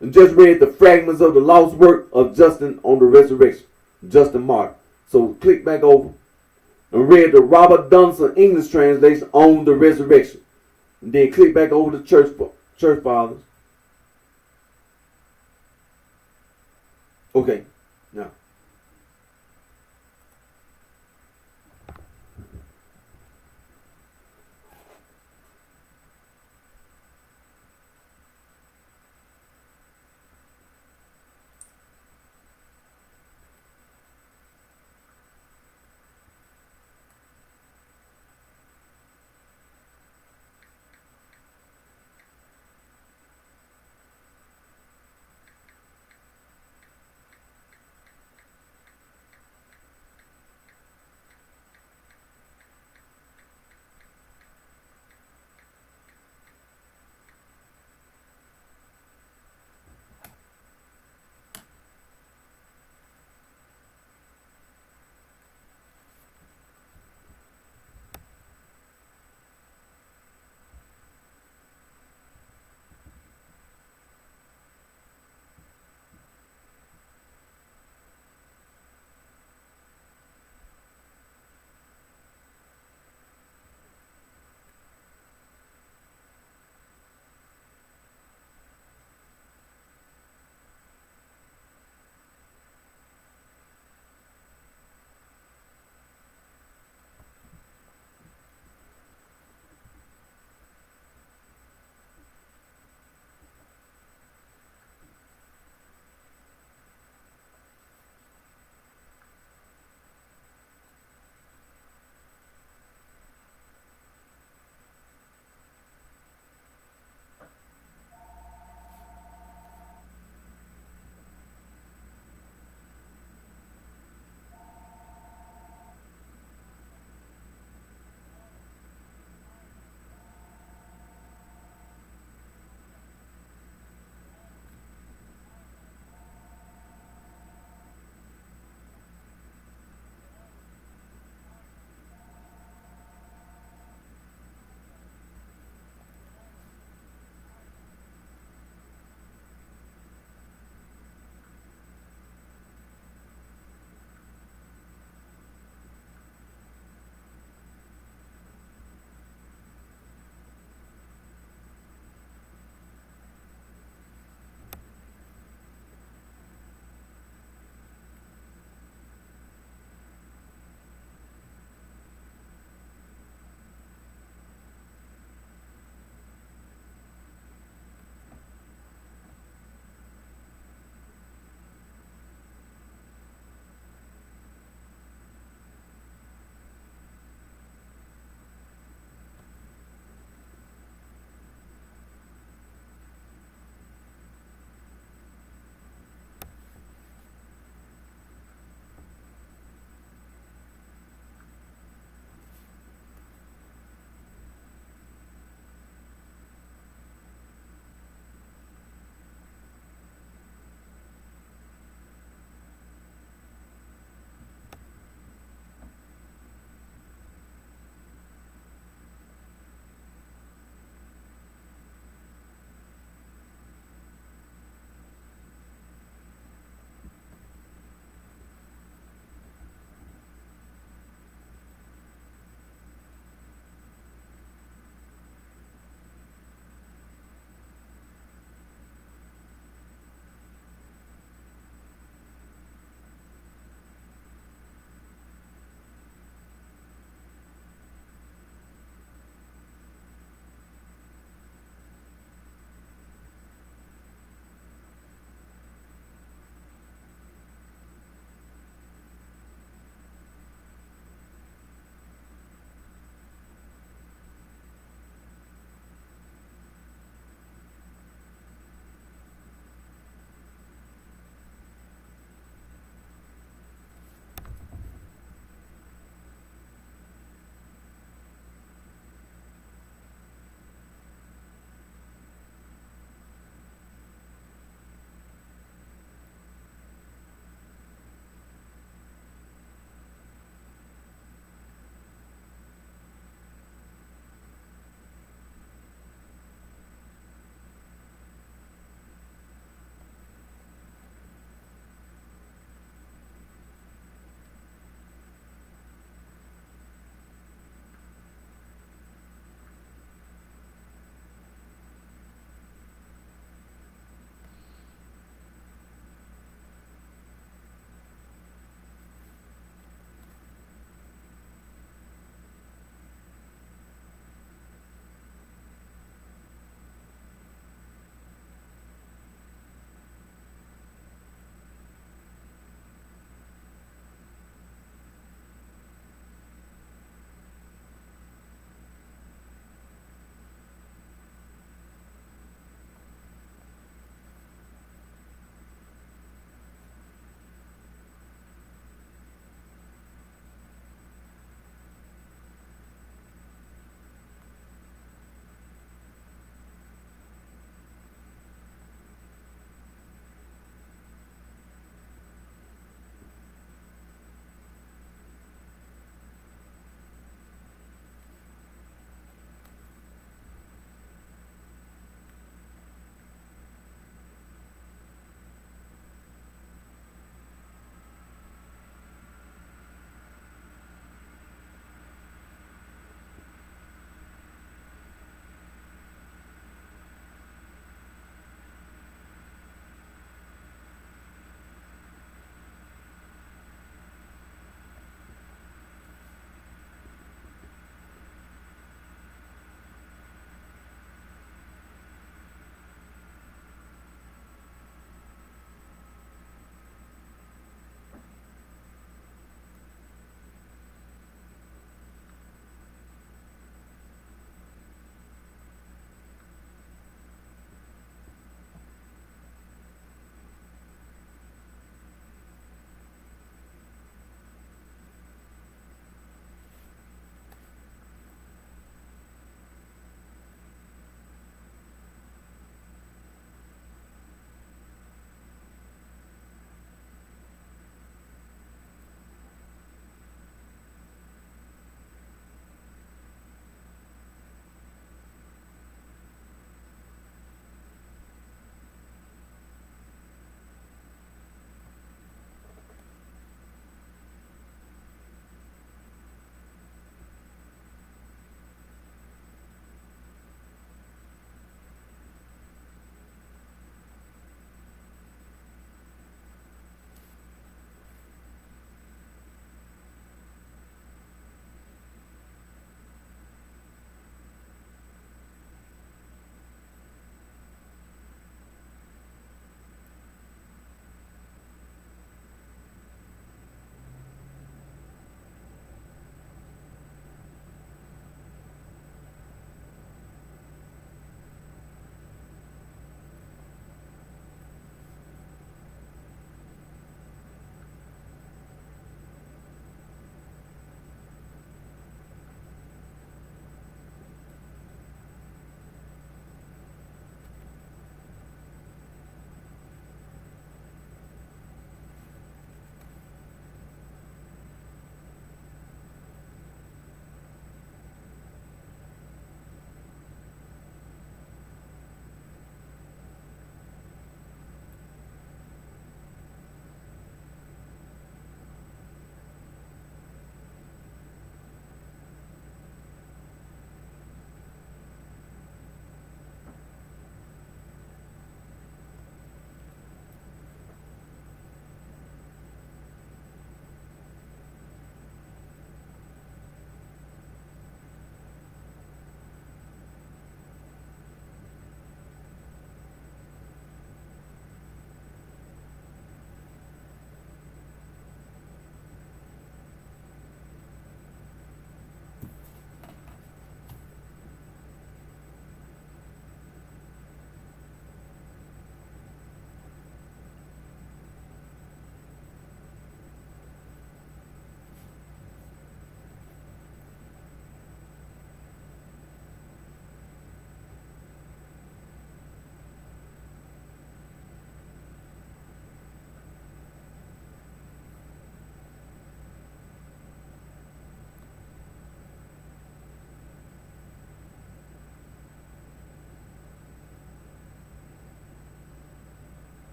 And just read the fragments of the lost work of Justin on the resurrection, Justin Martyr. So, click back over and read the Robert Donaldson English translation on the resurrection. And then click back over the church fathers. Okay, now.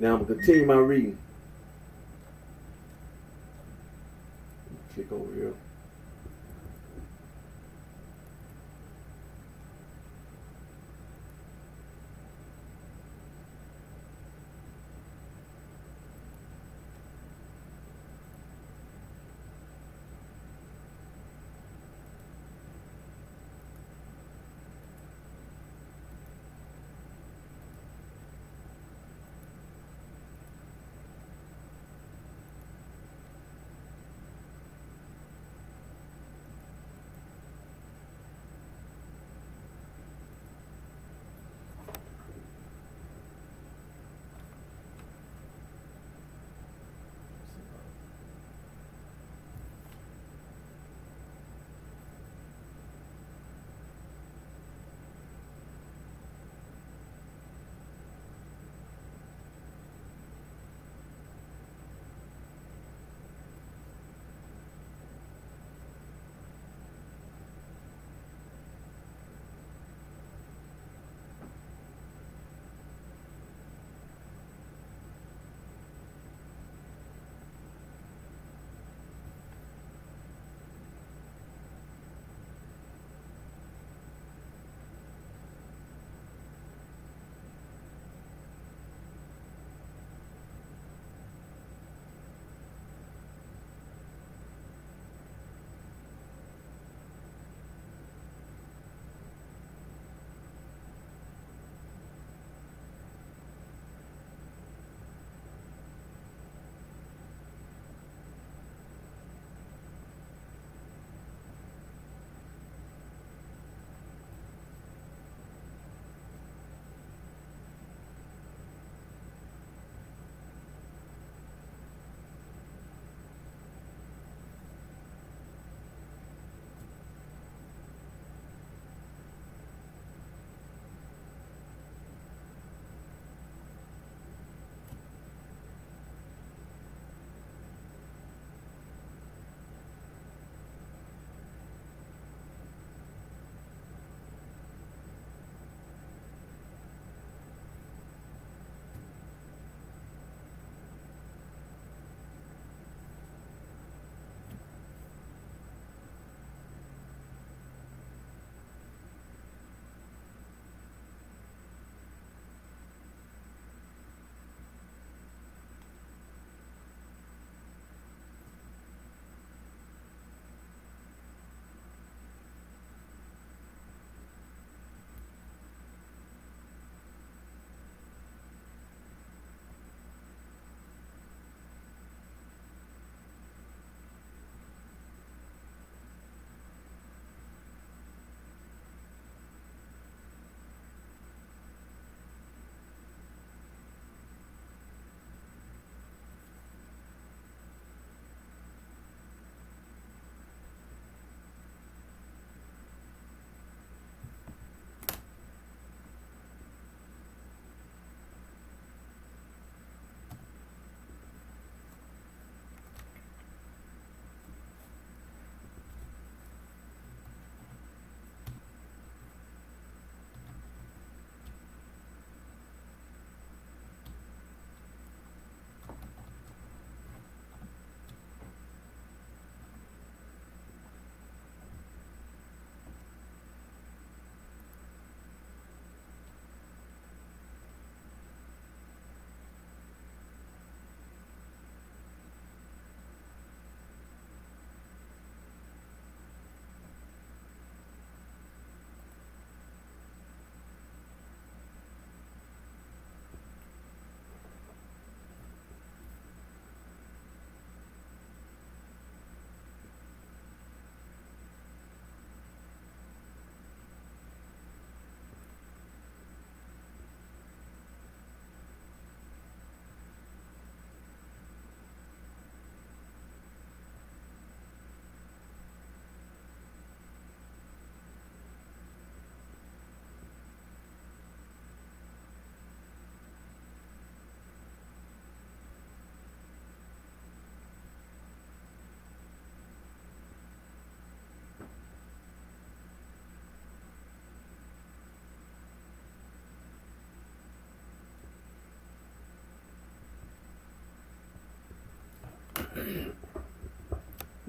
Now I'm gonna continue my reading. Click over here.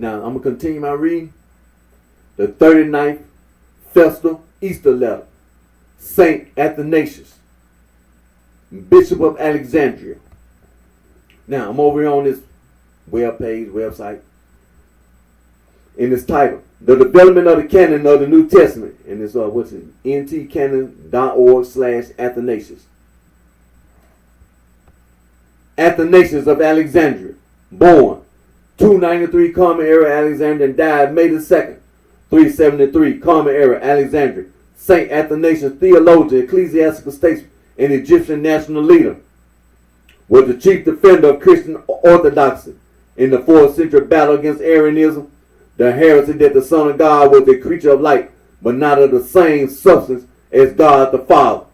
Now, I'm going to continue my reading. The 39th Festal Easter Letter. Saint Athanasius, Bishop of Alexandria. Now, I'm over here on this website. In this title, The Development of the Canon of the New Testament. And it's ntcanon.org/Athanasius. Athanasius of Alexandria, born 293 Common Era Alexandria and died May the 2nd, 373 Common Era Alexandria. Saint Athanasius, theologian, ecclesiastical statesman, and Egyptian national leader, was the chief defender of Christian orthodoxy in the 4th century battle against Arianism, the heresy that the Son of God was a creature of light, but not of the same substance as God the Father.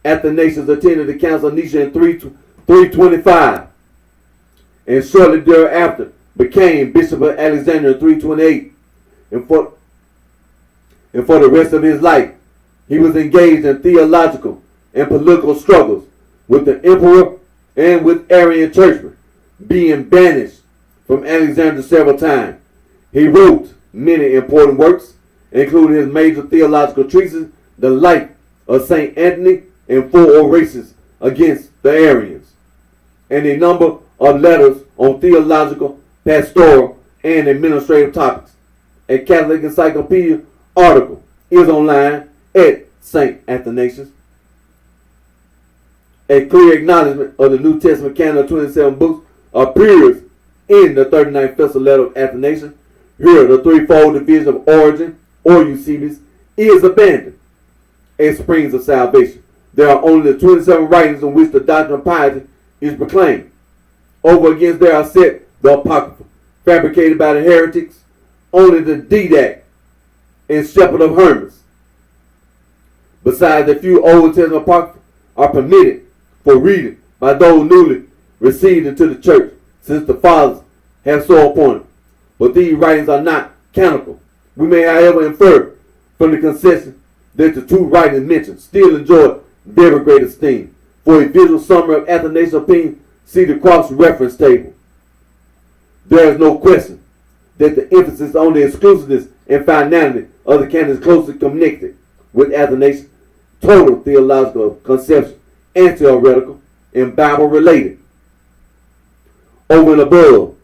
Athanasius attended the Council of Nicaea in 325, and shortly thereafter became Bishop of Alexandria in 328. And for the rest of his life, he was engaged in theological and political struggles with the emperor and with Arian churchmen, being banished from Alexandria several times. He wrote many important works, including his major theological treatise, The Life of St. Anthony, and 4 orations against the Arians, and a number of letters on theological, pastoral, and administrative topics. A Catholic Encyclopedia article is online at St. Athanasius. A clear acknowledgement of the New Testament canon of 27 books appears in the 39th Festal Letter of Athanasius. Here, the threefold division of origin, or Eusebius, is abandoned as springs of salvation. There are only the 27 writings in which the doctrine of piety is proclaimed. Over against there are set the Apocrypha, fabricated by the heretics, only the Didact and Shepherd of Hermas. Besides, a few Old Testament Apocrypha are permitted for reading by those newly received into the church, since the fathers have so appointed. But these writings are not canonical. We may, however, infer from the concession that the 2 writings mentioned still enjoy very great esteem. For a visual summary of Athanasius' opinion, see the cross-reference table. There is no question that the emphasis on the exclusiveness and finality of the canon is closely connected with Athanasius' total theological conception and theoretical and Bible-related. Over and above,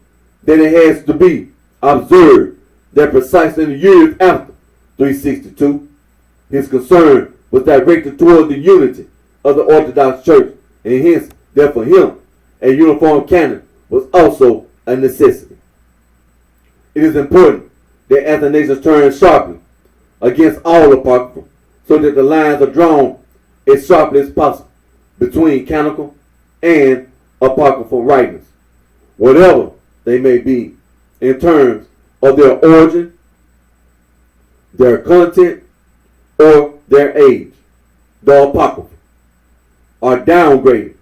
that it has to be observed that precisely in the years after 362, his concern was directed toward the unity of the Orthodox Church, and hence, that for him, a uniform canon was also a necessity. It is important that Athanasius turned sharply against all apocrypha, so that the lines are drawn as sharply as possible between canonical and apocryphal writings, whatever they may be, in terms of their origin, their content, or their age. The apocrypha are downgraded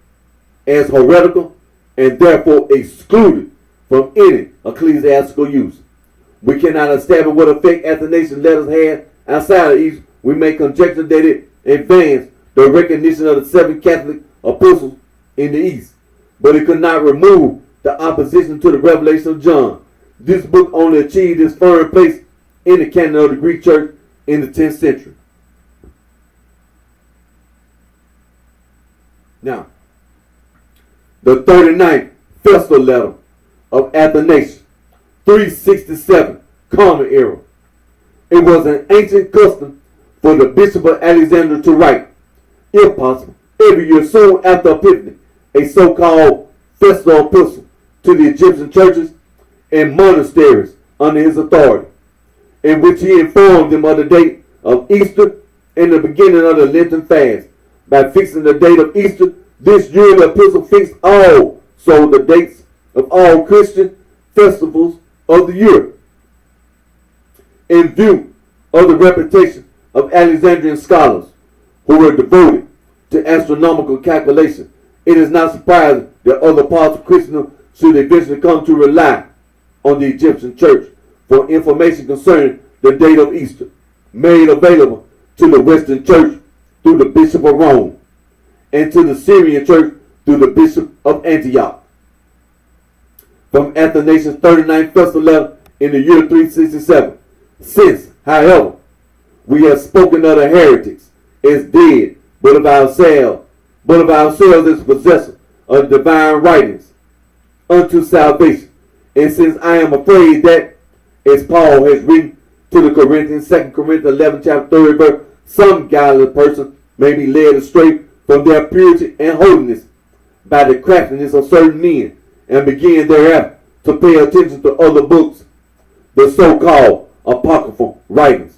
as heretical and therefore excluded from any ecclesiastical use. We cannot establish what effect Athanasius' letters had outside of East. We may conjecture that it advanced the recognition of the 7 Catholic apostles in the East, but it could not remove the opposition to the revelation of John. This book only achieved its firm place in the canon of the Greek Church in the 10th century. Now, the 39th Festal Letter of Athanasius, 367 Common Era. It was an ancient custom for the Bishop of Alexandria to write, if possible, every year soon after Epiphany, a so-called festal epistle to the Egyptian churches and monasteries under his authority, in which he informed them of the date of Easter and the beginning of the Lenten fast. By fixing the date of Easter, this yearly epistle fixed also the dates of all Christian festivals of the year. In view of the reputation of Alexandrian scholars who were devoted to astronomical calculation, it is not surprising that other parts of Christendom should eventually come to rely on the Egyptian church for information concerning the date of Easter, made available to the Western church through the Bishop of Rome and to the Syrian church through the Bishop of Antioch. From Athanasius' 39th Festal Letter, in the year 367. Since, however, we have spoken of the heretics as dead, but of ourselves as possessors of divine writings unto salvation. And since I am afraid that, as Paul has written to the Corinthians, 2 Corinthians 11, chapter 30, verse, some godless person may be led astray from their purity and holiness by the craftiness of certain men, and begin thereafter to pay attention to other books, the so-called apocryphal writings,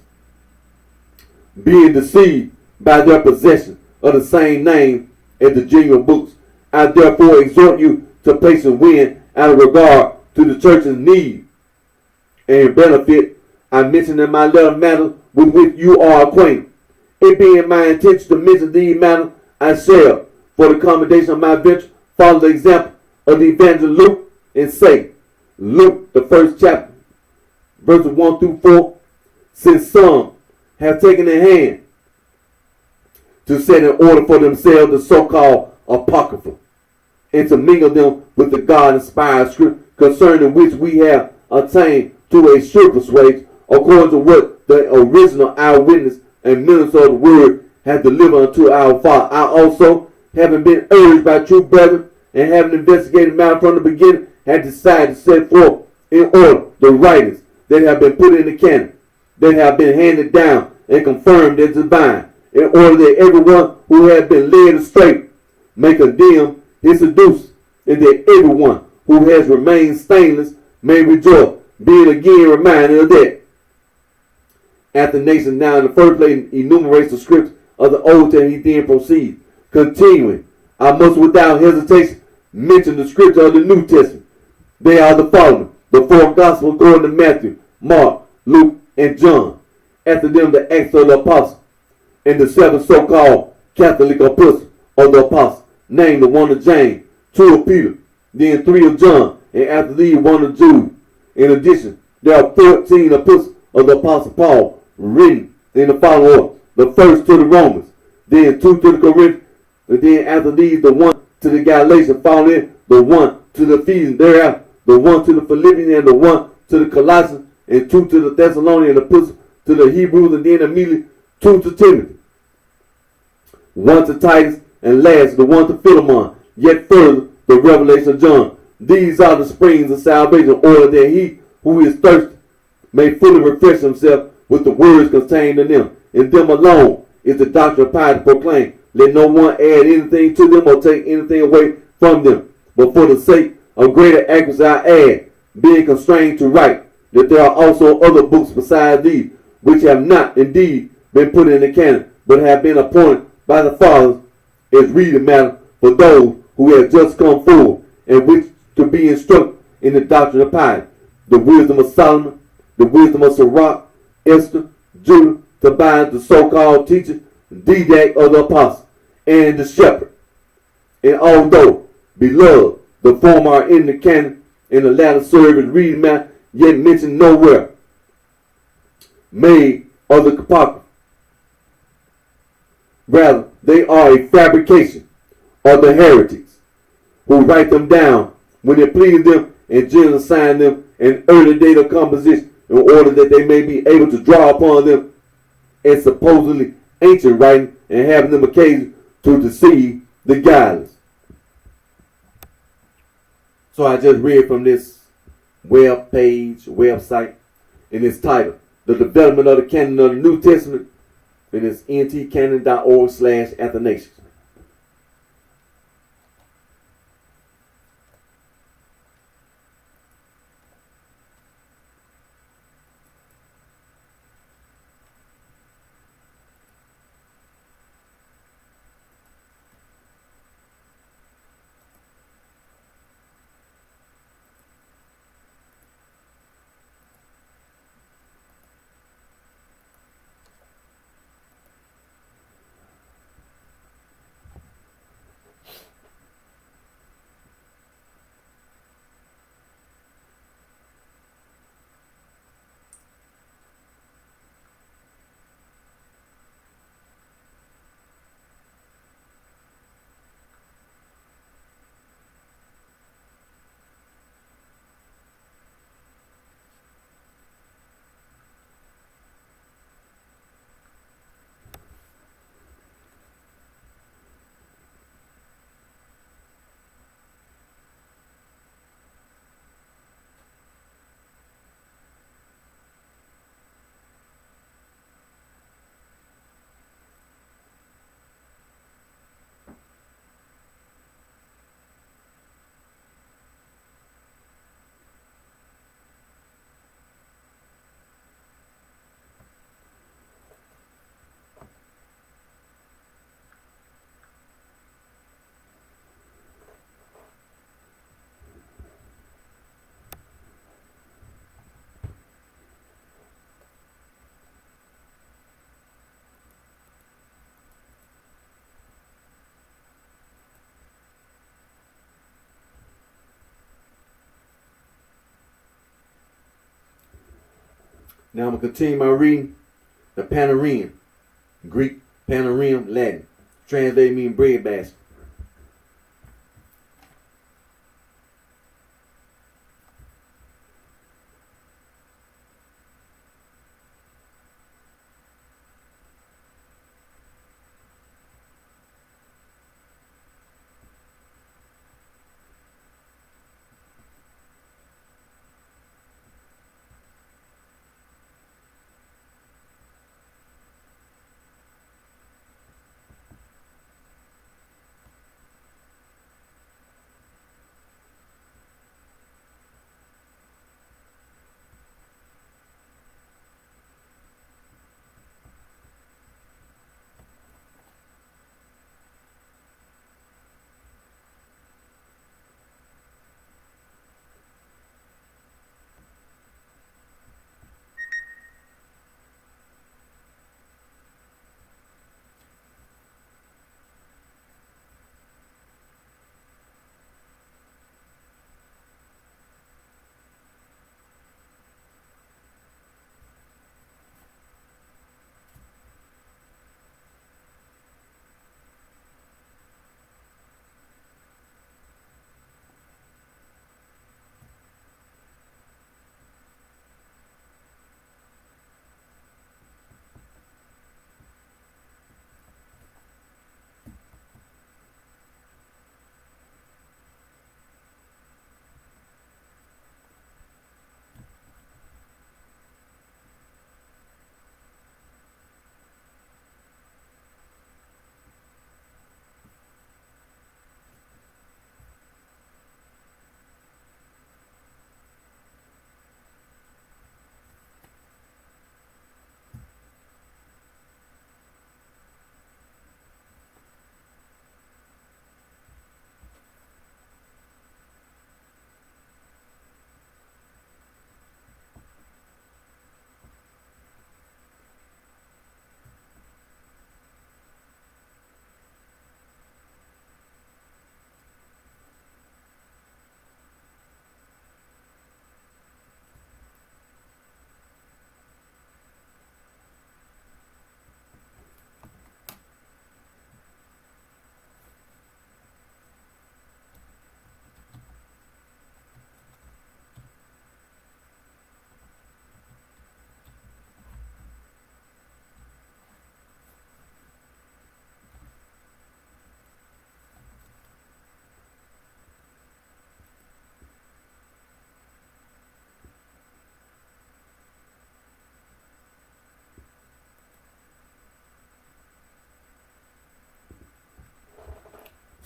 being deceived by their possession of the same name as the genuine books. I therefore exhort you to patient wind out of regard to the church's need and benefit. I mentioned in my letter matters with which you are acquainted. It being my intention to mention these matters, I shall, for the commendation of my venture, follow the example of the evangelist Luke and say, Luke, the first chapter, verses 1 through 4, since some have taken in hand to set in order for themselves the so-called apocrypha, and to mingle them with the God-inspired scripture, concerning which we have attained to a sure persuasion, according to what the original eyewitness and minister of the word have delivered unto our Father. I also, having been urged by true brethren, and having investigated matter from the beginning, had decided to set forth in order the writings that have been put in the canon, that have been handed down and confirmed as divine, in order that everyone who has been led astray may condemn his seducers, and that everyone who has remained stainless may rejoice, being again reminded of that. Athanasius now in the first place enumerates the scriptures of the Old Testament. He then proceeds, continuing, I must without hesitation mention the scripture of the New Testament. They are the following: the four Gospels according to Matthew, Mark, Luke, and John. After them, the Acts of the Apostles, and the seven so-called Catholic epistles of the Apostles, named the one of James, two of Peter, then three of John, and after these one of Jude. In addition, there are 14 epistles of the Apostle Paul, written in the following order: the first to the Romans, then two to the Corinthians, and then after these the one to the Galatians, following the one to the Ephesians, thereafter the one to the Philippians, and the one to the Colossians, and two to the Thessalonians, and the epistle to the Hebrews, and then immediately two to Timothy, one to Titus, and last the one to Philemon. Yet further the revelation of John. These are the springs of salvation, in order that he who is thirsty may fully refresh himself with the words contained in them. In them alone is the doctrine of piety proclaimed. Let no one add anything to them or take anything away from them. But for the sake of greater accuracy I add, being constrained to write, that there are also other books besides these, which have not indeed been put in the canon, but have been appointed by the fathers as reading matter for those who have just come forward, and which to be instructed in the doctrine of piety: the wisdom of Solomon, the wisdom of Sirach, Esther, Judah, Tobias, the so-called teacher, Didac of the apostle, and the shepherd. And although, beloved, the former are in the canon, and the latter serve as reading matter, yet mentioned nowhere, made of the apocrypha. Rather, they are a fabrication of the heretics, who write them down when it pleases them, and generally assign them an early date of composition, in order that they may be able to draw upon them as supposedly ancient writing, and having them occasion to deceive the godless. So I just read from this website, in its title, The Development of the Canon of the New Testament, and it's ntcanon.org/Athanasius. Now I'm going to continue my reading. The Panareum, Greek, Panareum, Latin. Translated mean bread basket.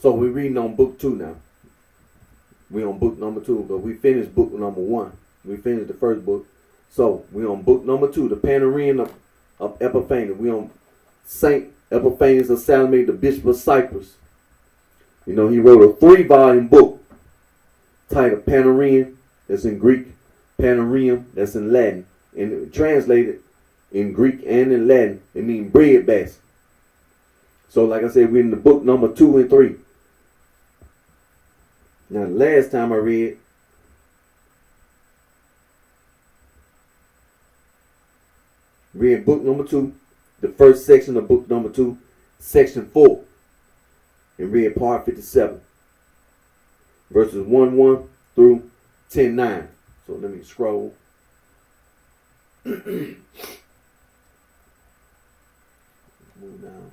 So we're reading on book 2 now. We're on book number 2, but we finished book number 1. We finished the first book. So we're on book number 2, the Panareum of Epiphanes. We're on Saint Epiphanes of Salome, the Bishop of Cyprus. You know, he wrote a 3-volume book titled Panareum, that's in Greek, Panareum, that's in Latin. And translated in Greek and in Latin, it means bread basket. So like I said, we're in the book number 2 and 3. Now, the last time I read book number 2, the first section of book number 2, section 4, and read part 57, verses 1:1 through 10:9. So let me scroll. Move down.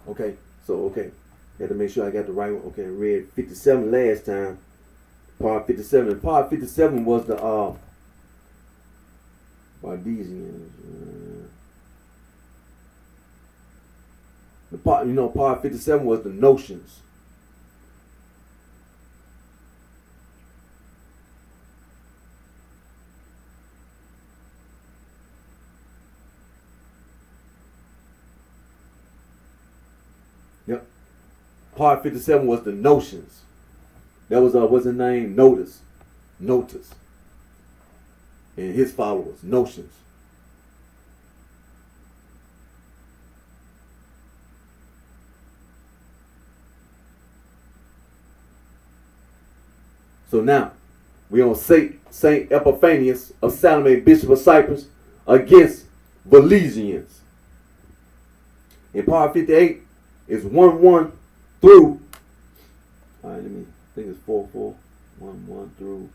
Okay, so okay. Had to make sure I got the right one. Okay, read 57 last time. Part 57. And part 57 was the Bardesians. The part, part 57 was the notions. Yep. Part 57 was the notions. That was what's his name? Notice. And his followers, notions. So now, we on Saint Epiphanius of Salome, Bishop of Cyprus, against Valesians. In part 58, it's 1-1 through, all right, I think it's 4-4, 1-1 through,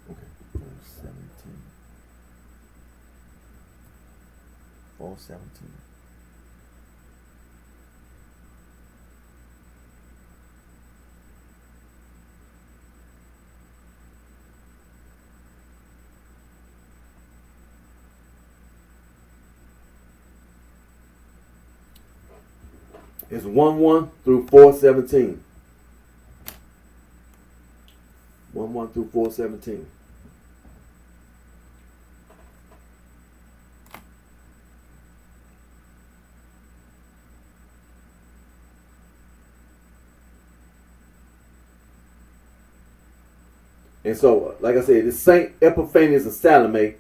okay, 417. 417. It's 1-1 through 417. 1-1 through 417. And so, like I said, it's Saint Epiphanius of Salome,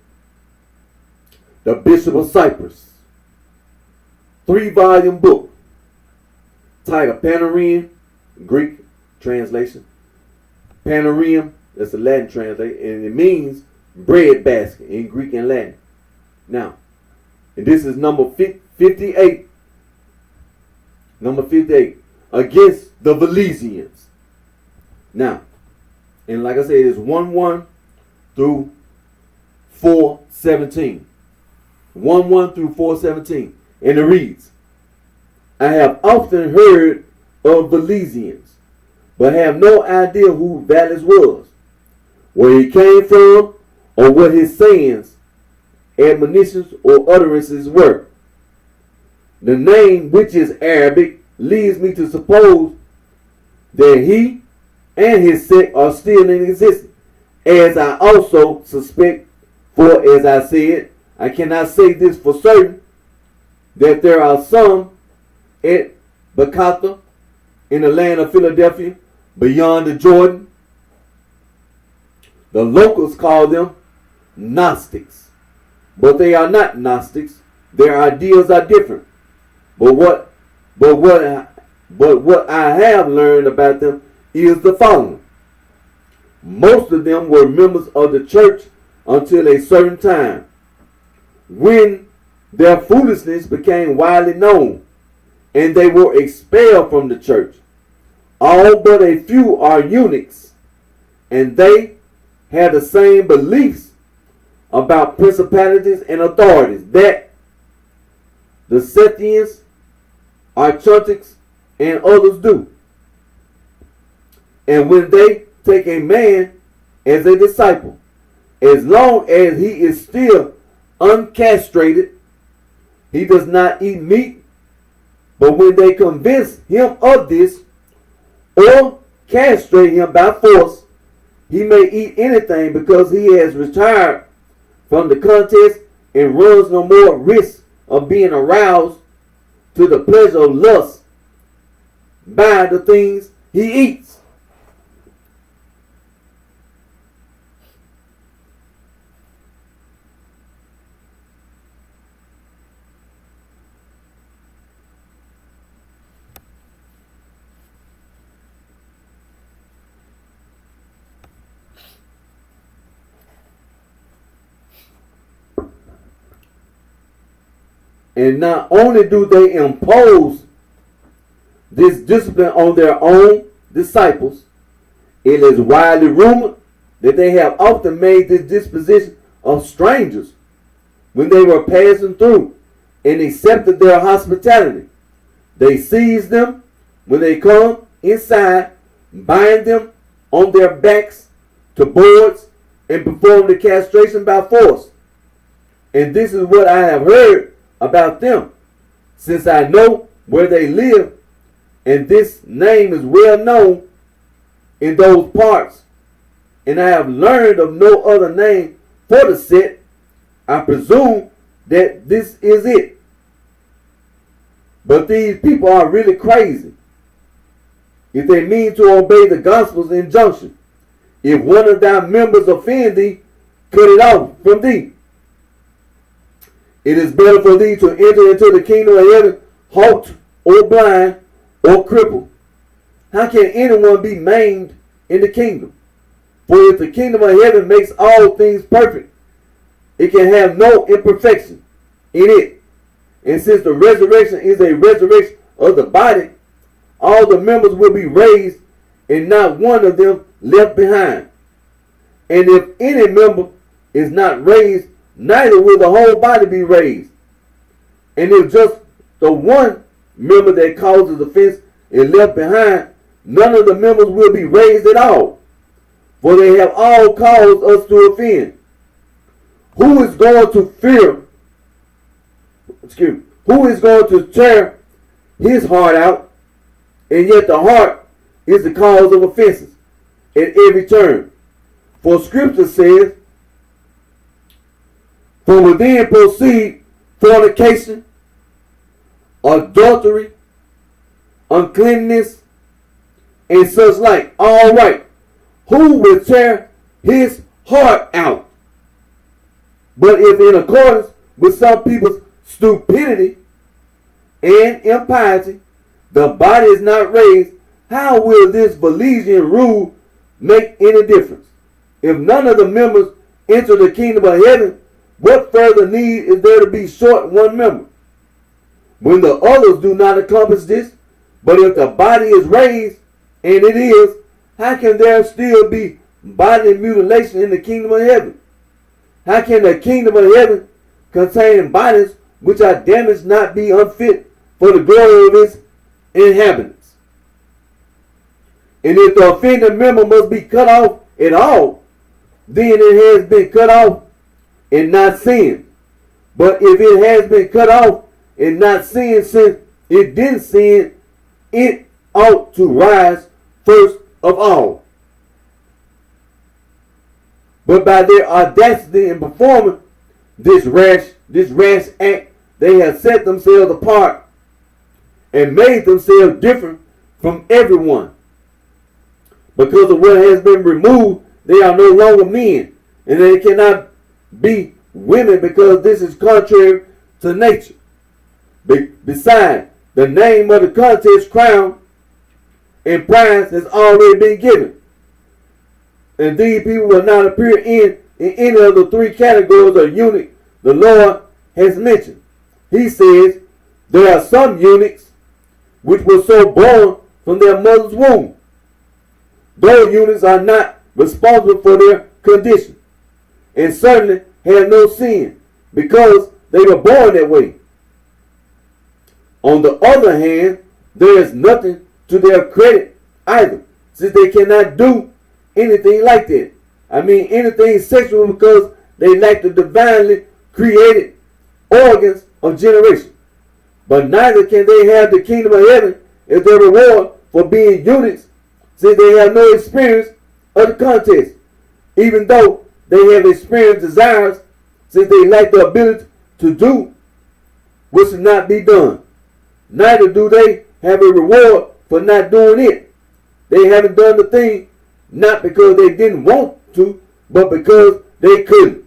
the Bishop of Cyprus. 3-volume book. Title Panarium, Greek translation. Panarium, that's a Latin translation, and it means bread basket in Greek and Latin. Now, and this is number 58. Number 58. Against the Valesians. Now, and like I said, it's 1-1 through 417. 1-1 through 417. And it reads, I have often heard of Valesians, but have no idea who Valles was, where he came from, or what his sayings, admonitions, or utterances were. The name, which is Arabic, leads me to suppose that he and his sect are still in existence, as I also suspect, for as I said, I cannot say this for certain, that there are some at Bakatha in the land of Philadelphia, beyond the Jordan. The locals call them Gnostics, but they are not Gnostics. Their ideas are different. But what I have learned about them is the following. Most of them were members of the church until a certain time, when their foolishness became widely known, and they were expelled from the church. All but a few are eunuchs, and they had the same beliefs about principalities and authorities that the Scythians, Archontics, and others do. And when they take a man as a disciple, as long as he is still uncastrated, he does not eat meat. But when they convince him of this, or castrate him by force, he may eat anything, because he has retired from the contest and runs no more risk of being aroused to the pleasure of lust by the things he eats. And not only do they impose this discipline on their own disciples, it is widely rumored that they have often made this disposition of strangers when they were passing through and accepted their hospitality. They seized them when they come inside, bind them on their backs to boards, and perform the castration by force. And this is what I have heard about them, since I know where they live, and this name is well known in those parts, and I have learned of no other name for the set. I presume that this is it. But these people are really crazy if they mean to obey the gospel's injunction. If one of thy members offend thee, cut it off from thee. It is better for thee to enter into the kingdom of heaven halt or blind or crippled. How can anyone be maimed in the kingdom? For if the kingdom of heaven makes all things perfect, it can have no imperfection in it. And since the resurrection is a resurrection of the body, all the members will be raised and not one of them left behind. And if any member is not raised, neither will the whole body be raised. And if just the one member that causes offense is left behind, none of the members will be raised at all. For they have all caused us to offend. Who is going to who is going to tear his heart out? And yet the heart is the cause of offenses at every turn. For scripture says, from within proceed fornication, adultery, uncleanness, and such like. All right. Who will tear his heart out? But if in accordance with some people's stupidity and impiety, the body is not raised, how will this Belizean rule make any difference? If none of the members enter the kingdom of heaven, what further need is there to be short one member? When the others do not accomplish this, but if the body is raised, and it is, how can there still be bodily mutilation in the kingdom of heaven? How can the kingdom of heaven contain bodies which are damaged not be unfit for the glory of its inhabitants? And if the offending member must be cut off at all, then it has been cut off and not sinned. But if it has been cut off and not sinned, since it didn't sin, it ought to rise first of all. But by their audacity in performing this rash act, they have set themselves apart and made themselves different from everyone. Because of what has been removed, they are no longer men, and they cannot be women, because this is contrary to nature. Besides, the name of the contest, crown, and prize has already been given. And these people will not appear in any of the three categories of eunuch the Lord has mentioned. He says, there are some eunuchs which were so born from their mother's womb. Those eunuchs are not responsible for their condition, and certainly have no sin, because they were born that way. On the other hand, there is nothing to their credit either, since they cannot do anything like that. I mean, anything sexual, because they lack the divinely created organs of generation. But neither can they have the kingdom of heaven as their reward for being eunuchs, since they have no experience of the contest, even though they have experienced desires, since they lack the ability to do what should not be done. Neither do they have a reward for not doing it. They haven't done the thing not because they didn't want to, but because they couldn't.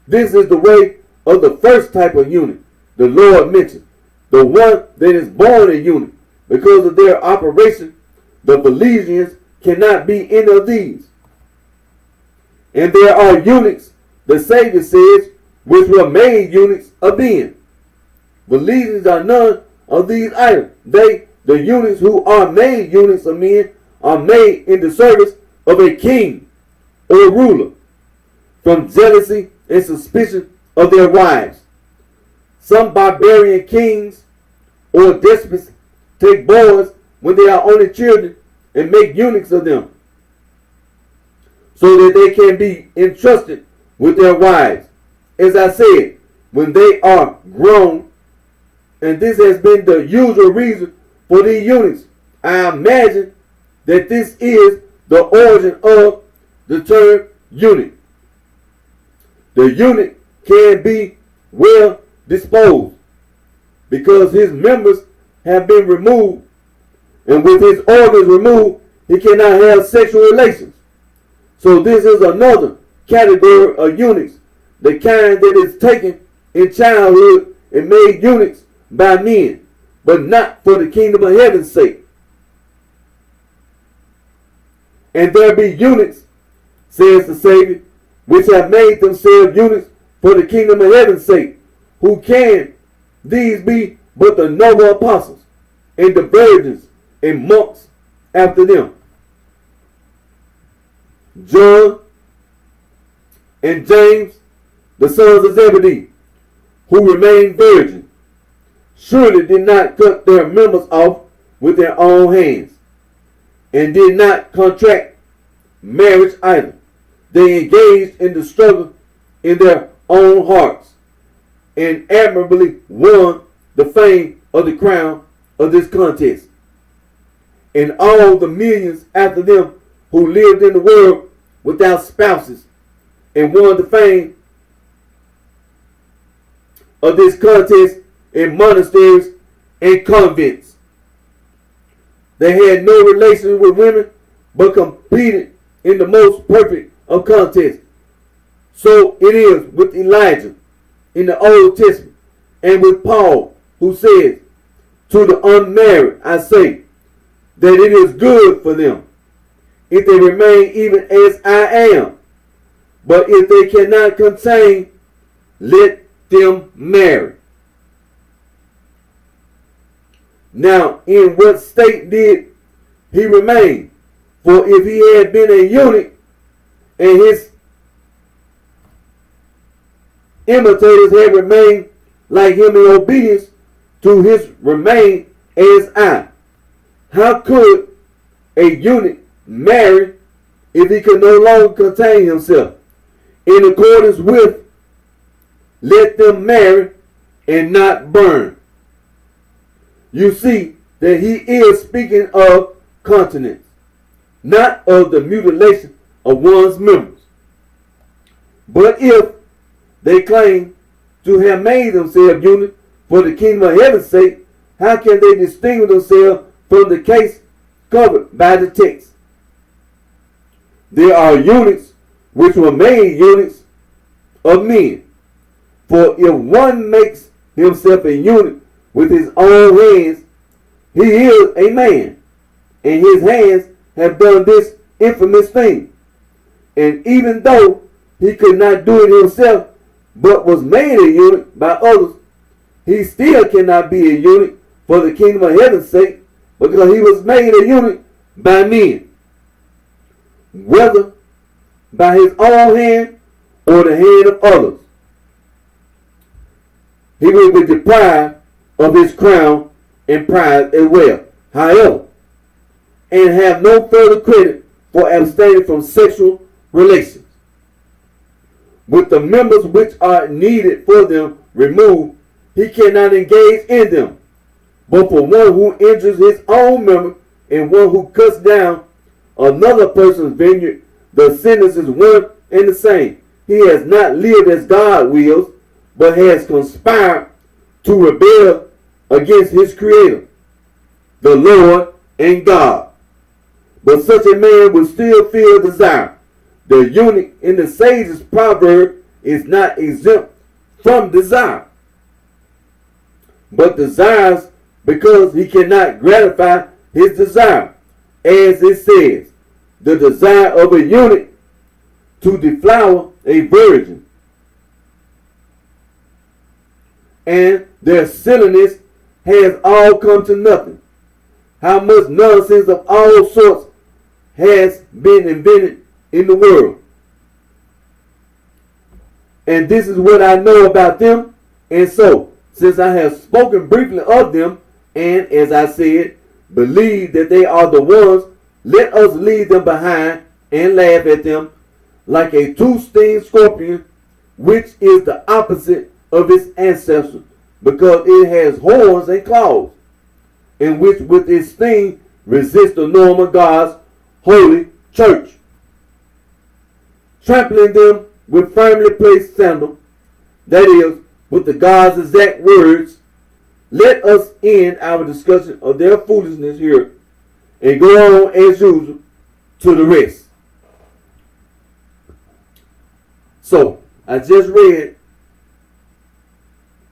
This is the way of the first type of eunuch the Lord mentioned, the one that is born a eunuch. Because of their operation, the Belizeans cannot be any of these. And there are eunuchs, the Savior says, which were made eunuchs of men. But legions are none of these items. They, the eunuchs who are made eunuchs of men, are made in the service of a king or ruler, from jealousy and suspicion of their wives. Some barbarian kings or despots take boys when they are only children and make eunuchs of them, so that they can be entrusted with their wives, as I said, when they are grown. And this has been the usual reason for these eunuchs. I imagine that this is the origin of the term eunuch. The eunuch can be well disposed because his members have been removed, and with his organs removed, he cannot have sexual relations. So this is another category of eunuchs, the kind that is taken in childhood and made eunuchs by men, but not for the kingdom of heaven's sake. And there be eunuchs, says the Savior, which have made themselves eunuchs for the kingdom of heaven's sake. Who can these be but the noble apostles and the virgins and monks after them? John and James, the sons of Zebedee, who remained virgins, surely did not cut their members off with their own hands, and did not contract marriage either. They engaged in the struggle in their own hearts, and admirably won the fame of the crown of this contest. And all the millions after them who lived in the world without spouses, and won the fame of this contest in monasteries and convents. They had no relations with women, but competed in the most perfect of contests. So it is with Elijah in the Old Testament, and with Paul, who says, to the unmarried I say, that it is good for them if they remain even as I am. But if they cannot contain, let them marry. Now, in what state did he remain? For if he had been a eunuch, and his imitators had remained like him in obedience to his remain as I, how could a eunuch marry if he could no longer contain himself? In accordance with, let them marry and not burn. You see that he is speaking of continence, not of the mutilation of one's members. But if they claim to have made themselves eunuchs for the kingdom of heaven's sake, how can they distinguish themselves from the case covered by the text? There are eunuchs which were made eunuchs of men. For if one makes himself a eunuch with his own hands, he is a man, and his hands have done this infamous thing. And even though he could not do it himself, but was made a eunuch by others, he still cannot be a eunuch for the kingdom of heaven's sake, because he was made a eunuch by men, whether by his own hand or the hand of others. He will be deprived of his crown and pride as well, however, and have no further credit for abstaining from sexual relations. With the members which are needed for them removed, he cannot engage in them. But for one who injures his own member and one who cuts down another person's vineyard, the sentence is one and the same. He has not lived as God wills, but has conspired to rebel against his Creator, the Lord and God. But such a man will still feel desire. The eunuch in the sage's proverb is not exempt from desire, but desires because he cannot gratify his desire. As it says, the desire of a eunuch to deflower a virgin, and their silliness has all come to nothing. How much nonsense of all sorts has been invented in the world. And this is what I know about them. And so, since I have spoken briefly of them, and as I said, believe that they are the ones, let us leave them behind and laugh at them like a two-stinged scorpion, which is the opposite of its ancestors, because it has horns and claws, and which with its sting resists the norm of God's holy church. Trampling them with firmly placed sandal, that is, with the God's exact words, let us end our discussion of their foolishness here and go on as usual to the rest. So, I just read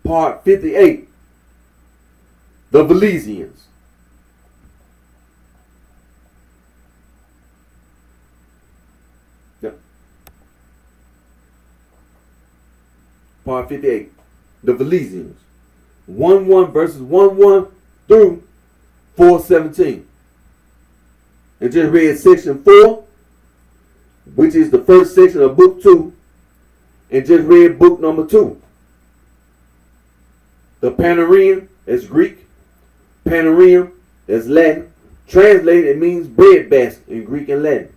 part 58, the Valesians. Yeah. Part 58, the Valesians. 1:1 verses 1:1 through 4:17. And just read section 4, which is the first section of book 2, and just read book number 2. The Panarium is Greek. Panarium is Latin. Translated, it means bread basket in Greek and Latin.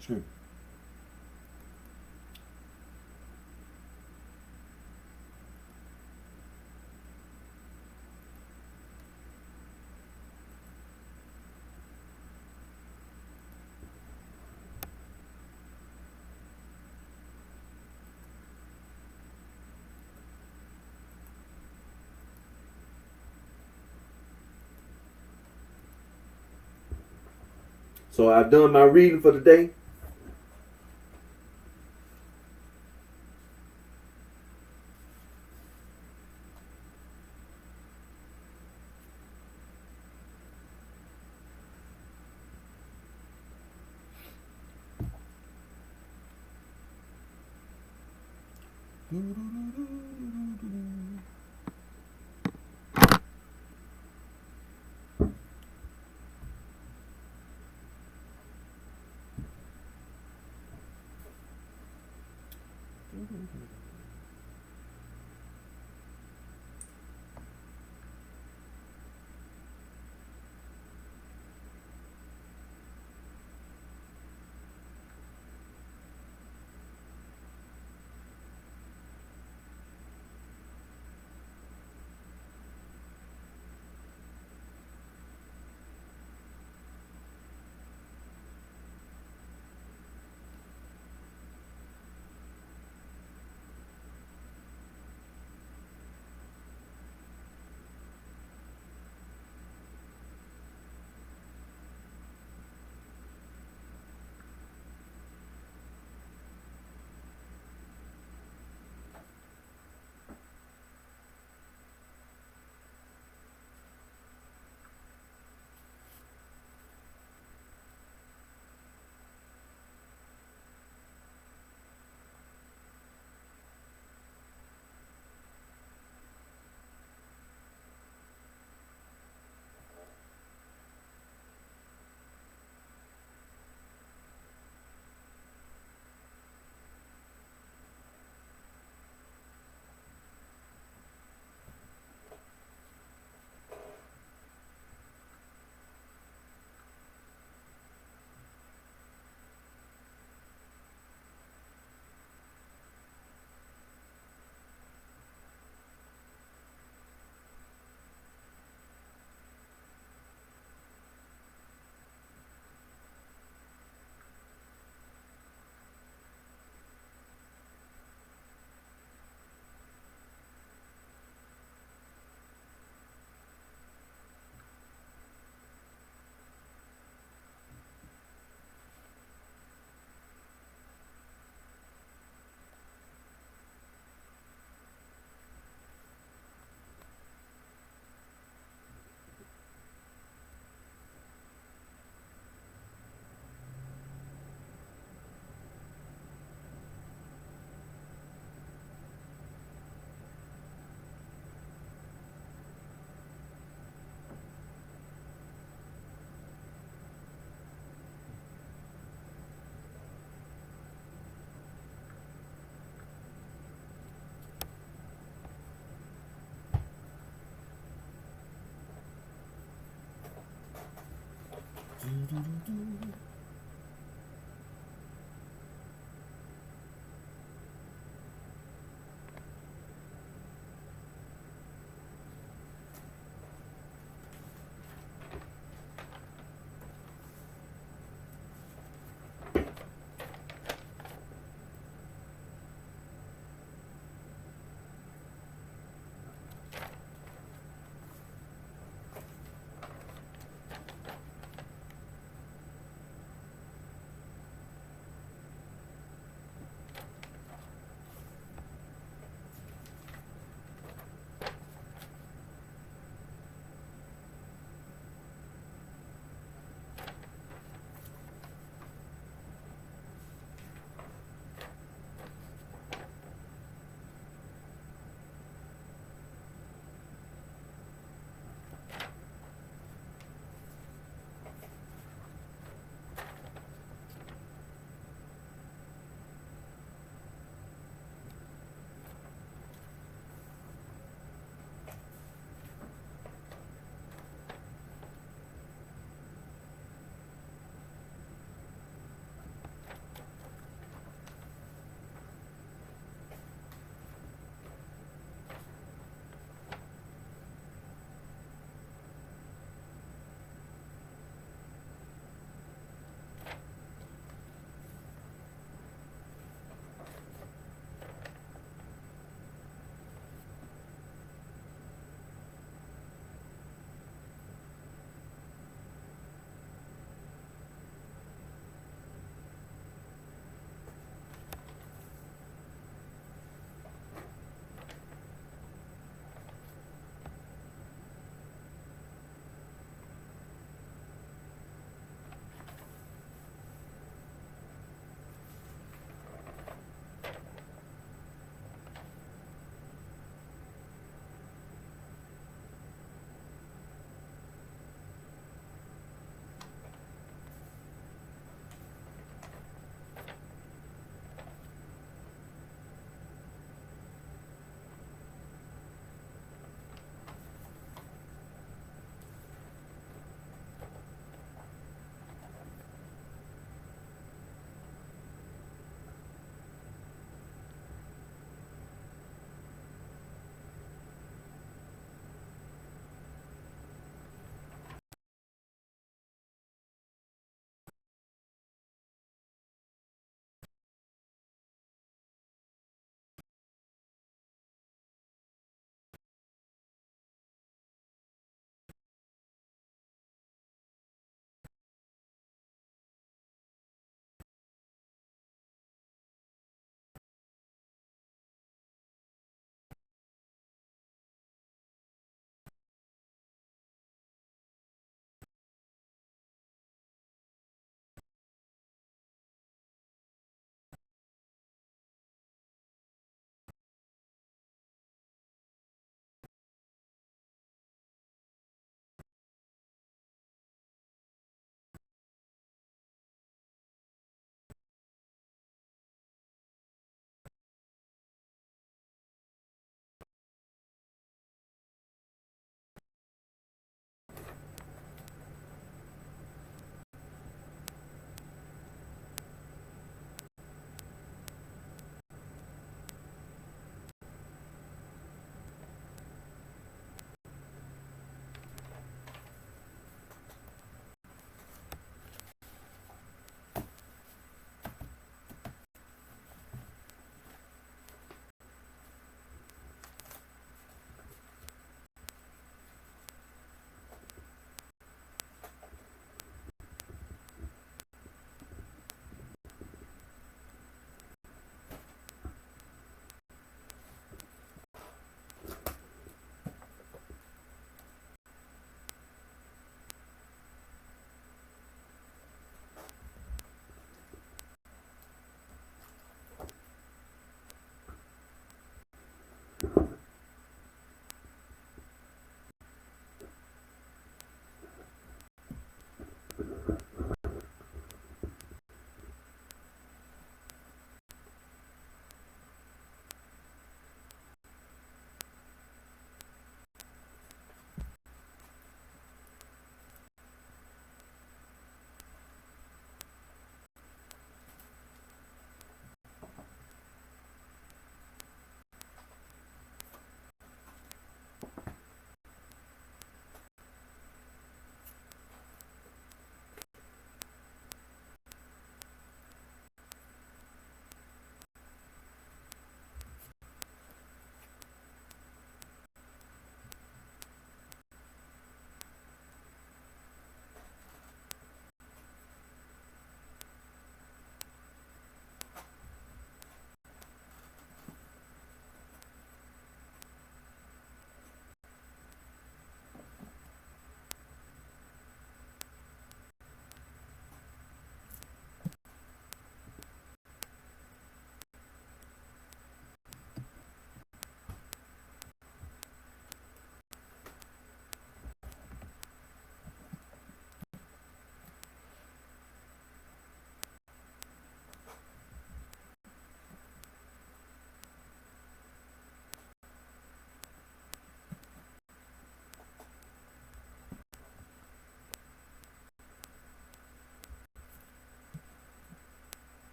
Sure. So I've done my reading for the day.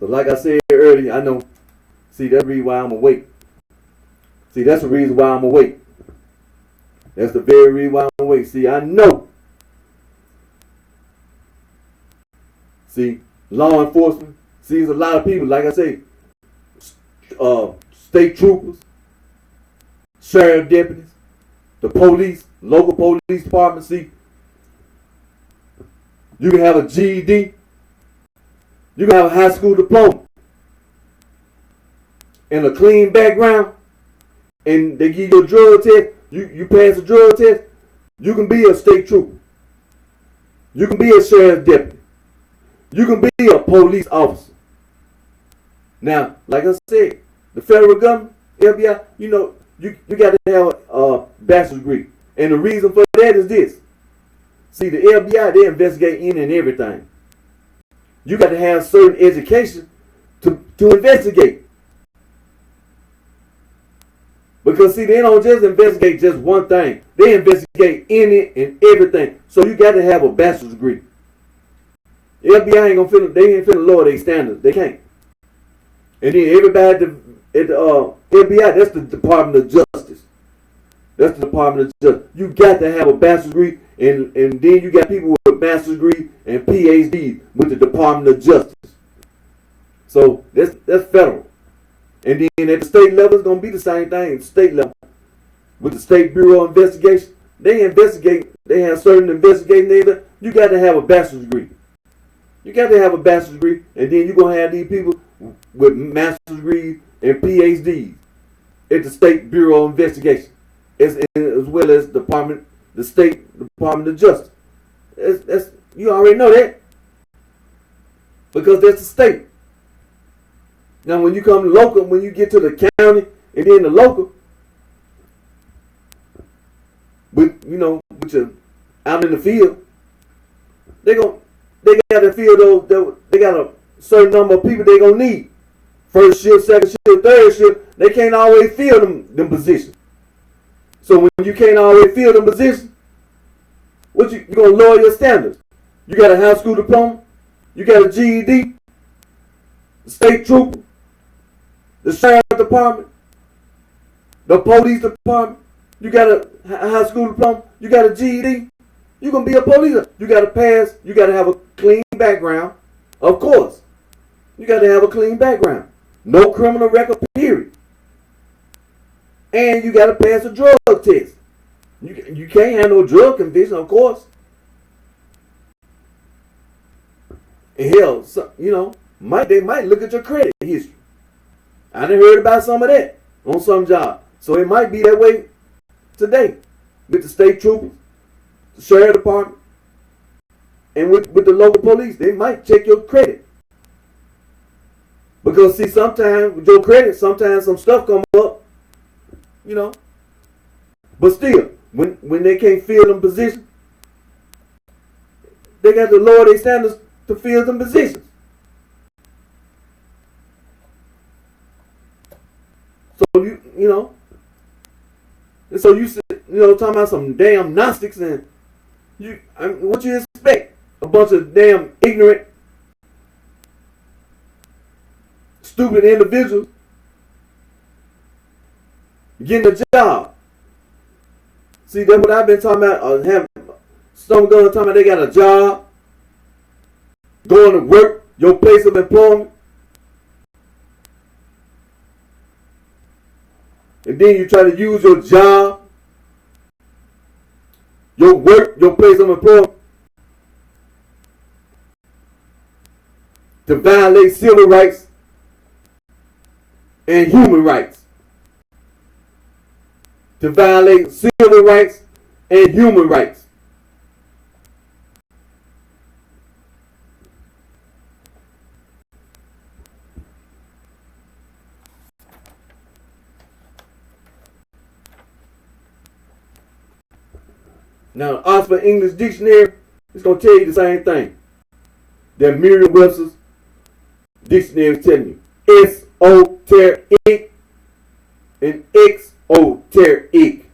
So like I said earlier, I know. See, that's the reason why I'm awake. See, that's the reason why I'm awake. That's the very reason why I'm awake. See, I know. See, law enforcement. See, there's a lot of people, like I say, state troopers, sheriff deputies, the police, local police department. See, you can have a GED. You can have a high school diploma and a clean background, and they give you a drug test. You pass a drug test, you can be a state trooper. You can be a sheriff deputy. You can be a police officer. Now, like I said, the federal government, FBI, you got to have a bachelor's degree. And the reason for that is this. See, the FBI, they investigate any and everything. You got to have certain education to investigate. Because see, they don't just investigate just one thing. They investigate any and everything. So you got to have a bachelor's degree. The FBI ain't finna lower their standards. They can't. And then everybody at the FBI, that's the Department of Justice. That's the Department of Justice. You got to have a bachelor's degree, and then you got people with a master's degree and PhD with the Department of Justice. So that's federal. And then at the state level, it's gonna be the same thing. At the state level, with the State Bureau of Investigation, they investigate. They have certain investigating data. You got to have a bachelor's degree. You got to have a bachelor's degree, and then you're gonna have these people with master's degrees and PhDs at the State Bureau of Investigation, as well as the State Department of Justice. That's you already know that, because that's the state. Now, when you come to local, when you get to the county and then the local, with your out in the field, they got to feel those. They got a certain number of people they gonna need. First shift, second shift, third shift. They can't always fill them positions. So when you can't always fill them positions, what you gonna lower your standards? You got a high school diploma, you got a GED, the state trooper, the sheriff department, the police department. You got a high school diploma, you got a GED. You're gonna be a police. You gotta pass. You gotta have a clean background, of course. You gotta have a clean background, no criminal record, period. And you gotta pass a drug test. You can't have no drug conviction, of course. And hell, they might look at your credit history. I done heard about some of that on some job. So it might be that way today with the state troopers, the sheriff department, and with the local police. They might check your credit. Because see, sometimes with your credit, sometimes some stuff come up, But still, when they can't fill them positions, they got to lower their standards to fill them positions. So and so you talking about some damn Gnostics, and what you expect? A bunch of damn ignorant, stupid individuals getting a job. See, that's what I've been talking about. Having some girls talking about they got a job, going to work, your place of employment. And then you try to use your job, your work, your place of employment to violate civil rights and human rights. To violate civil rights and human rights. Now, the Oxford English Dictionary is going to tell you the same thing that Merriam-Webster's dictionary is telling you. Esoteric and exoteric.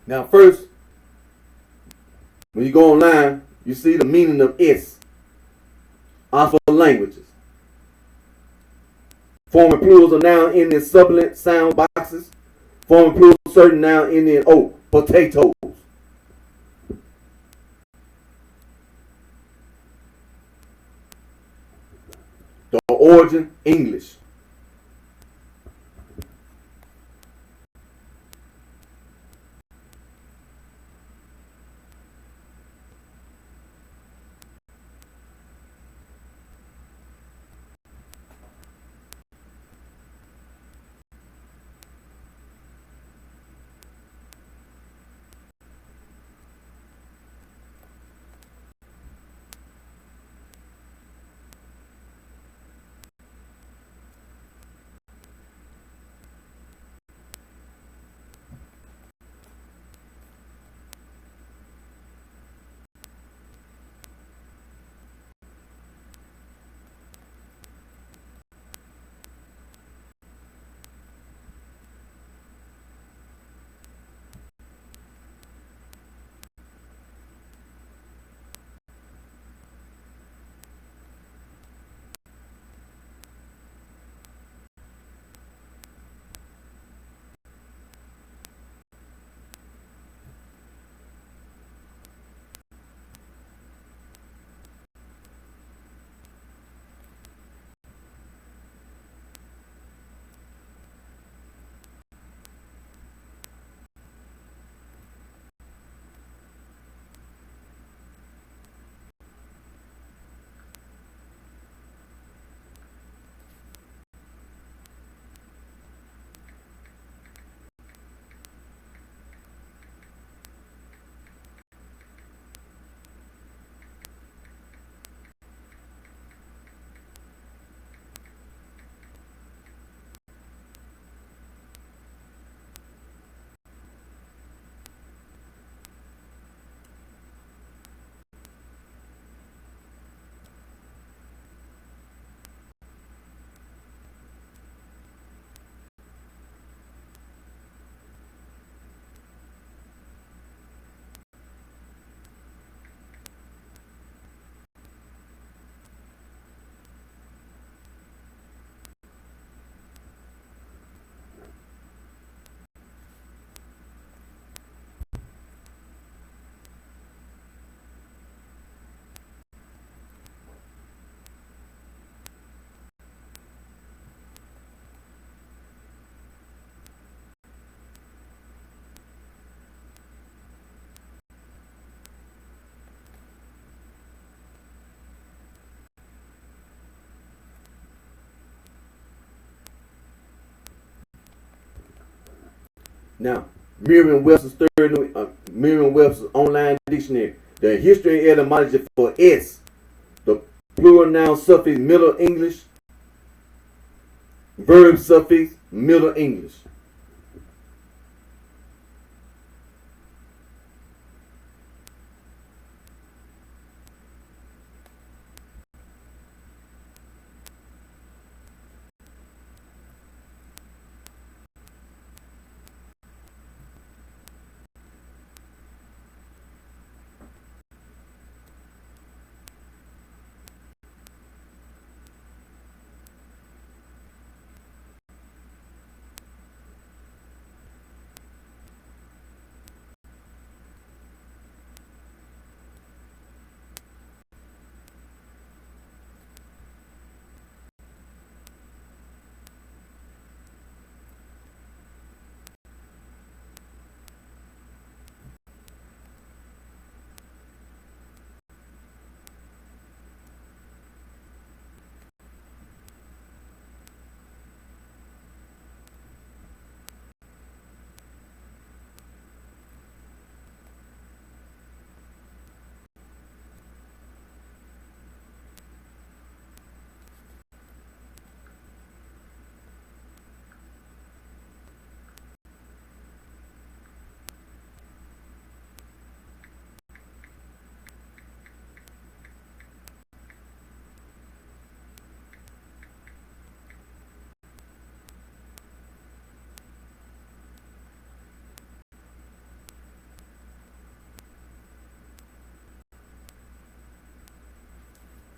Now, first, when you go online, you see the meaning of S. Also, languages. Forming plurals of noun ending in supplement sound boxes. Forming plurals certain noun ending in O. Potatoes. The origin, English. Now, Merriam-Webster's online dictionary. The history and etymology for S. The plural noun suffix Middle English. Verb suffix Middle English.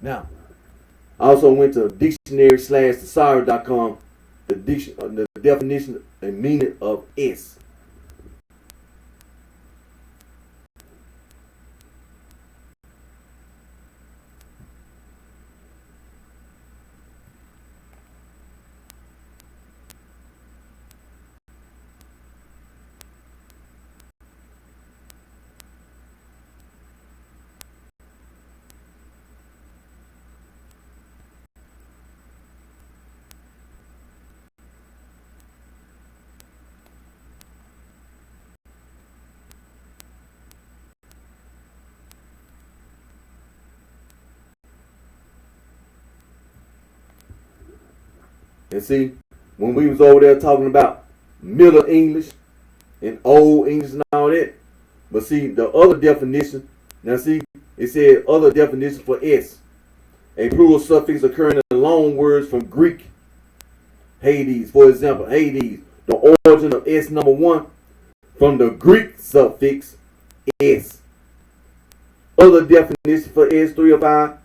Now, I also went to dictionary/thesaurus.com, the definition and meaning of S. And see, when we was over there talking about Middle English and Old English and all that, but see, the other definition, now see, it said other definition for S. A plural suffix occurring in long words from Greek. Hades, for example, Hades, the origin of S number one from the Greek suffix S. Other definition for S, 3 or 5.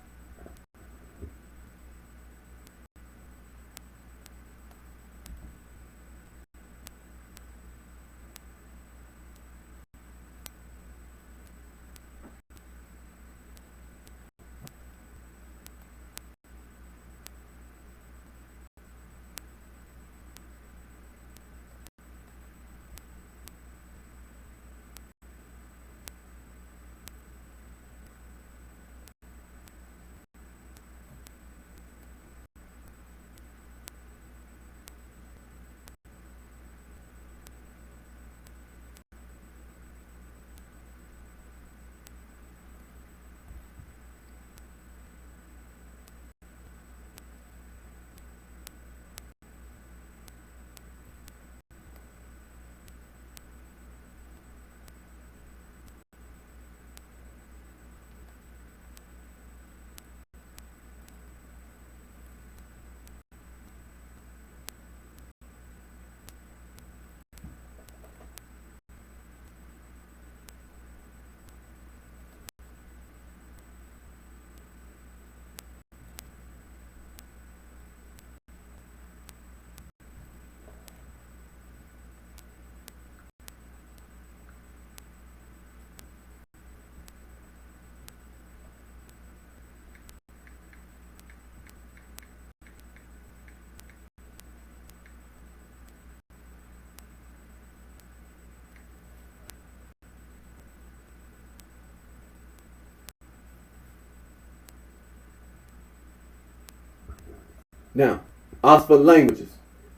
Now, Oxford Languages,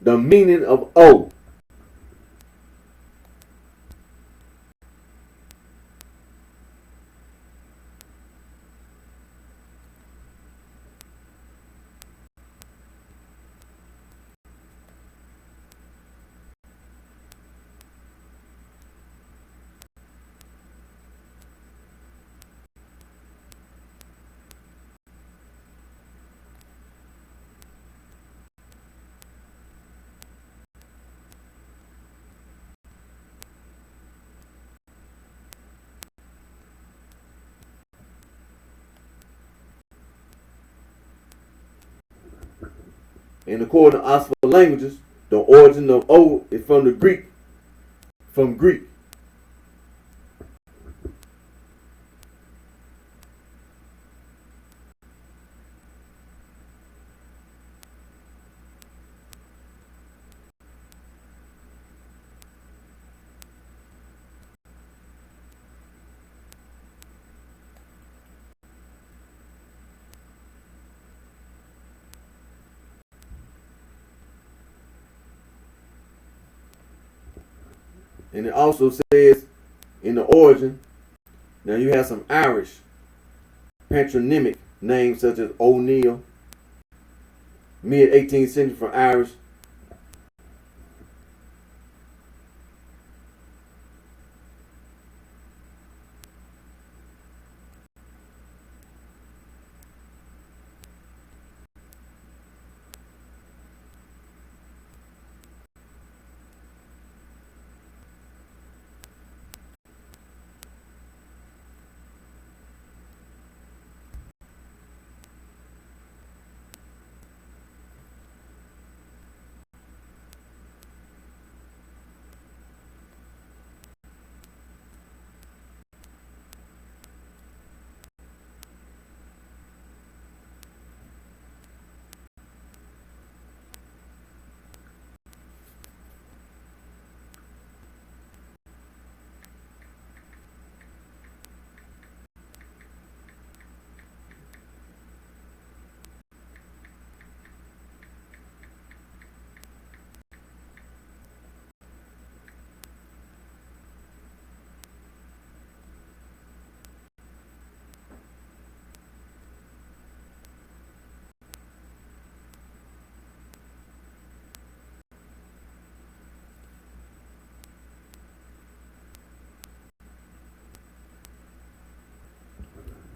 the meaning of O. And according to Oxford Languages, the origin of O is from the Greek, from Greek. And it also says in the origin, now you have some Irish patronymic names such as O'Neill, mid 18th century from Irish.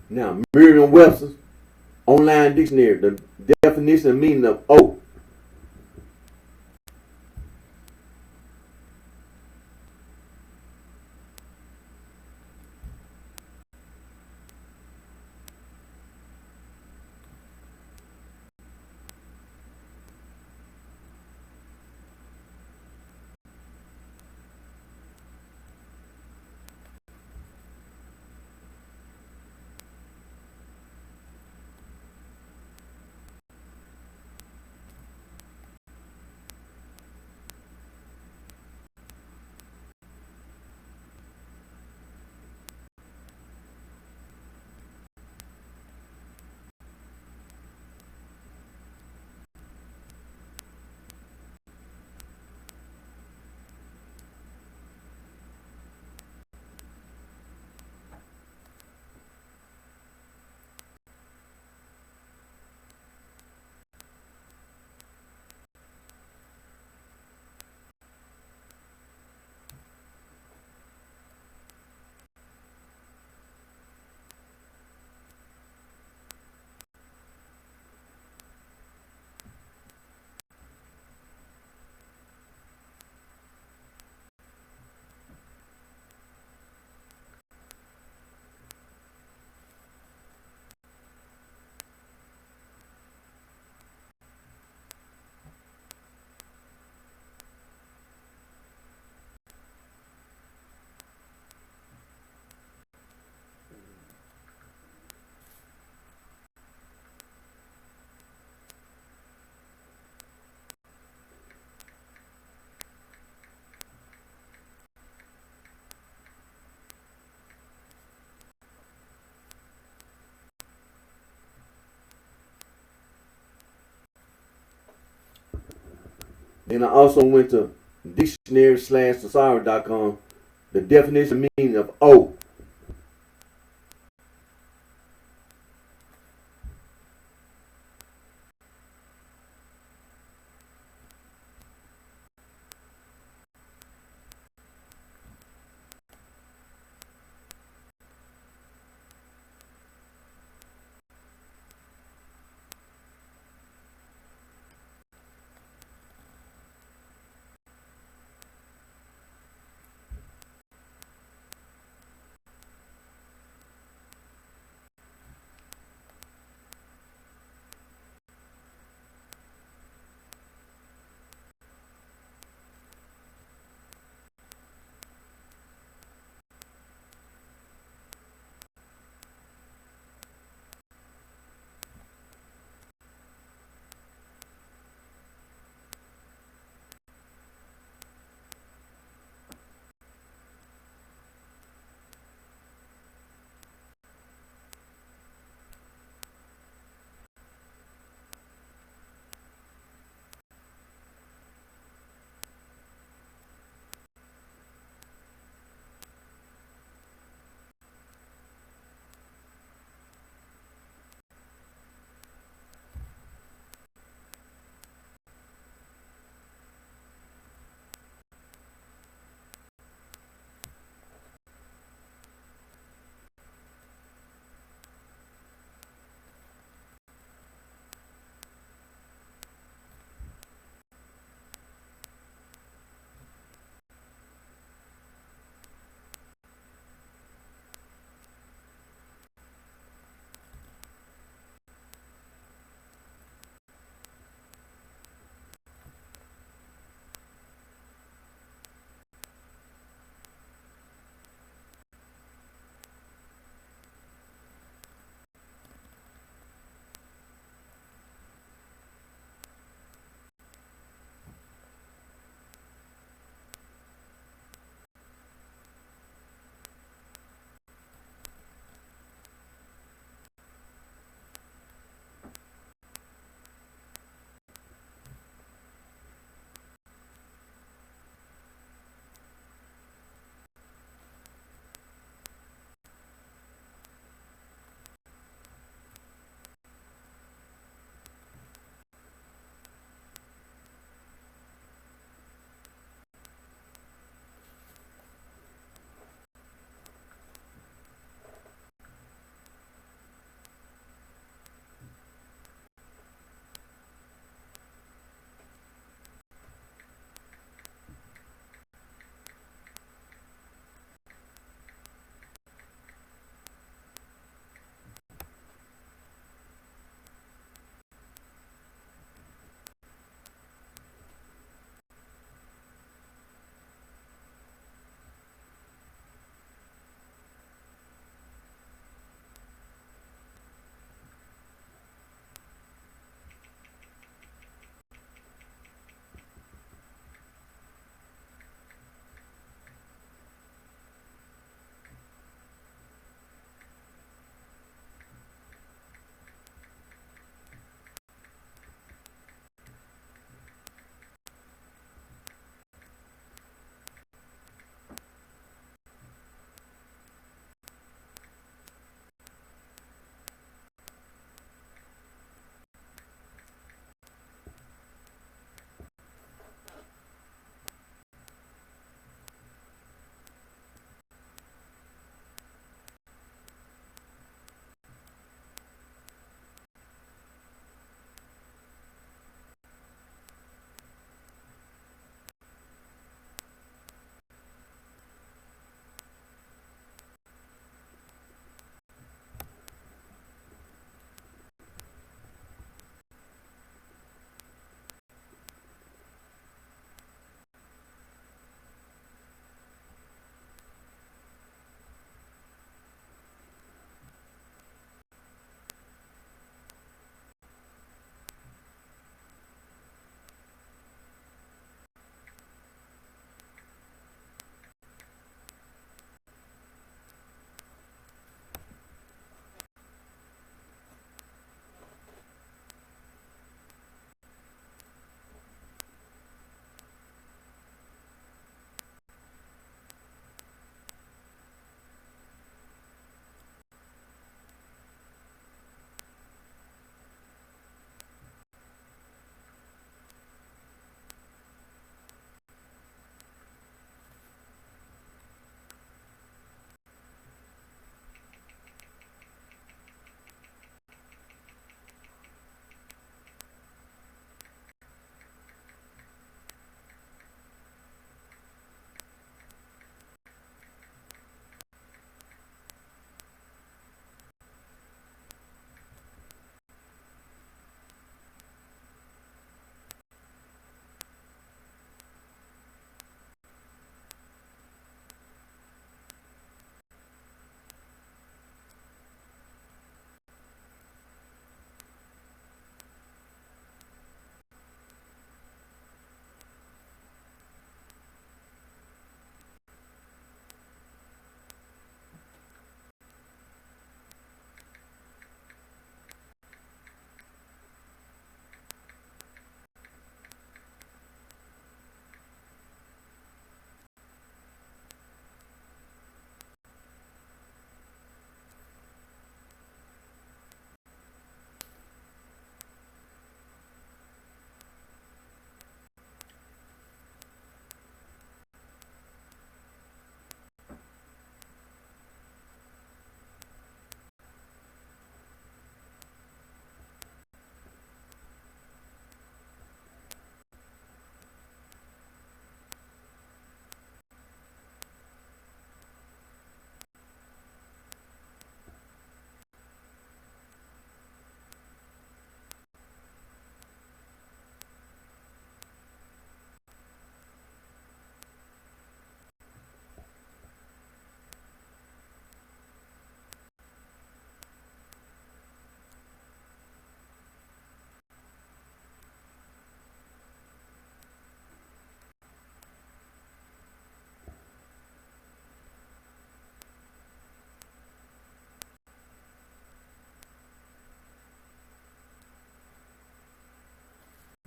Now, Merriam-Webster's online dictionary, the definition and meaning of O. Then I also went to dictionary/thesaurus.com. The definition and meaning of O.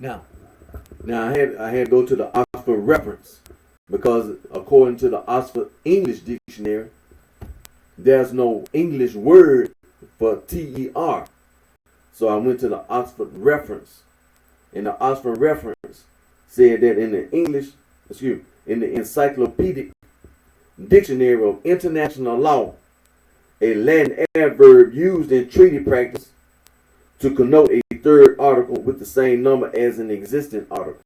Now, now I had to go to the Oxford reference because according to the Oxford English Dictionary, there's no English word for TER. So I went to the Oxford reference, and the Oxford reference said that in the Encyclopedic Dictionary of International Law, a Latin adverb used in treaty practice to connote a third article with the same number as an existing article.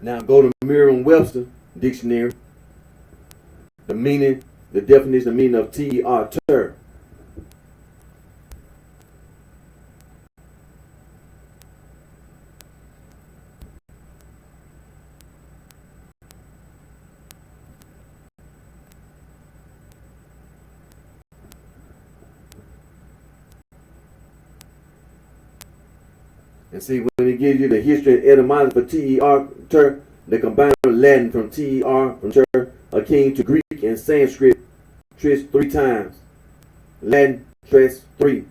Now go to Merriam-Webster dictionary. The definition of meaning of TER. And see, when it gives you the history and etymology for TER, they combine Latin from TER, from ter, akin to Greek and Sanskrit, tris 3 times. Latin, tres 3.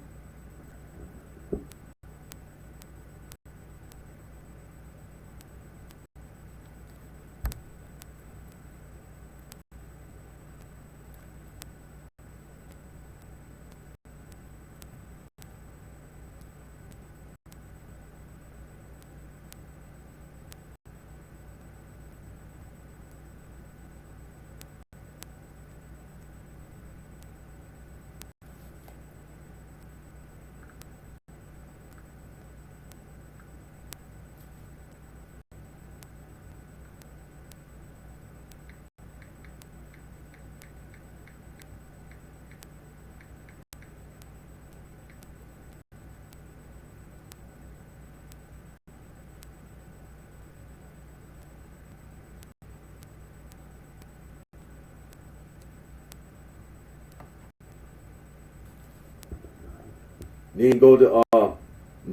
Then go to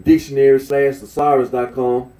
dictionary/thesaurus.com.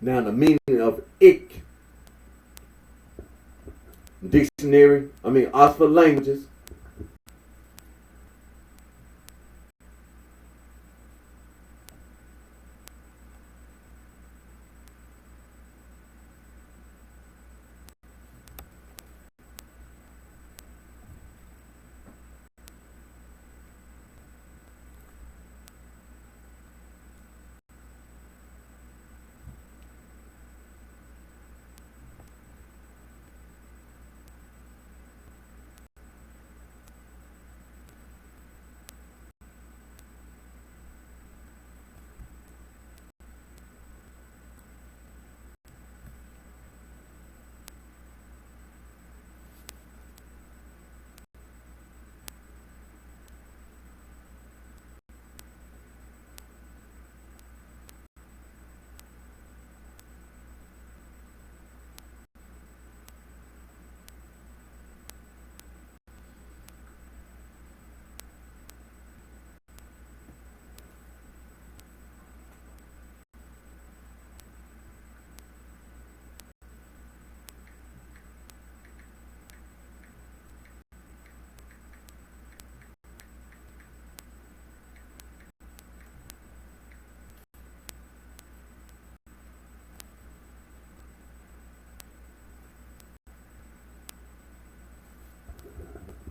Now the meaning of ick. Oxford Languages.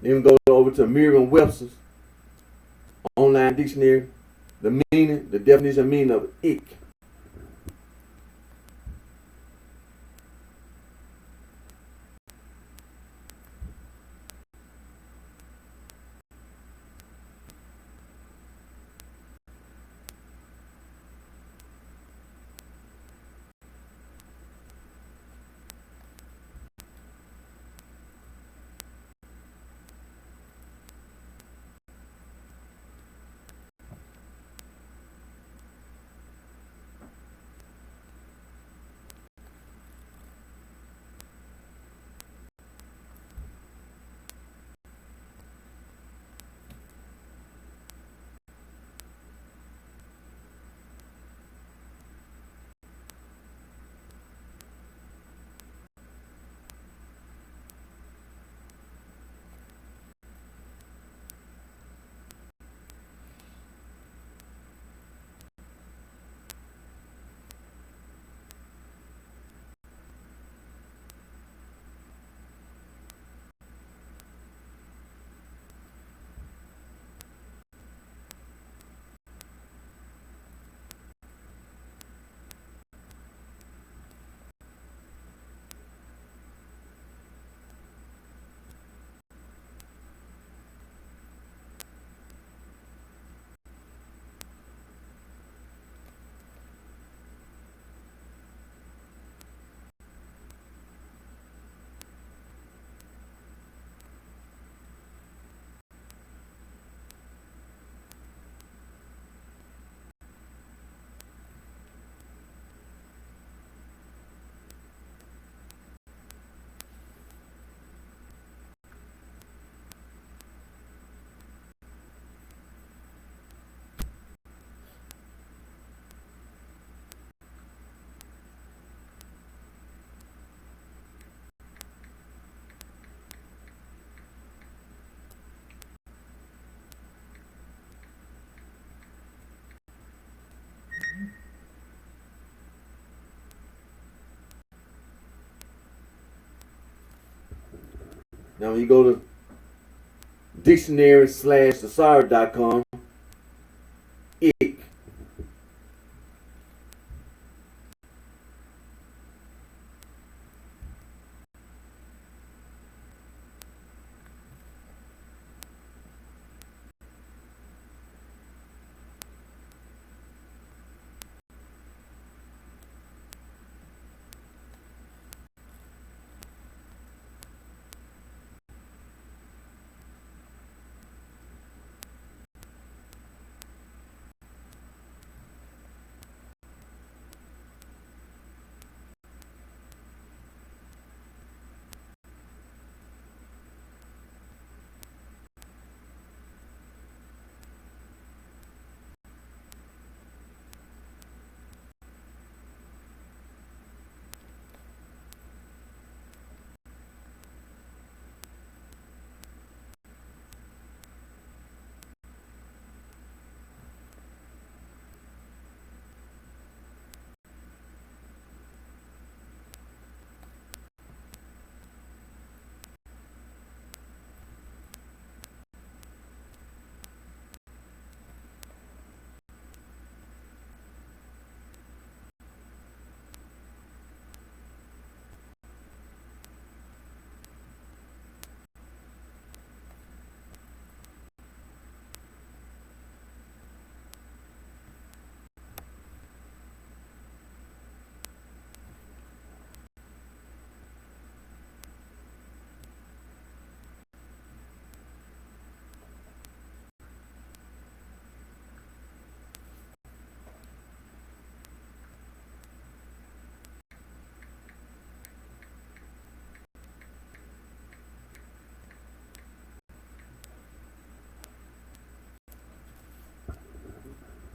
Then we go over to Merriam-Webster's online dictionary. The definition and meaning of ick. Now when you go to dictionary/thesaurus.com, ick.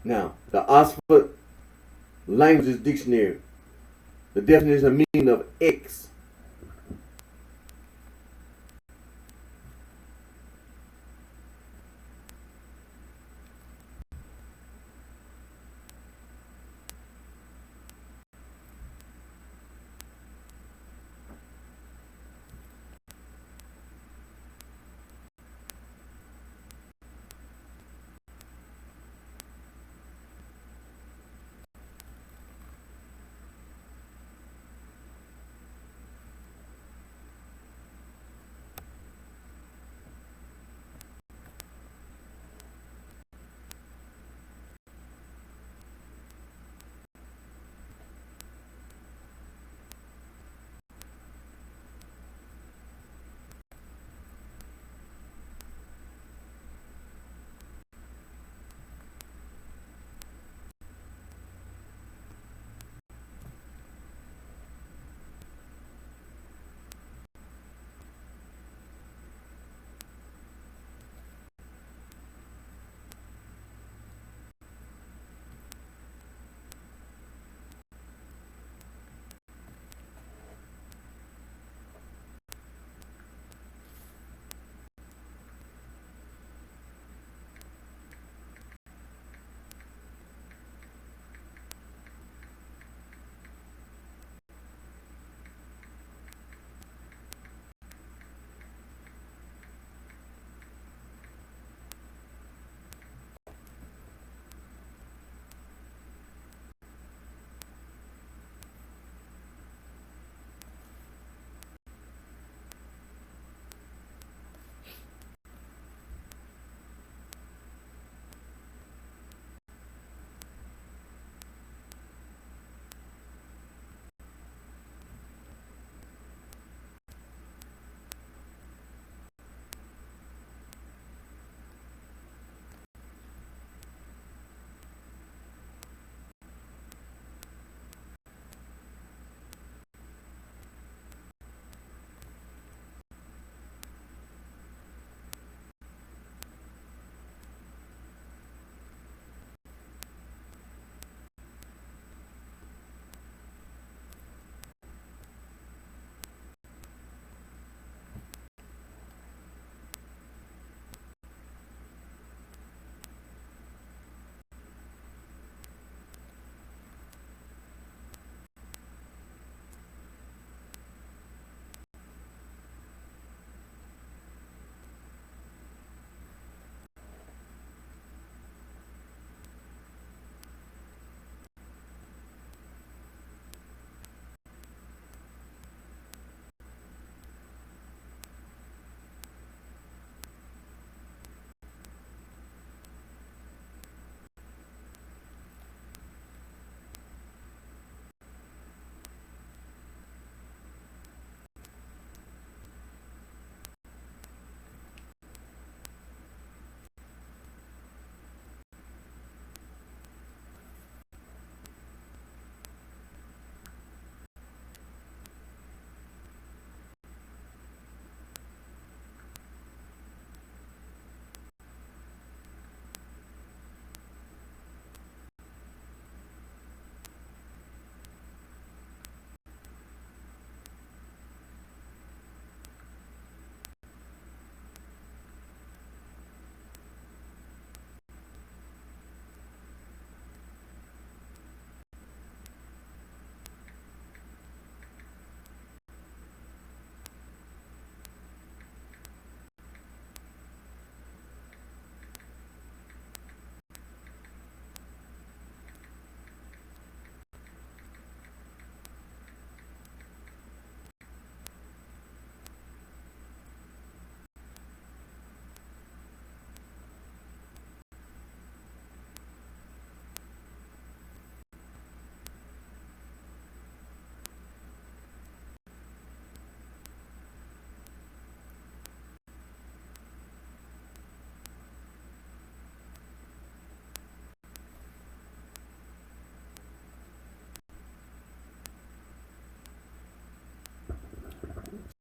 Now, the Oxford Languages Dictionary, the definition of meaning of X.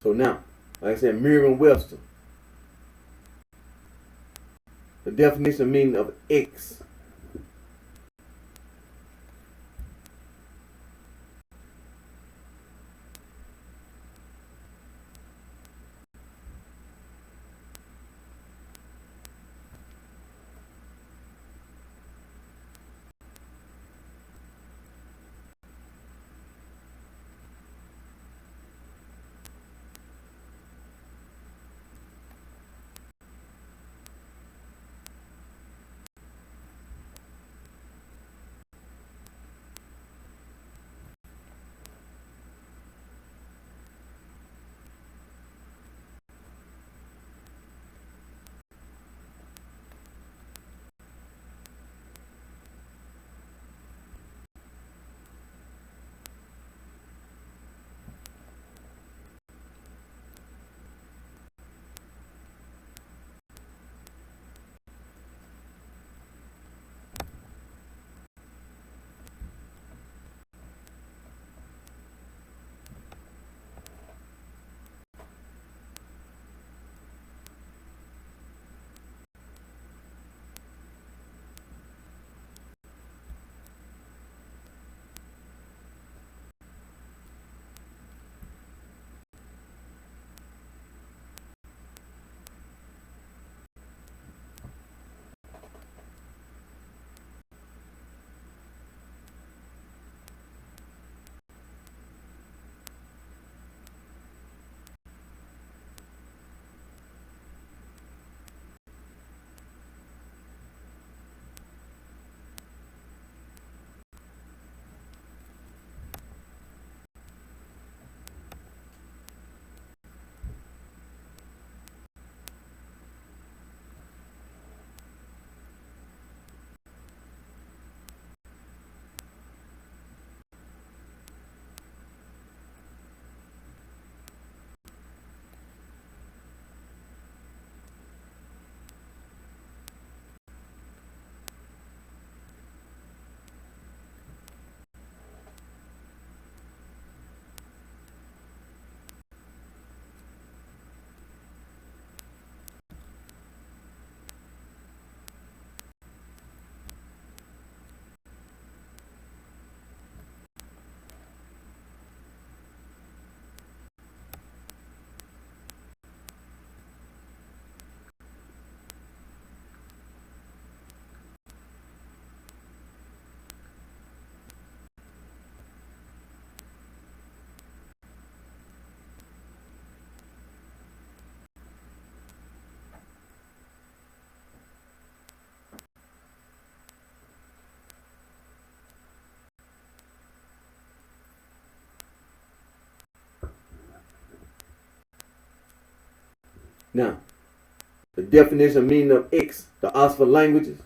So now, like I said, Merriam-Webster, the definition and meaning of X. Now, the definition and meaning of X, the Oxford languages.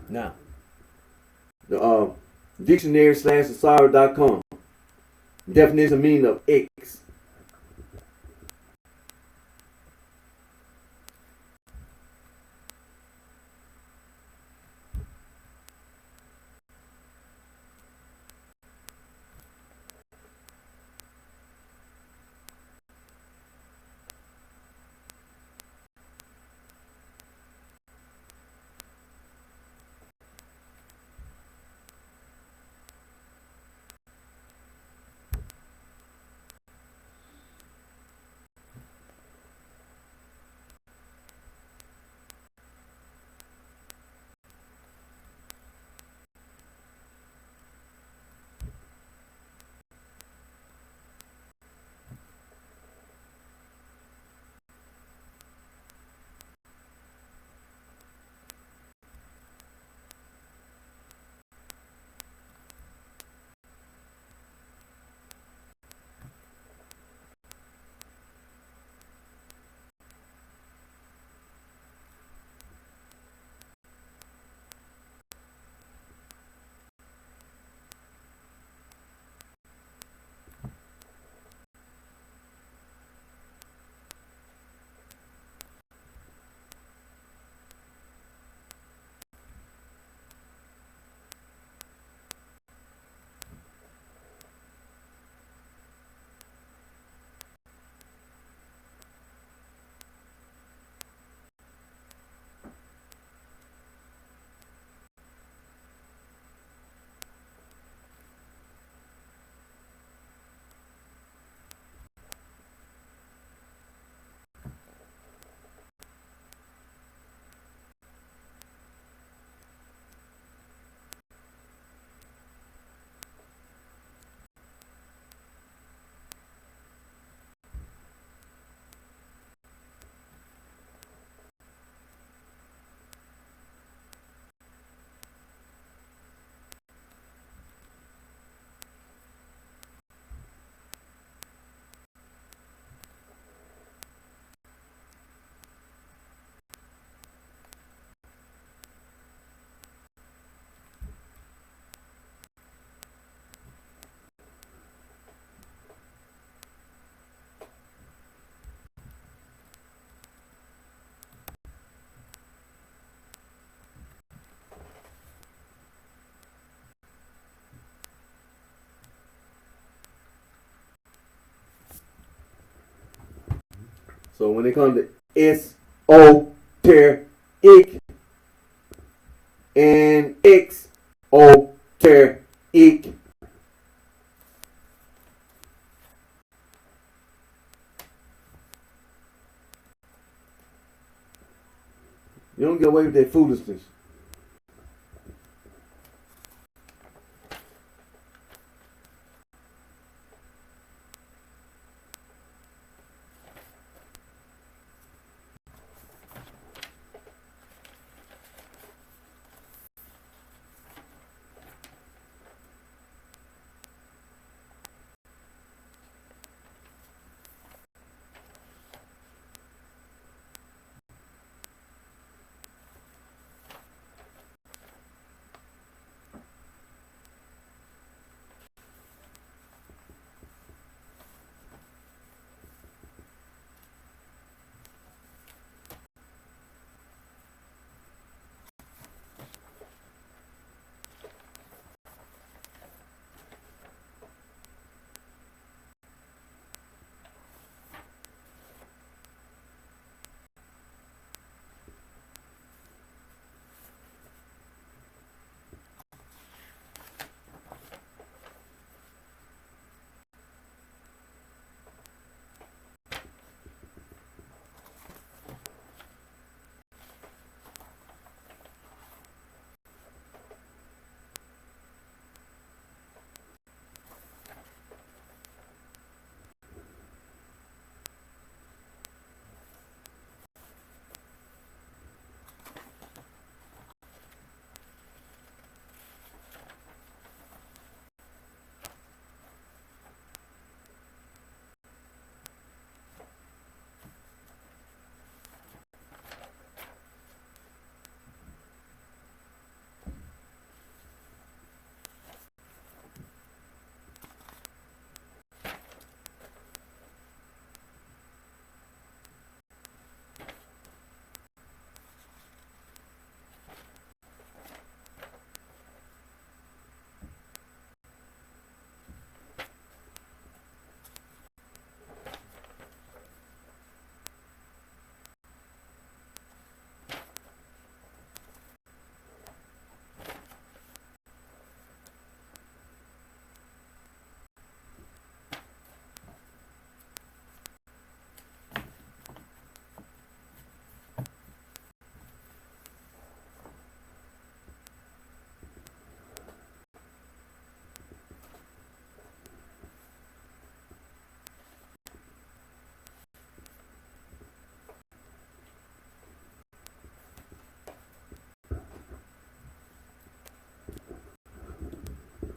Now, the dictionary/thesaurus.com. Definition and meaning of X. So when it comes to esoteric and exoteric, you don't get away with that foolishness.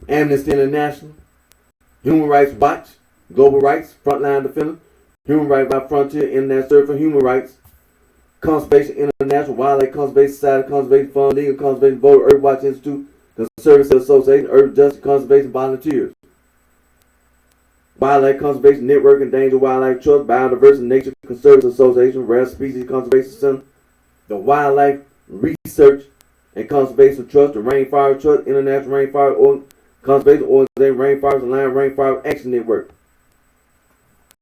Amnesty International, Human Rights Watch, Global Rights, Frontline Defender, Human Rights by Frontier, International Center for Human Rights, Conservation International, Wildlife Conservation Society, Conservation Fund, Legal Conservation Voter, Earth Watch Institute, Conservancy Association, Earth Justice Conservation Volunteers, Wildlife Conservation Network, Endangered Wildlife Trust, Biodiversity Nature Conservancy Association, Rare Species Conservation Center, the Wildlife Research and Conservation Trust, the Rainforest Trust, International Rainforest Conservation Organization, Rainforest Alliance, Rainforest Action Network,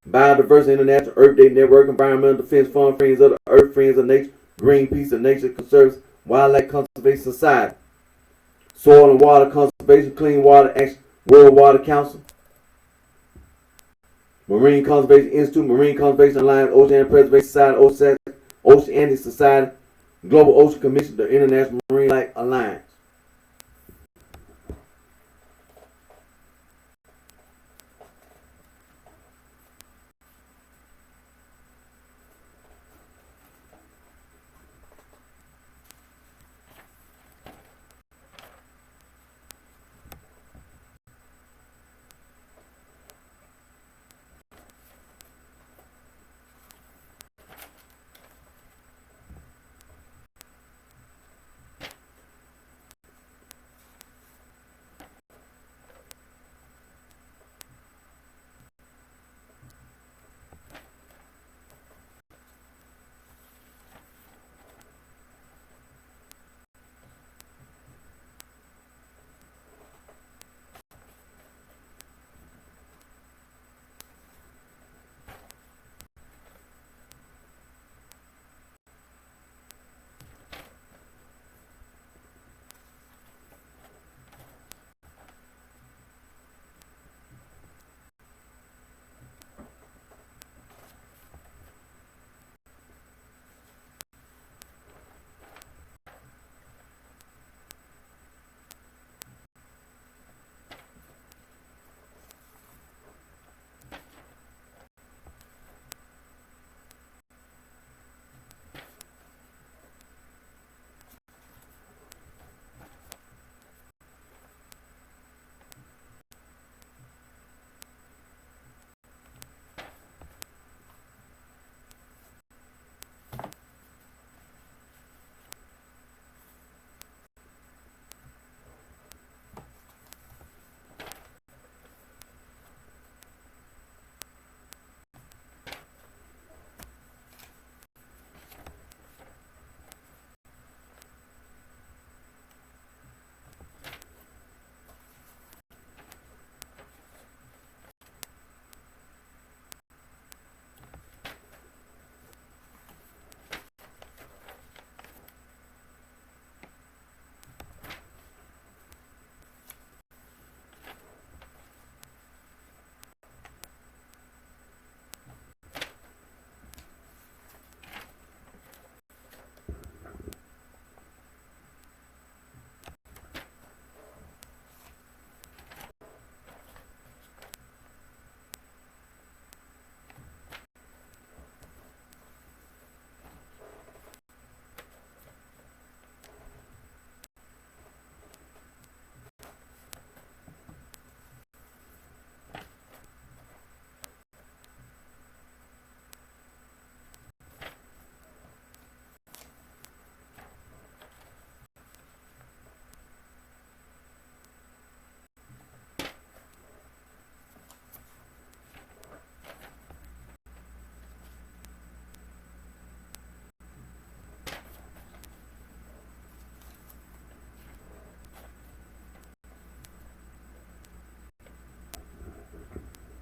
Biodiversity International, Earth Day Network, Environmental Defense Fund, Friends of the Earth, Friends of Nature, Greenpeace and Nature Conservancy, Wildlife Conservation Society, Soil and Water Conservation, Clean Water Action, World Water Council, Marine Conservation Institute, Marine Conservation Alliance, Oceanic Preservation Society, Oceanic Society, Global Ocean Commission, the International Marine Life Alliance.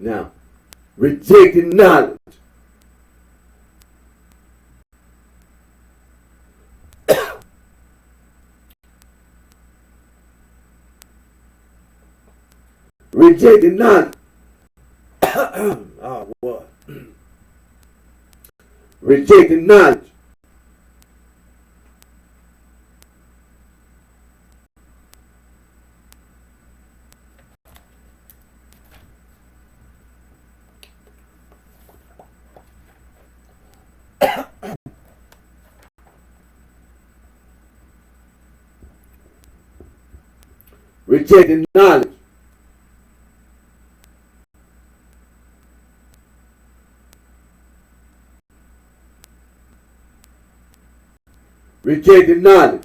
Now, rejecting knowledge. Rejecting knowledge. Oh, what? Rejecting knowledge. Rejecting knowledge. Rejecting knowledge.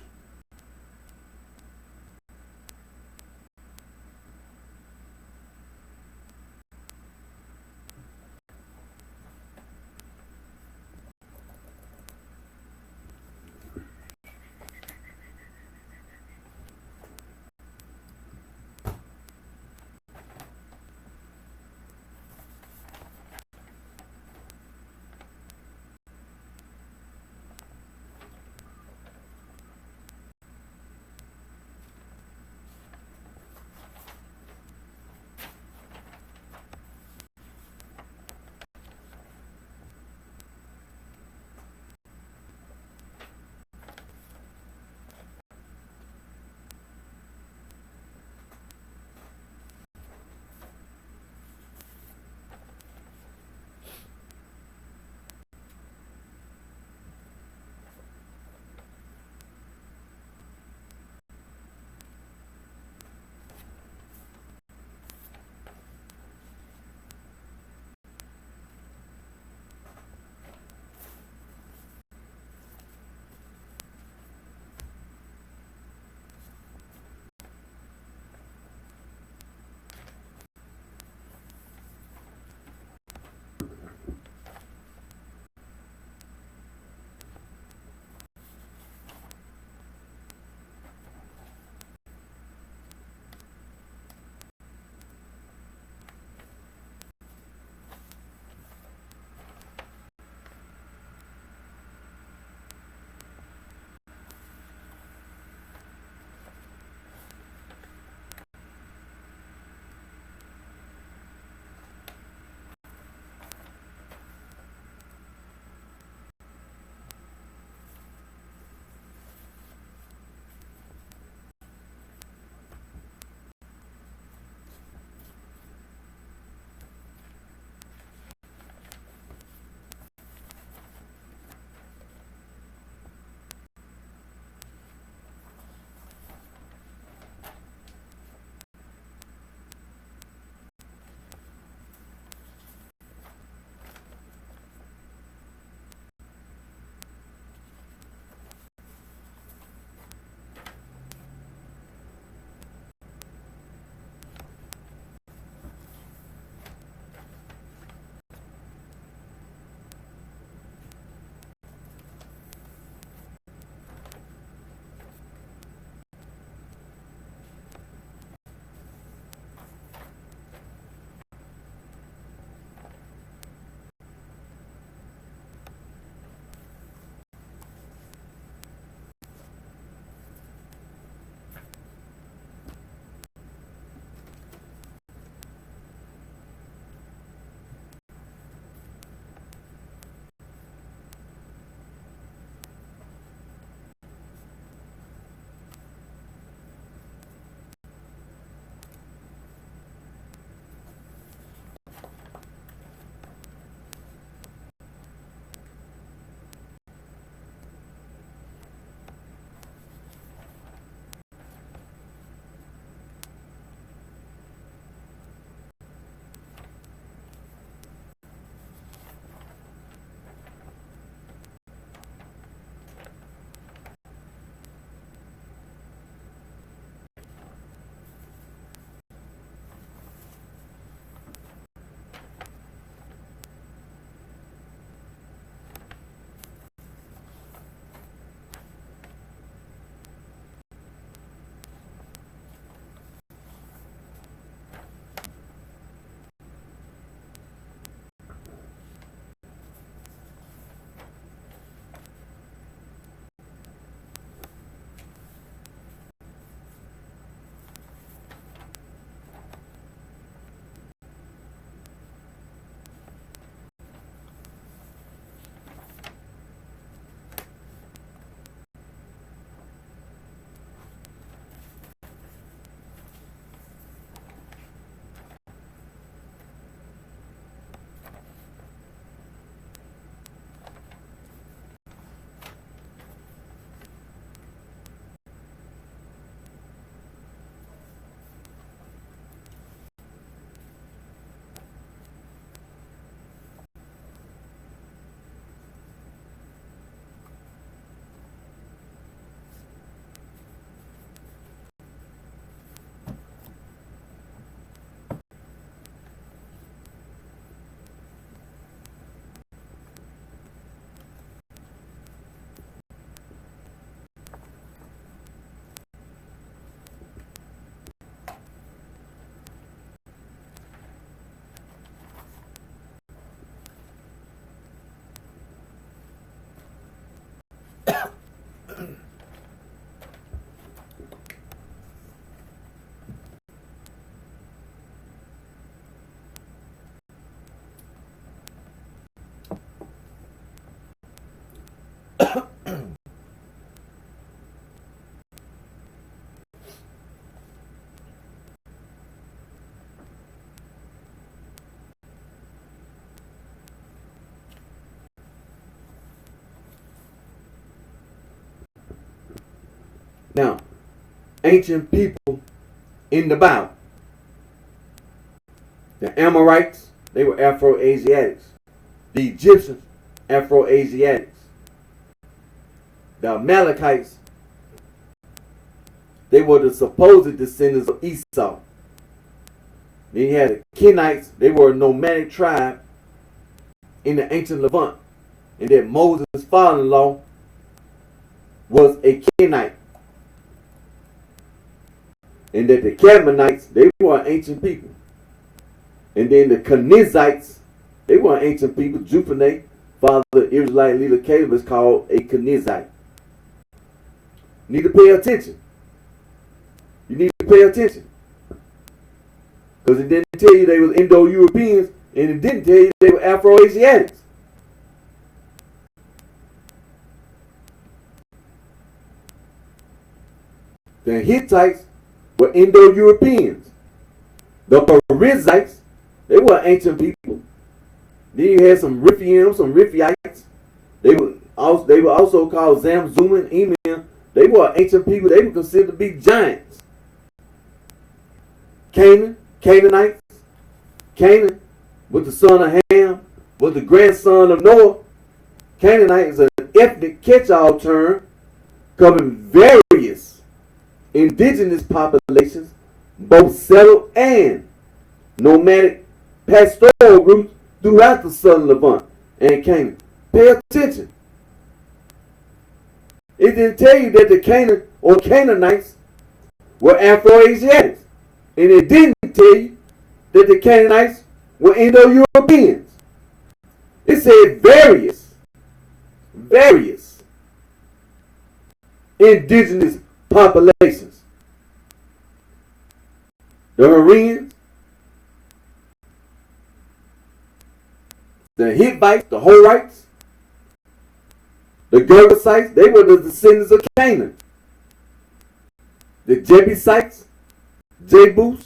Now, ancient people in the Bible. The Amorites, they were Afro-Asiatics. The Egyptians, Afro-Asiatics. The Amalekites, they were the supposed descendants of Esau. Then you had the Kenites, they were a nomadic tribe in the ancient Levant. And then Moses' father-in-law was a Kenite. And that the Canaanites, they were ancient people. And then the Kenizzites, they were ancient people. Jupiter, father of the Israelite leader Caleb, is called a Kenizzite. You need to pay attention. You need to pay attention. Because it didn't tell you they were Indo-Europeans, and it didn't tell you they were Afro-Asiatics. The Hittites were Indo-Europeans. The Perizzites, they were ancient people. Then you had some Riphians, some Riphiites. They were also called Zamzum and Emim. They were ancient people. They were considered to be giants. Canaanites. Canaan was the son of Ham, was the grandson of Noah. Canaanite is an ethnic catch-all term covering various indigenous populations, both settled and nomadic pastoral groups throughout the southern Levant and Canaan. Pay attention. It didn't tell you that the Canaan or Canaanites were Afro-Asiatics. And it didn't tell you that the Canaanites were Indo-Europeans. It said various indigenous populations. The Hurrians, the Hittites, the Horites, the Girgasites, they were the descendants of Canaan. The Jebusites, Jebus,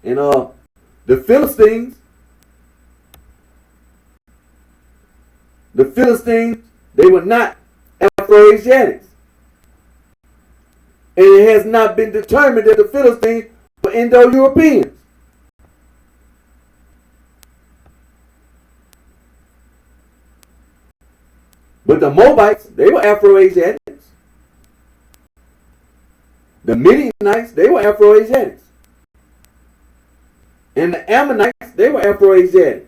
and the Philistines, they were not Afro-Asiatics. And it has not been determined that the Philistines were Indo-Europeans. But the Moabites, they were Afro-Asiatics. The Midianites, they were Afro-Asiatics. And the Ammonites, they were Afro-Asiatics.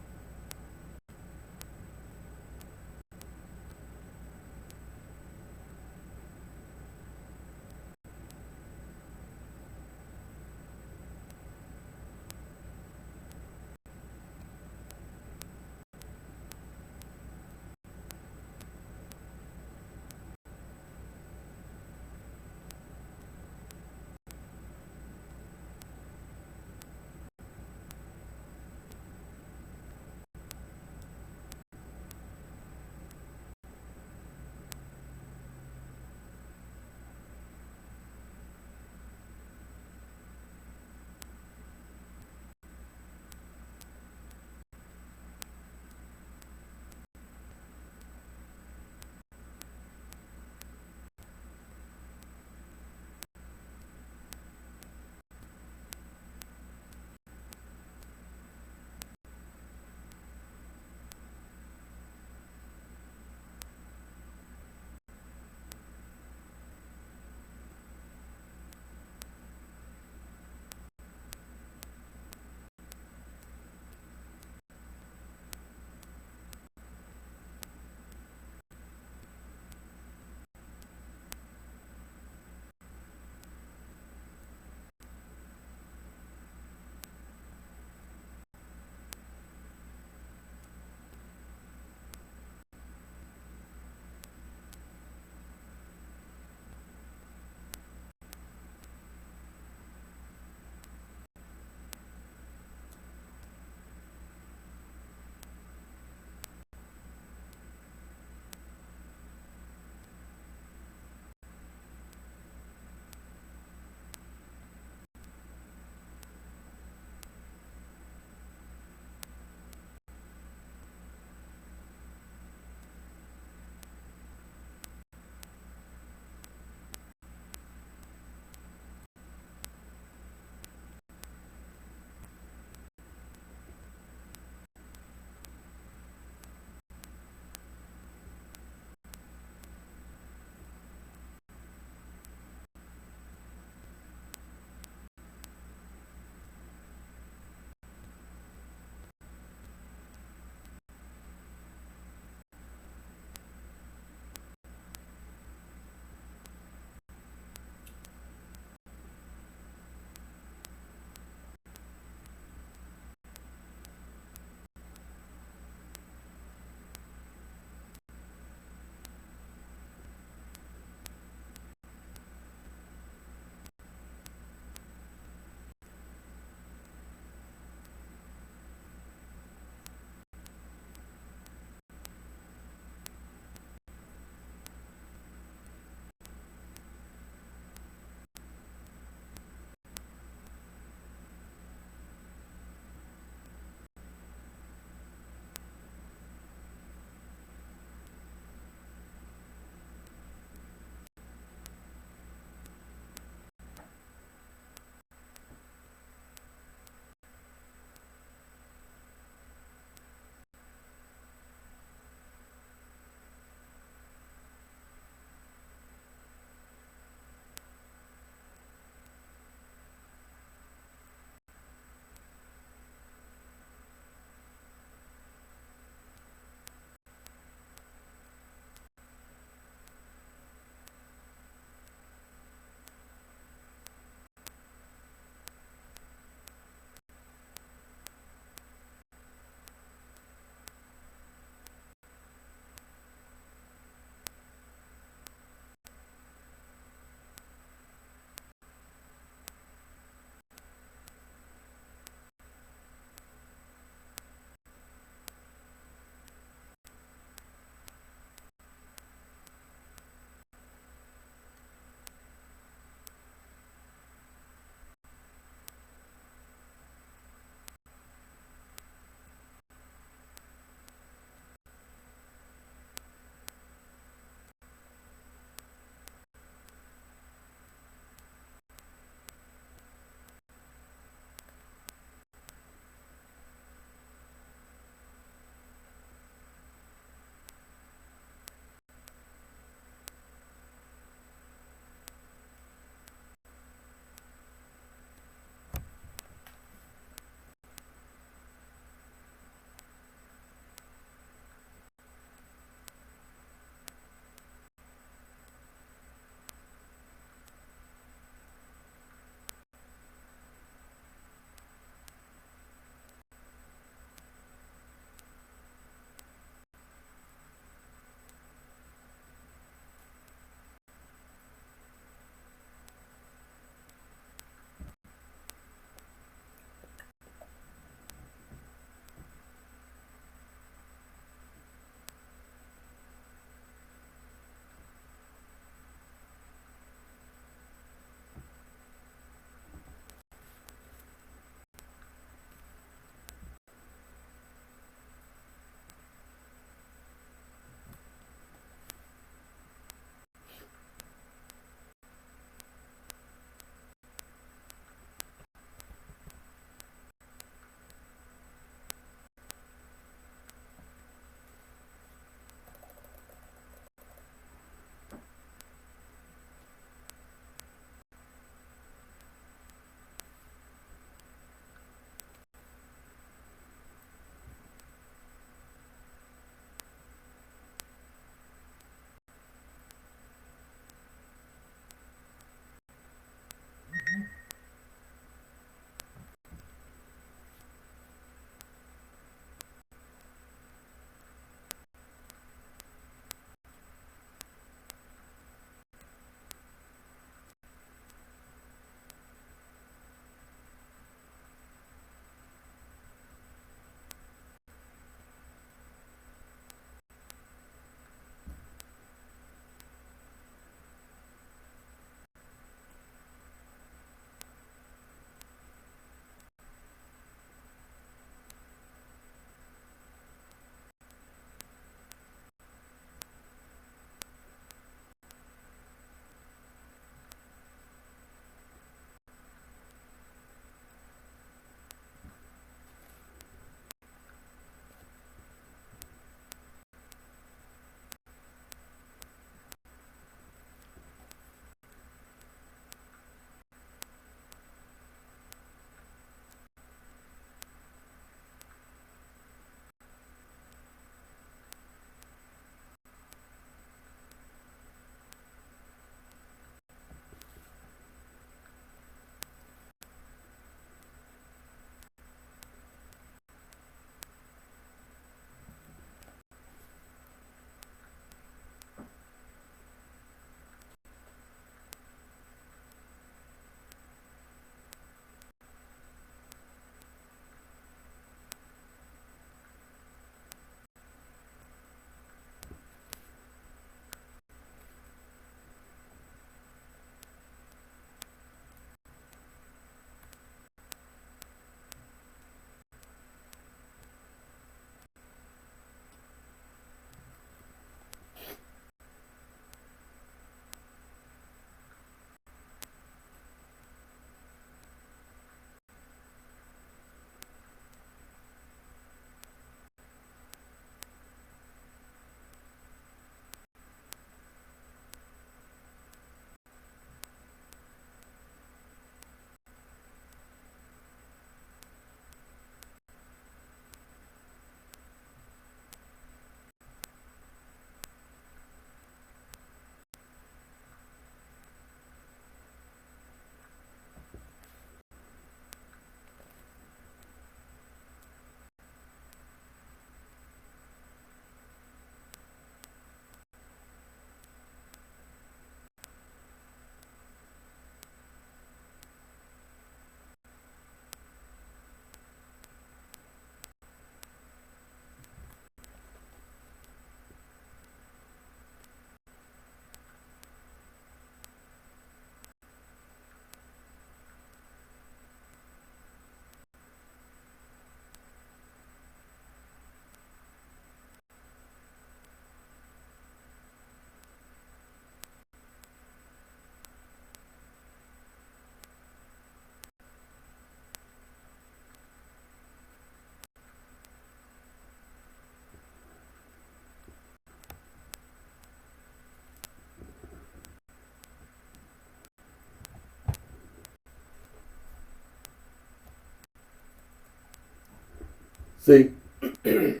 See, the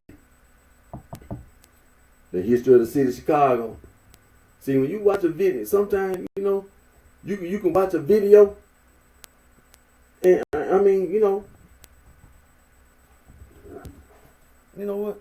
history of the city of Chicago. See, when you watch a video, sometimes you can watch a video, and I mean, you know what?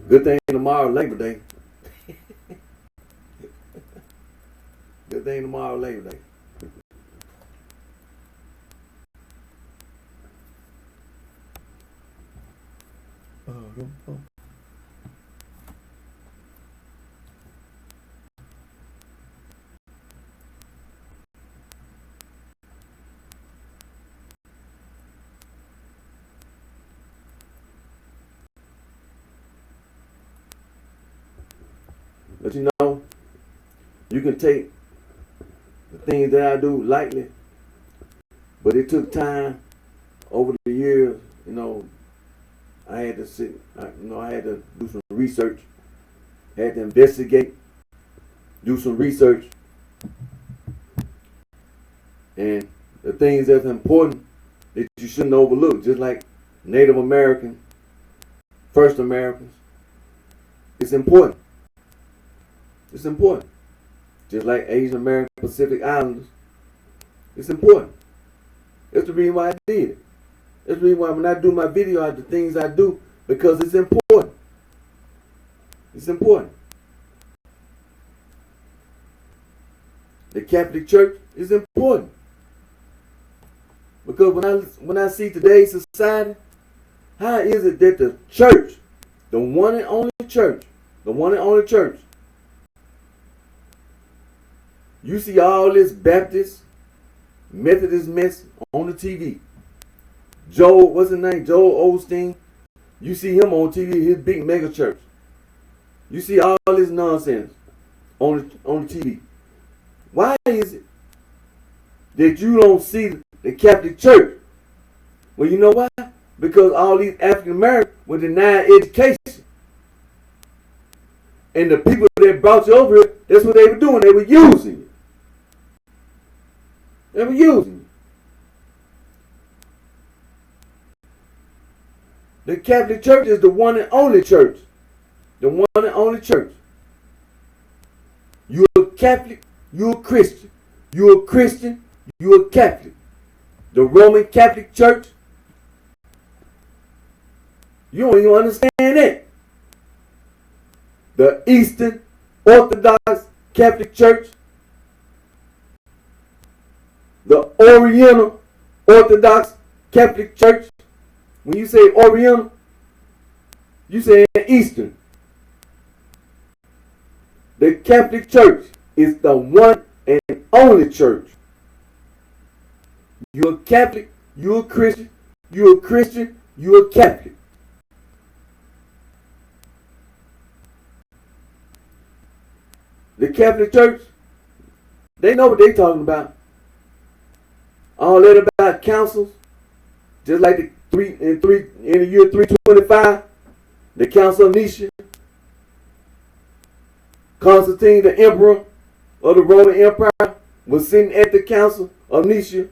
Good thing tomorrow Labor Day. Good thing tomorrow Labor Day. But you know, you can take the things that I do lightly, but it took time over the years. You know, I had to I had to do some research, had to investigate, do some research, and the things that's important that you shouldn't overlook, just like Native American, First Americans, it's important. It's important. Just like Asian American Pacific Islanders, it's important. That's the reason why I did it. That's the reason why when I do my video, I do the things I do, because it's important. It's important. The Catholic Church is important. Because when I see today's society, how is it that the church, the one and only church, you see all this Baptist, Methodist mess on the TV. What's his name? Joel Osteen. You see him on TV, his big mega church. You see all this nonsense on the TV. Why is it that you don't see the Catholic Church? Well, you know why? Because all these African Americans were denied education. And the people that brought you over here, that's what they were doing. They were using you. They were using you. The Catholic Church is the one and only church. The one and only church. You're a Catholic, you're a Christian. You're a Christian, you're a Catholic. The Roman Catholic Church, you don't even understand that. The Eastern Orthodox Catholic Church, the Oriental Orthodox Catholic Church. When you say Oriental, you say Eastern. The Catholic Church is the one and only church. You're a Catholic, you're a Christian, you're a Christian, you're a Catholic. The Catholic Church, they know what they're talking about. All that about councils, just like in the year 325, the Council of Nicaea, Constantine, the emperor of the Roman Empire, was sitting at the Council of Nicaea.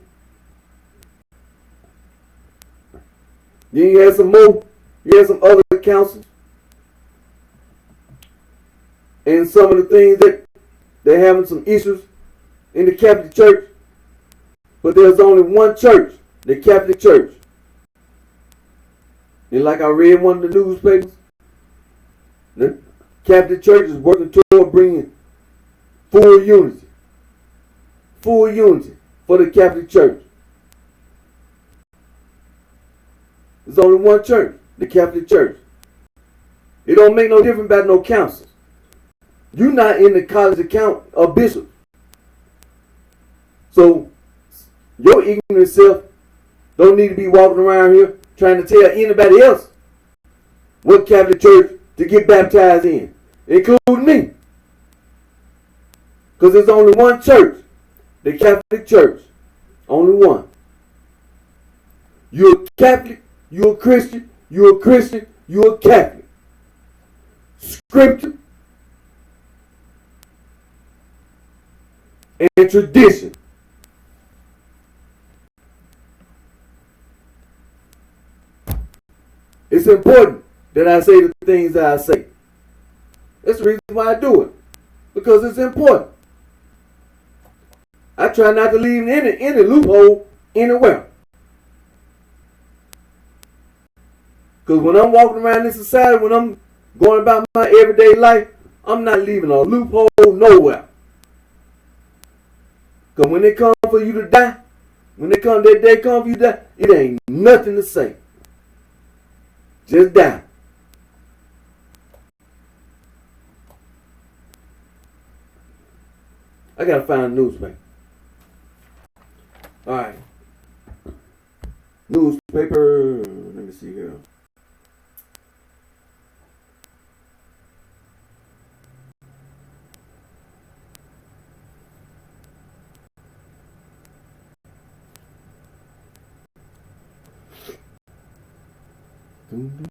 Then you had some more, you had some other councils. And some of the things that they're having some issues in the Catholic Church. But there's only one church, the Catholic Church. And like I read one of the newspapers, the Catholic Church is working toward bringing full unity. Full unity for the Catholic Church. There's only one church, the Catholic Church. It don't make no difference about no councils. You're not in the college account of bishops. So your ignorant self don't need to be walking around here trying to tell anybody else what Catholic Church to get baptized in, including me. Because there's only one church, the Catholic Church. Only one. You're a Catholic, you're a Christian, you're a Christian, you're a Catholic. Scripture and tradition. It's important that I say the things that I say. That's the reason why I do it. Because it's important. I try not to leave any loophole anywhere. Because when I'm walking around this society, when I'm going about my everyday life, I'm not leaving a loophole nowhere. Because when it comes for you to die, when they come, that day come for you to die, it ain't nothing to say. Just die. I gotta find a newspaper. Alright. Newspaper. Let me see here. Mm-hmm.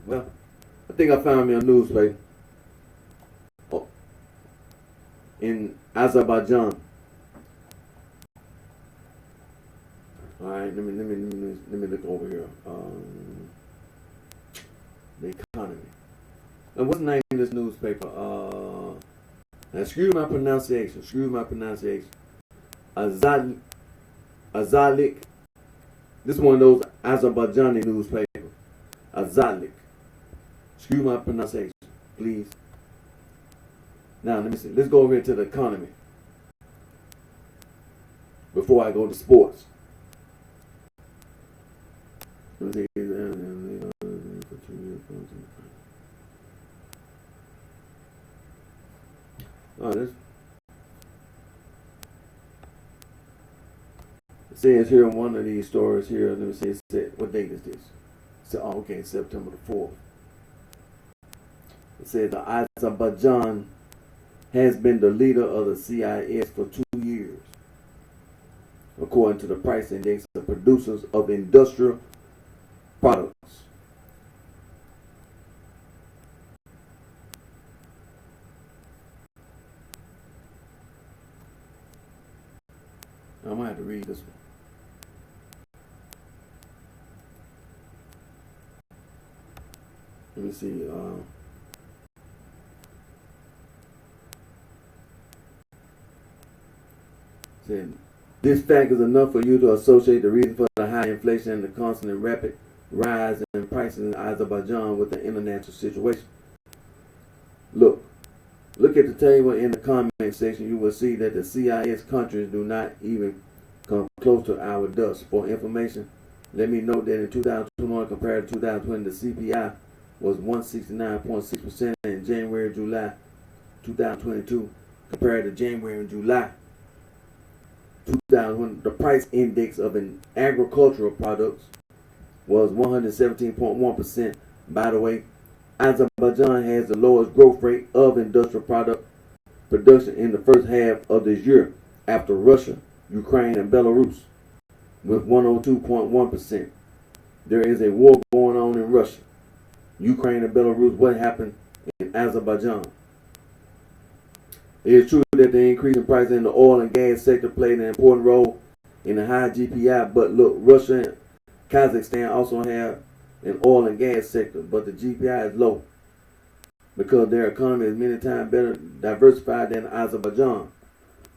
Well, I think I found me a newspaper in Azerbaijan. All right, let me look over here. The economy. And what's the name of this newspaper? Now, excuse my pronunciation. Azalik. This is one of those Azerbaijani newspapers. Azalik. Excuse my pronunciation. please. Now, let me see. Let's go over into the economy before I go to sports. Let me see. It says here in one of these stories here, let me see, it said, what date is this? So, okay, September the 4th. It says Azerbaijan has been the leader of the CIS for 2 years, according to the price index of producers of industrial products. I might have to read this one. Let me see. Said, this fact is enough for you to associate the reason for the high inflation and the constant and rapid rise in prices in Azerbaijan with the international situation. Look at the table in the comment section. You will see that the CIS countries do not even come close to our dust. For information, let me note that in 2021 compared to 2020, the CPI was 169.6% in January-July 2022 compared to January and July 2001. The price index of an agricultural products was 117.1%. By the way, Azerbaijan has the lowest growth rate of industrial product production in the first half of this year after Russia, Ukraine, and Belarus with 102.1%. There is a war going on in Russia, Ukraine, and Belarus. What happened in Azerbaijan? It is true that the increase in prices in the oil and gas sector played an important role in the high GPI, but look, Russia and Kazakhstan also have an oil and gas sector, but the GPI is low because their economy is many times better diversified than Azerbaijan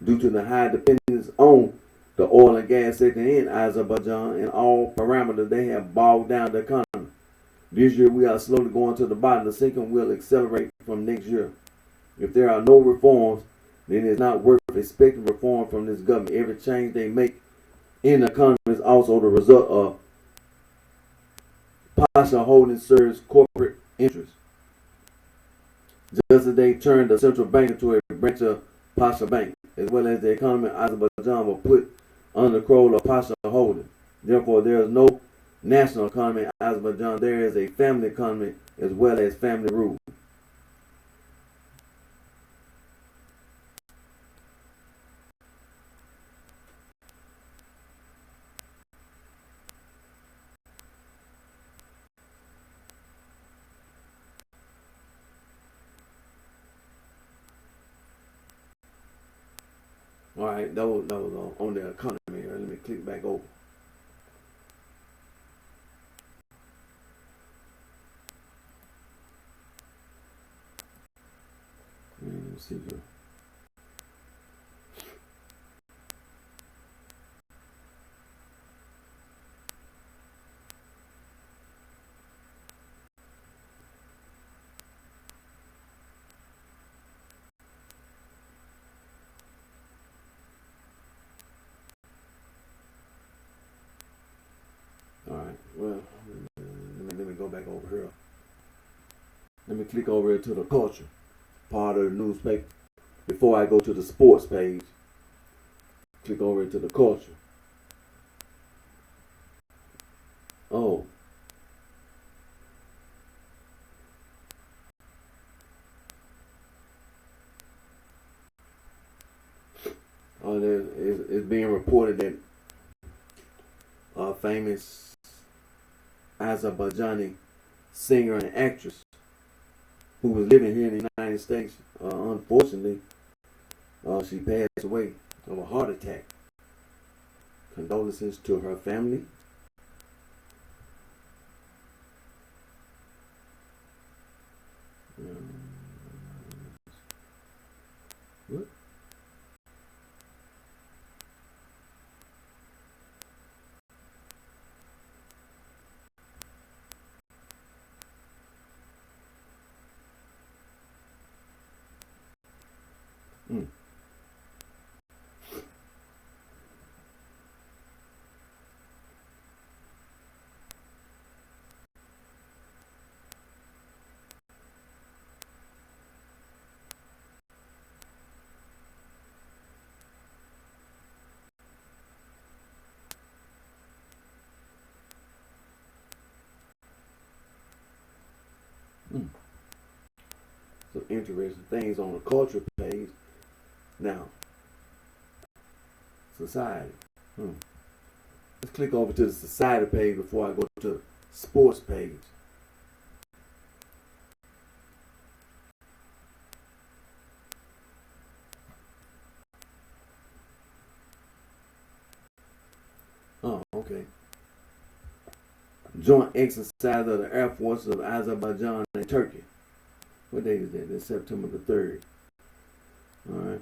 due to the high dependence on the oil and gas sector in Azerbaijan. In all parameters, they have bogged down the economy. This year, we are slowly going to the bottom. The sinking will accelerate from next year. If there are no reforms, then it's not worth expecting reform from this government. Every change they make in the economy is also the result of Pasha Holdings serves corporate interests. Just as they turned the central bank into a branch of Pasha Bank, as well as the economy of Azerbaijan were put under the control of Pasha Holdings. Therefore, there is no national economy in Azerbaijan. There is a family economy as well as family rule. All right, that was on the economy here. Let me click back over. Let's see here. All right, well, let me go back over here. Let me click over here to the culture part of the newspaper before I go to the sports page. Click over into the culture. Oh. It's being reported that a famous Azerbaijani singer and actress who was living here in the United States, unfortunately, she passed away of a heart attack. Condolences to her family. What? Mm. Mm. Some interesting things on the culture page. Now, society. Hmm. Let's click over to the society page before I go to the sports page. Oh, okay. Joint exercise of the Air Forces of Azerbaijan and Turkey. What date is that? That's September the 3rd. All right.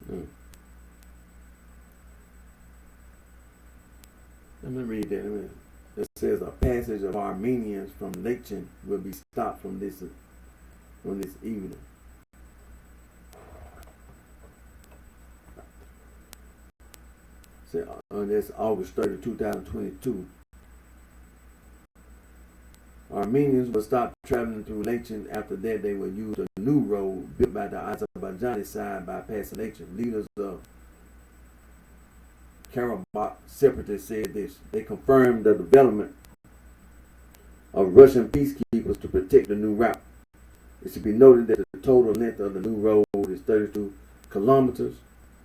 Mm. Let me read that. It says a passage of Armenians from Lachin will be stopped from this evening. So, that's August 30, 2022. Armenians will stop traveling through Lachin. After that, they will use a new road built by the Azerbaijani side bypassing Lachin. Leaders of Karabakh separatists said this. They confirmed the development of Russian peacekeepers to protect the new route. It should be noted that the total length of the new road is 32 kilometers,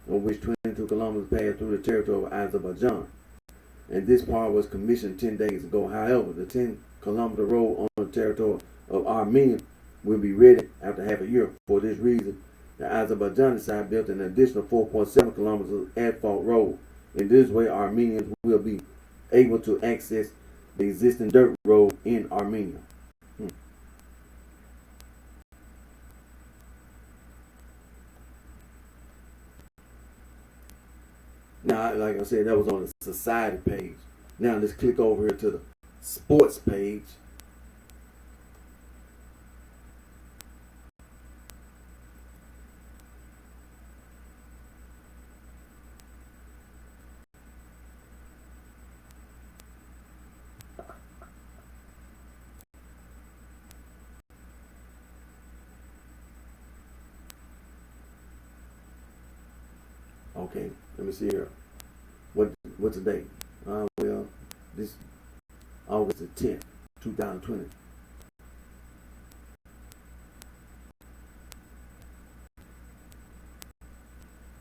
of which 22 kilometers pass through the territory of Azerbaijan. And this part was commissioned 10 days ago. However, the 10-kilometer road on the territory of Armenia will be ready after half a year. For this reason, the Azerbaijani side built an additional 4.7 kilometers of asphalt road. In this way, Armenians will be able to access the existing dirt road in Armenia. Hmm. Now, like I said, that was on the society page. Now let's click over here to the sports page. Okay, let me see here. What's the date? Well, this August the 10th, 2020.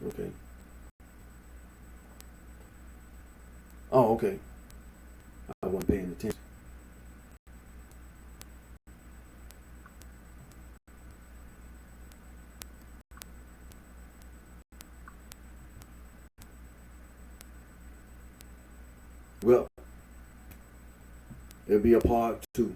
Okay. Oh, okay. I wasn't paying attention. Well, it'll be a part 2.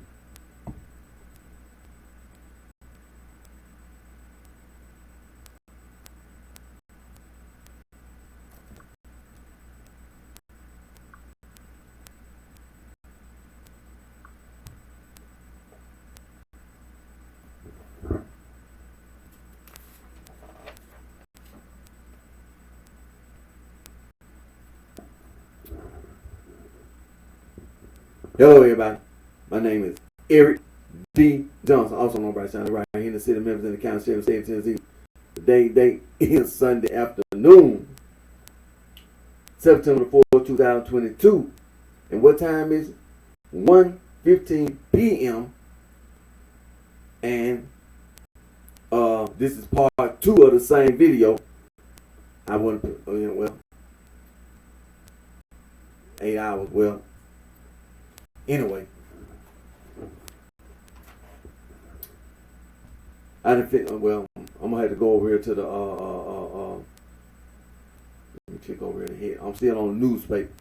Hello, everybody. My name is Eric D. Johnson, also known as BrightShine, right here in the city of Memphis in the county of State of Tennessee. Today is Sunday afternoon, September the 4th, 2022. And what time is it? 1:15 p.m. And this is part 2 of the same video. I want to put, 8 hours. Well, anyway. I didn't fit. Well, I'm gonna have to go over here to the let me check over here. I'm still on the newspaper.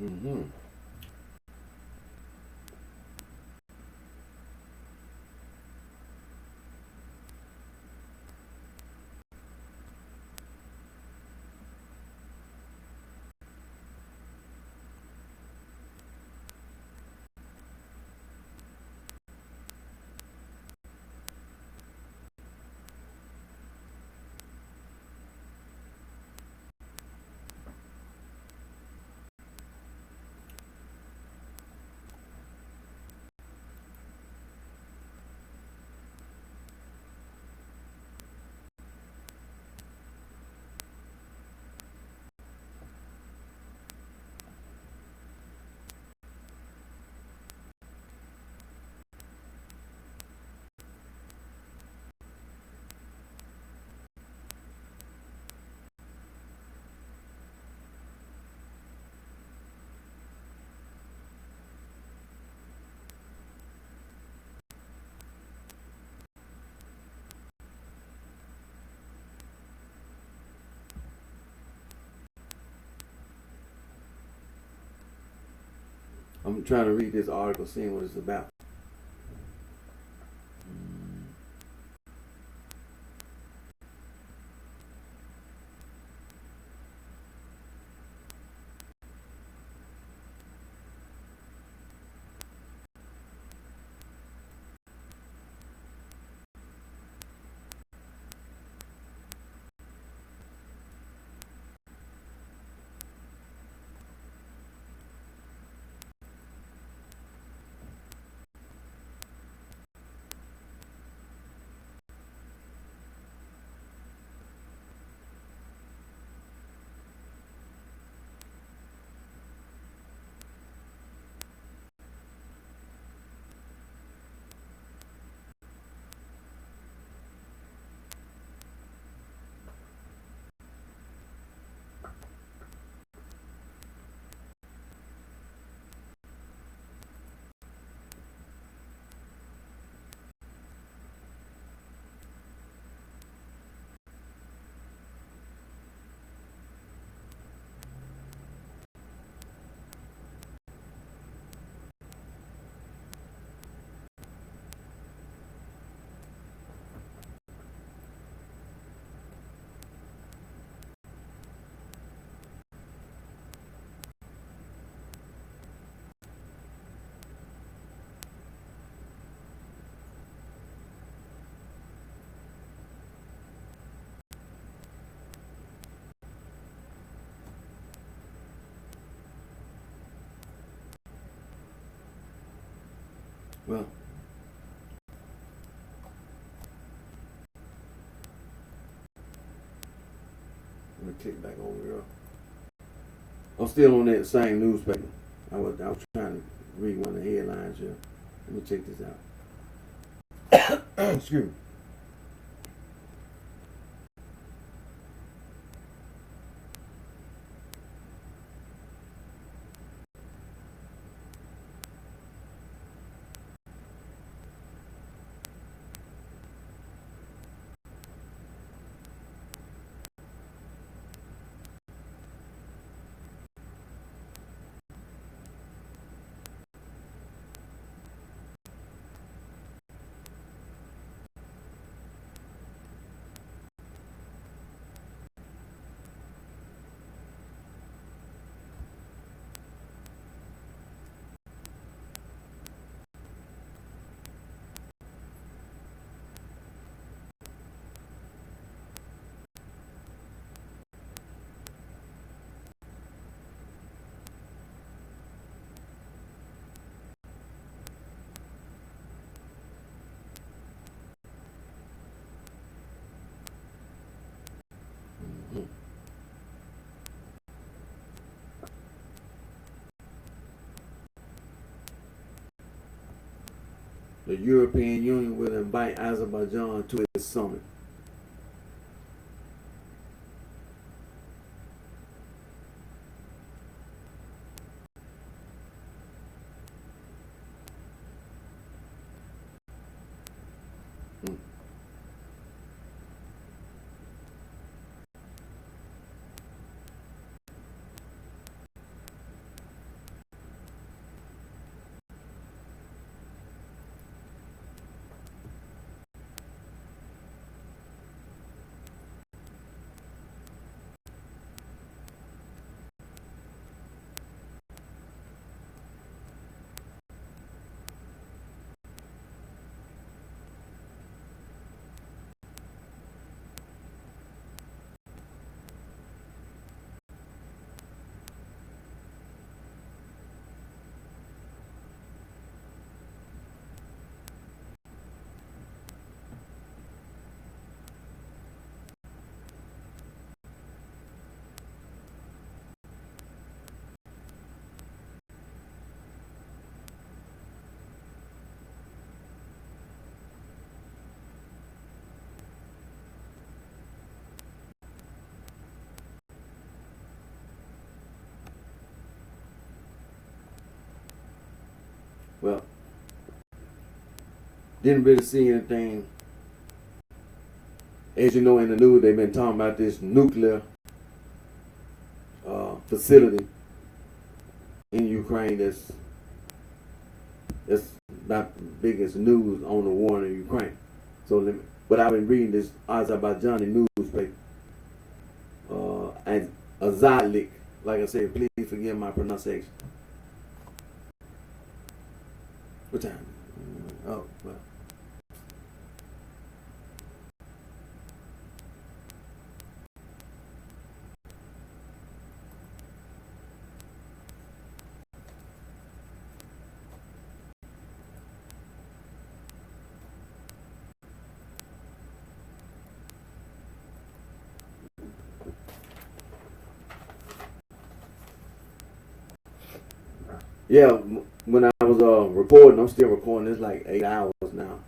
Mm-hmm. I'm trying to read this article, seeing what it's about. Well, let me click back over here. I'm still on that same newspaper. I was trying to read one of the headlines here. Let me check this out. Excuse me. The European Union will invite Azerbaijan to its summit. Well, didn't really see anything. As you know, in the news, they've been talking about this nuclear facility in Ukraine that's not the biggest news on the war in Ukraine. So, but I've been reading this Azerbaijani newspaper, and Azalik. Like I said, please forgive my pronunciation. What time? Oh, well. Yeah, when I was recording, I'm still recording. It's like 8 hours now.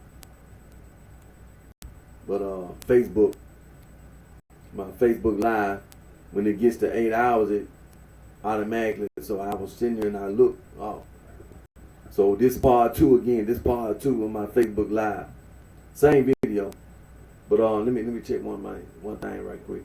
But my Facebook Live, when it gets to 8 hours, it automatically. So I was sitting there and I looked. Oh, so this part two again. This part two of my Facebook Live, same video. But let me check one thing right quick.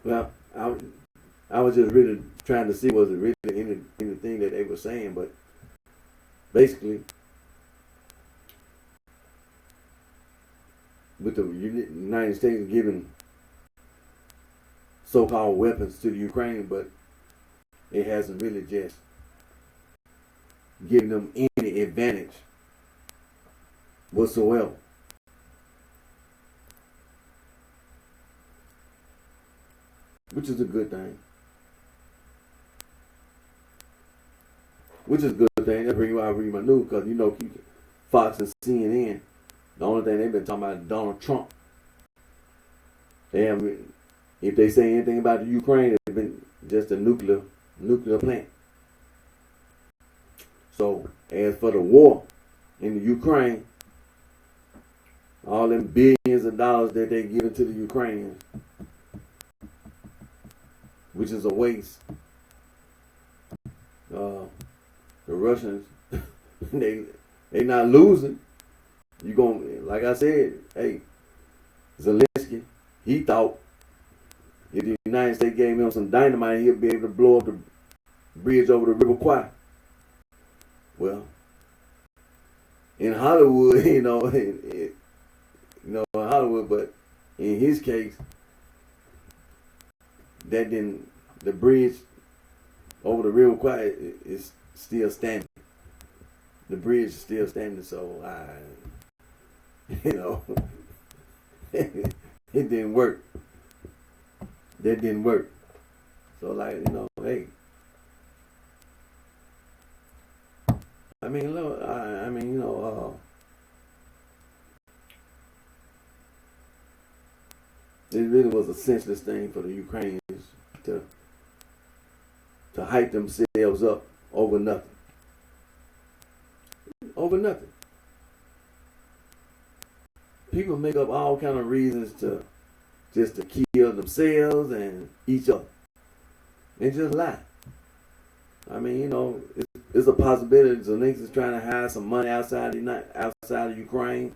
Well, I was just really trying to see was it really anything that they were saying, but basically, with the United States giving so-called weapons to the Ukraine, but it hasn't really just given them any advantage whatsoever. Which is a good thing. Which is a good thing. That's why I read my news, because Fox and CNN, the only thing they've been talking about is Donald Trump. They haven't, if they say anything about the Ukraine, it's been just a nuclear plant. So as for the war in the Ukraine, all them billions of dollars that they giving to the Ukrainians, which is a waste. The Russians, they not losing. You going, like I said, hey, Zelensky, he thought if the United States gave him some dynamite, he'll be able to blow up the bridge over the River Kwai. Well, in Hollywood, in Hollywood, but in his case, the bridge over the River Kwai is still standing. The bridge is still standing, so it didn't work. That didn't work. So hey. It really was a senseless thing for the Ukrainians to hype themselves up over nothing. Over nothing. People make up all kind of reasons to kill themselves and each other, and just lie. It's a possibility Zelensky is trying to hide some money outside of Ukraine,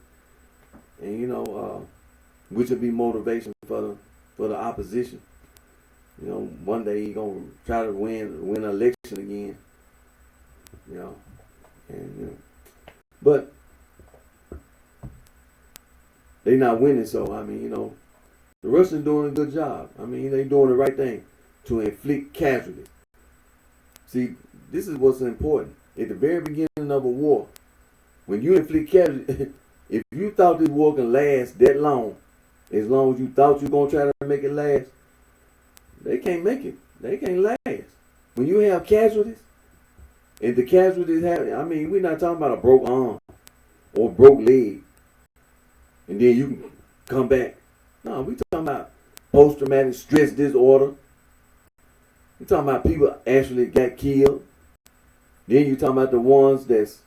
and which would be motivation for the opposition. One day he's gonna try to win an election again. But they not winning, so the Russians doing a good job. They doing the right thing to inflict casualties. See, this is what's important. At the very beginning of a war, when you inflict casualties, if you thought this war can last that long as you thought you were going to try to make it last, they can't make it. They can't last. When you have casualties, and the casualties happen, we're not talking about a broke arm or broke leg, and then you can come back. No, we're talking about post-traumatic stress disorder. We're talking about people actually got killed. Then you're talking about the ones that's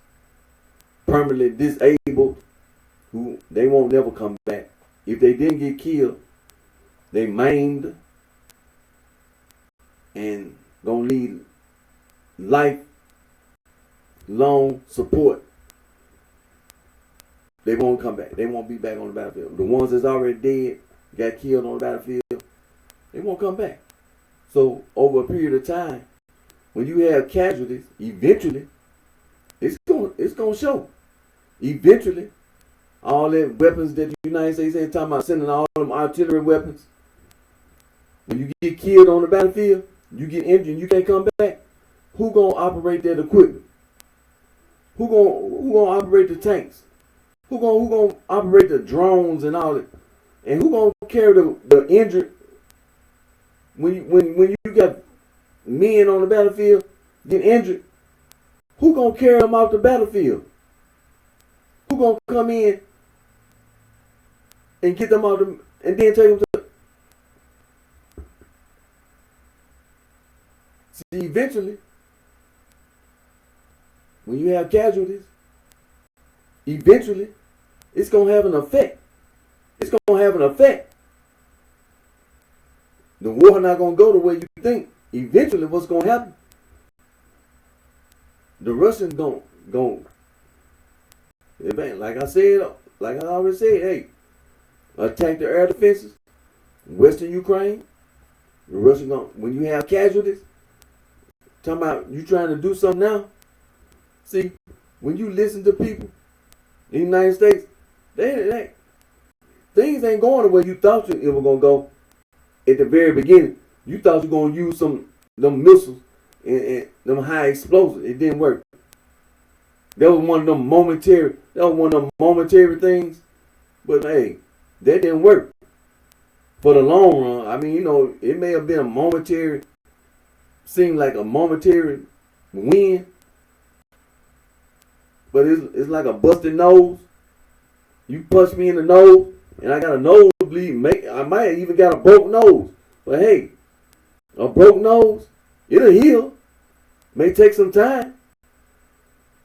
permanently disabled, who they won't never come back. If they didn't get killed, they maimed and gonna need lifelong support. They won't come back. They won't be back on the battlefield. The ones that's already dead, got killed on the battlefield, they won't come back. So over a period of time, when you have casualties, eventually, it's gonna show. Eventually, all the weapons that the United States ain't talking about sending all them artillery weapons. When you get killed on the battlefield, you get injured, and you can't come back. Who gonna operate that equipment? Who gonna operate the tanks? Who gonna operate the drones and all that? And who gonna carry the injured? When you got men on the battlefield get injured, who gonna carry them off the battlefield? Who gonna come in and get them out and then take them to? See, eventually, when you have casualties, eventually, it's gonna have an effect. It's gonna have an effect. The war not gonna go the way you think. Eventually, what's gonna happen? The Russians gonna like I already said, hey, attack the air defenses, Western Ukraine, The Russians when you have casualties, talking about you trying to do something now. See, when you listen to people in the United States, things ain't going the way you thought it was gonna go at the very beginning. You thought you were gonna use them missiles and them high explosives. It didn't work. That was one of them momentary things. But hey, that didn't work. For the long run, I mean, it may have been a momentary, seemed like a momentary win. But it's like a busted nose. You punch me in the nose, and I got a nosebleed. I might have even got a broke nose. But hey, a broke nose, it'll heal. May take some time.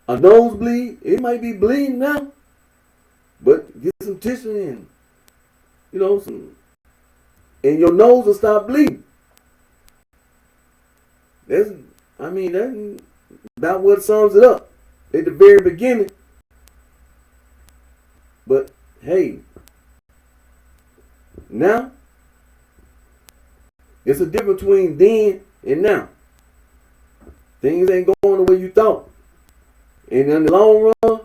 A nosebleed, it might be bleeding now. But get some tissue in. And your nose will stop bleeding. That's about what sums it up at the very beginning. But hey, now it's a difference between then and now. Things ain't going the way you thought. And in the long run,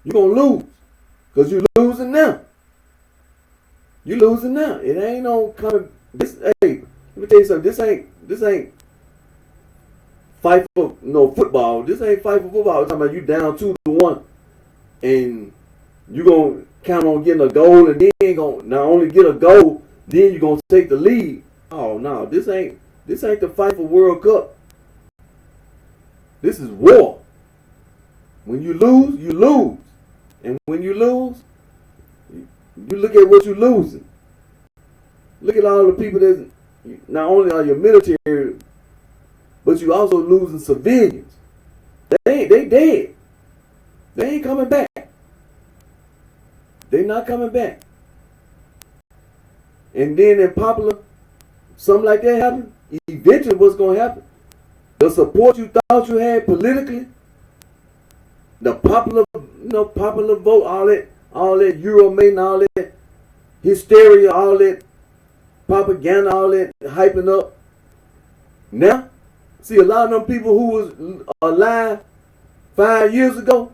you're going to lose. Because you're losing now. You're losing now. It ain't no kind of hey, let me tell you something. This ain't fight for football. This ain't fight for football. I'm talking about you down 2-1. And you're going to count on getting a goal, and then you're going to not only get a goal, then you're going to take the lead. Oh no, this ain't the fight for World Cup. This is war. When you lose, you lose. And when you lose, you look at what you're losing. Look at all the people that not only are your military, but you also losing civilians. They dead. They ain't coming back. They not coming back. And then in popular, something like that happen, eventually what's going to happen? The support you thought you had politically, the popular vote, all that Euromailing, all that hysteria, all that propaganda, all that hyping up. Now, see, a lot of them people who was alive 5 years ago,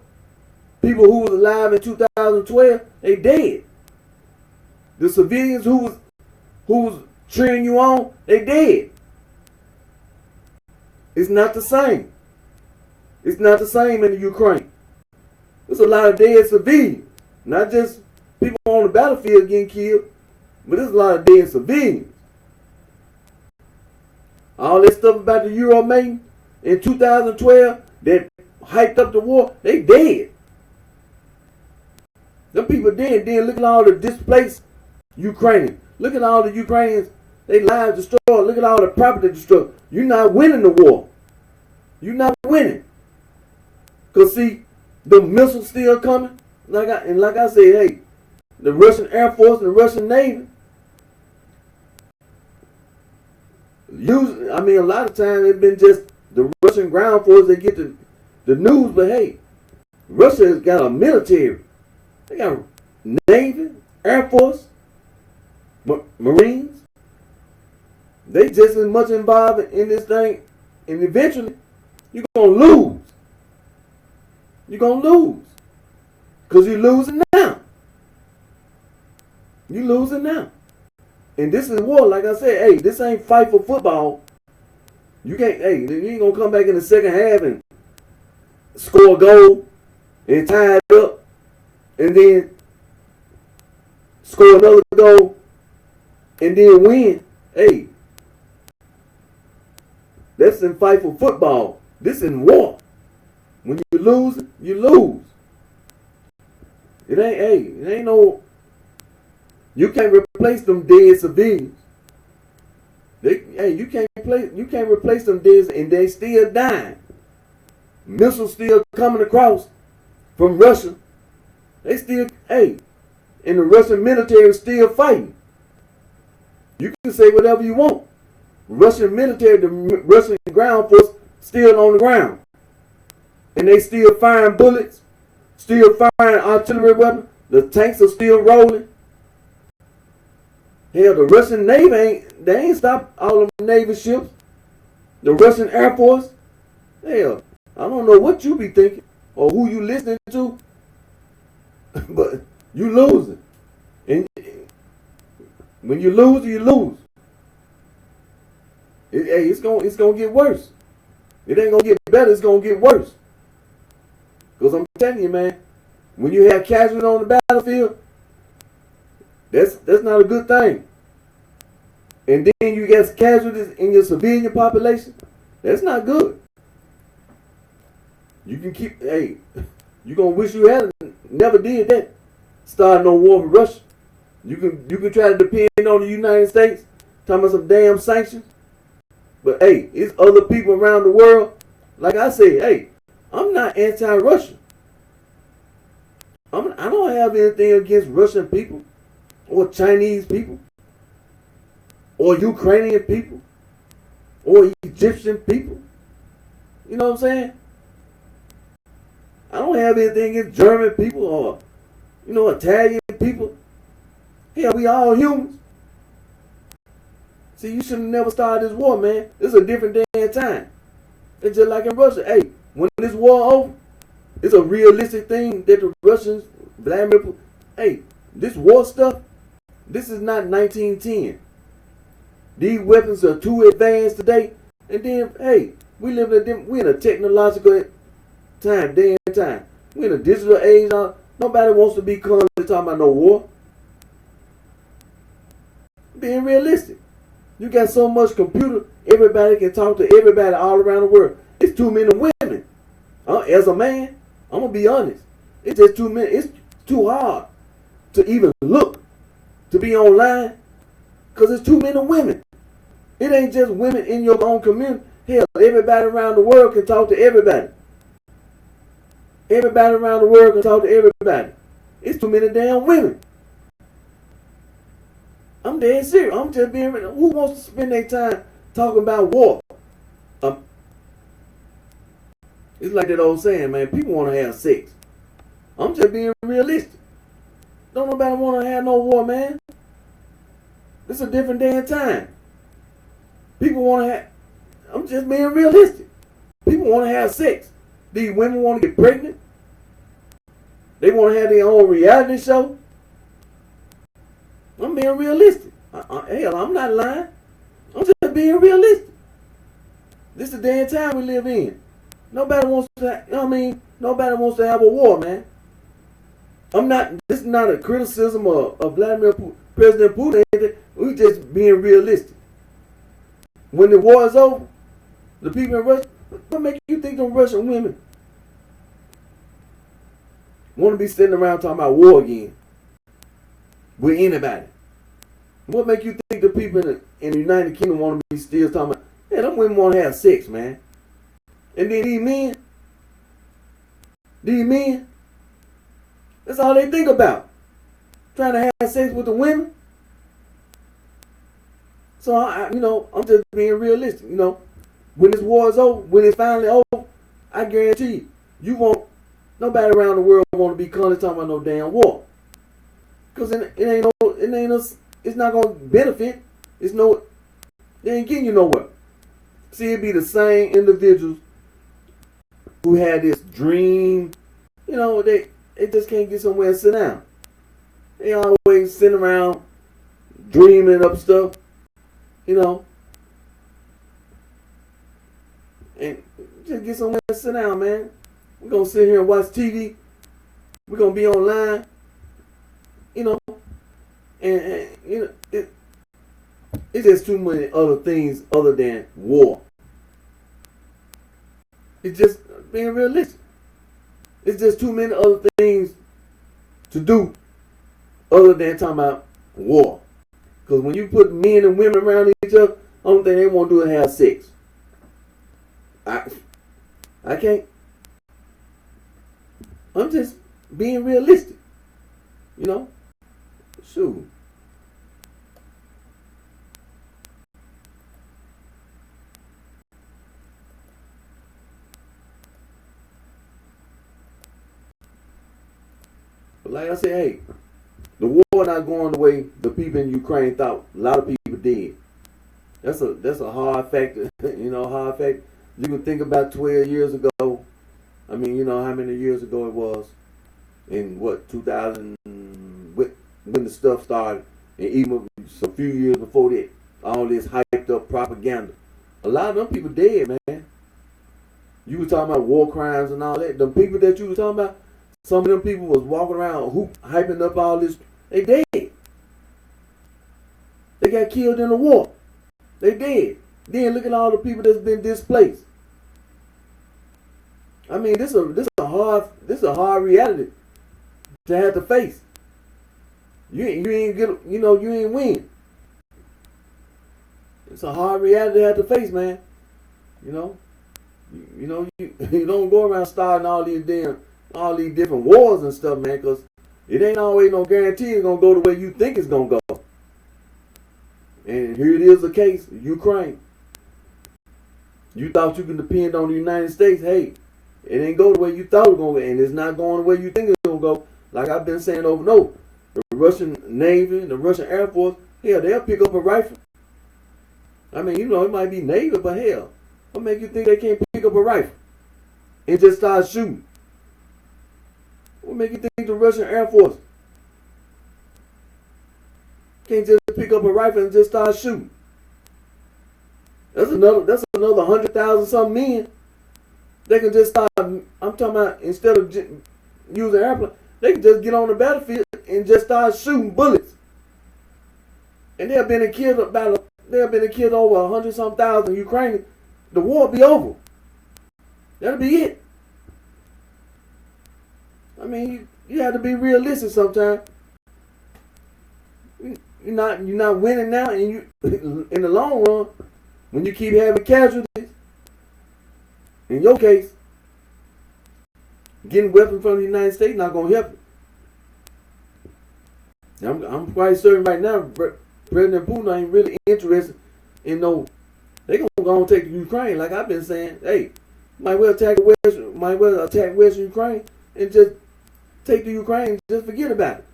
people who was alive in 2012, they dead. The civilians who was cheering you on, they dead. It's not the same. It's not the same in the Ukraine. There's a lot of dead civilians. Not just people on the battlefield getting killed, but there's a lot of dead civilians. All that stuff about the Euromailing in 2012 that hyped up the war, they dead. Them people dead. Then look at all the displaced Ukrainians. Look at all the Ukrainians, they lives destroyed. Look at all the property destroyed. You're not winning the war. You're not winning. Because see, the missiles still coming. Like I said, hey, the Russian Air Force and the Russian Navy, a lot of times it's been just the Russian ground force that get the news, but hey, Russia has got a military. They got a Navy, Air Force, Marines. They just as much involved in this thing, and eventually you're going to lose. You're going to lose. Because you're losing now. You're losing now. And this is war. Like I said, hey, this ain't fight for football. You ain't going to come back in the second half and score a goal and tie it up and then score another goal and then win. Hey, that's in fight for football. This is in war. When you lose, you lose. It ain't no, you can't replace them dead civilians. You can't replace them dead, and they still dying. Missiles still coming across from Russia. They still, and the Russian military is still fighting. You can say whatever you want. Russian military, the Russian ground force, still on the ground. And they still firing bullets, still firing artillery weapons. The tanks are still rolling. Hell, the Russian Navy ain't stopped all of them Navy ships. The Russian Air Force. Hell, I don't know what you be thinking or who you listening to, but you losing. And when you lose, you lose. Hey, it's gonna get worse. It ain't gonna get better. It's gonna get worse. Cause I'm telling you, man, when you have casualties on the battlefield, that's not a good thing. And then you get casualties in your civilian population. That's not good. You can keep. Hey, you gonna wish you had never did that. Starting no war with Russia. You can try to depend on the United States, talking about some damn sanctions. But hey, it's other people around the world. Like I say, hey, I'm not anti-Russia. I don't have anything against Russian people or Chinese people or Ukrainian people or Egyptian people. You know what I'm saying? I don't have anything against German people or, Italian people. Hell, we all humans. See, you should have never started this war, man. This is a different damn time. It's just like in Russia. Hey, when this war over, it's a realistic thing that the Russians, Vladimir, hey, this war stuff, this is not 1910. These weapons are too advanced today. And then, hey, we in a technological time, day and time. We in a digital age. Nobody wants to be constantly talking about no war. Being realistic. You got so much computer, everybody can talk to everybody all around the world. It's too many women. As a man, I'm going to be honest. It's just too many. It's too hard to even look, to be online, because it's too many women. It ain't just women in your own community. Hell, everybody around the world can talk to everybody. Everybody around the world can talk to everybody. It's too many damn women. I'm dead serious. I'm just being real. Who wants to spend their time talking about war? It's like that old saying, man. People want to have sex. I'm just being realistic. Don't nobody want to have no war, man. It's a different damn time. People want to have. I'm just being realistic. People want to have sex. These women want to get pregnant. They want to have their own reality show. I'm being realistic. Hell, I'm not lying. I'm just being realistic. This is the damn time we live in. Nobody wants to. Nobody wants to have a war, man. This is not a criticism of Vladimir Putin, President Putin. We just being realistic. When the war is over, the people in Russia, what make you think them Russian women want to be sitting around talking about war again with anybody? What make you think the people in the United Kingdom want to be still talking about, hey, them women want to have sex, man? And then these men, that's all they think about. Trying to have sex with the women. So, I'm just being realistic. When this war is over, when it's finally over, I guarantee you nobody around the world want to be constantly talking about no damn war. Because it's not going to benefit. They ain't getting you nowhere. See, it be the same individuals who had this dream. They just can't get somewhere and sit down. They always sitting around dreaming up stuff. And just get somewhere and sit down, man. We're going to sit here and watch TV. We're going to be online. It's just too many other things other than war. It's just being realistic. It's just too many other things to do other than talking about war. Because when you put men and women around each other, only thing they want to do is have sex. I can't. I'm just being realistic. Shoot. But like I said, hey, the war war not going the way the people in Ukraine thought. A lot of people did. That's a hard fact. Hard fact. You can think about 12 years ago. I mean, you know how many years ago it was. In what, 2000, when the stuff started. And even a few years before that. All this hyped up propaganda. A lot of them people dead, man. You were talking about war crimes and all that. The people that you were talking about, some of them people was walking around hyping up all this. They dead. They got killed in the war. They dead. Then look at all the people that's been displaced. I mean, this is a hard reality to have to face. You ain't win. It's a hard reality to have to face, man. You don't go around starting all these different wars and stuff, man, because it ain't always no guarantee it's gonna go the way you think it's gonna go. And here it is, the case, Ukraine. You thought you could depend on the United States. Hey, it ain't go the way you thought it was gonna go, and it's not going the way you think it's gonna go. Like I've been saying over and over, the Russian Navy, the Russian Air Force, hell, they'll pick up a rifle. I mean, it might be Navy, but hell, what make you think they can't pick up a rifle and just start shooting? What make you think the Russian Air Force can't just pick up a rifle and just start shooting? That's another 100,000 some men. They can just start. I'm talking about, instead of using airplane, they can just get on the battlefield and just start shooting bullets. And they've been killed over 100-some thousand Ukrainians. The war will be over. That'll be it. I mean, you have to be realistic sometimes. You're not winning now, and you in the long run, when you keep having casualties, in your case, getting weapons from the United States not gonna help you. I'm quite certain right now, President Putin ain't really interested in they gonna go and take the Ukraine, like I've been saying. Hey, might well attack Western Ukraine and just take the Ukraine and just forget about it.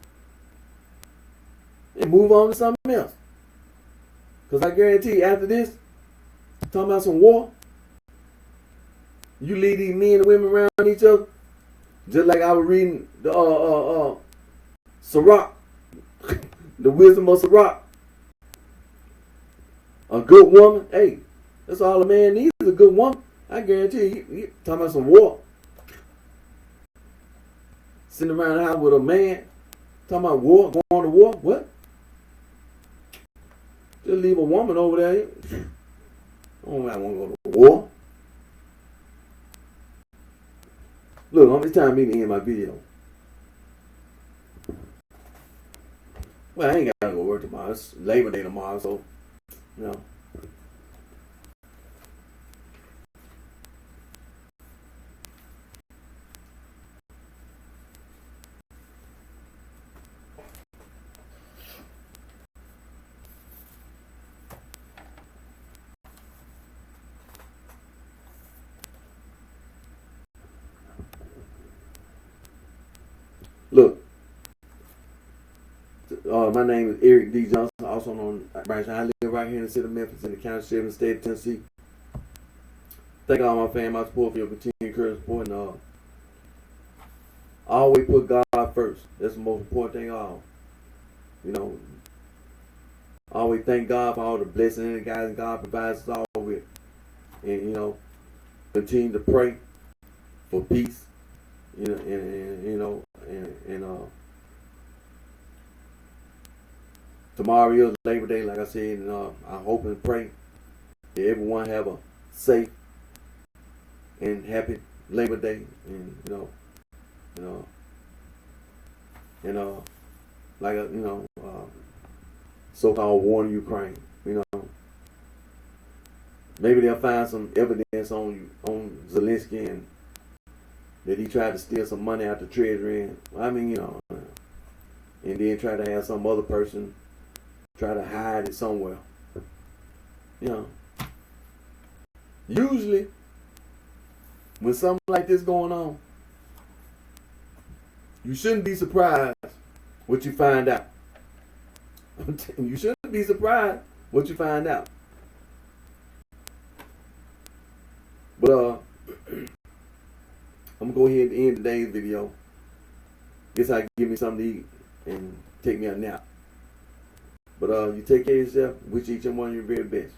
And move on to something else. Because I guarantee you, after this, talking about some war, you leave these men and women around each other, just like I was reading the Sirach, the wisdom of Sirach. A good woman, hey, that's all a man needs is a good woman. I guarantee you, talking about some war. Sitting around the house with a man, talking about war, going to war, what? Just leave a woman over there. I don't want to go to war. Look, it's time for me to end my video. Well, I ain't got to go work tomorrow. It's Labor Day tomorrow, so, you know. Look, my name is Eric D. Johnson, also known as BrightShine. I live right here in the city of Memphis, in the county seat in the state of Tennessee. Thank all my fans, my support for your continued encouragement, support, and always put God first. That's the most important thing of all. You know, always thank God for all the blessings and the guys God provides us all with. And, you know, continue to pray for peace. Tomorrow is Labor Day, like I said, and I hope and pray that everyone have a safe and happy Labor Day, and so-called war in Ukraine. You know, maybe they'll find some evidence on Zelensky and that he tried to steal some money out the treasury, and and then try to have some other person try to hide it somewhere. You know, usually when something like this going on, you shouldn't be surprised what you find out. You shouldn't be surprised what you find out. But I'm gonna go ahead and end today's video. Guess I can give me something to eat and take me a nap. But you take care of yourself. Wish each and one of you very best.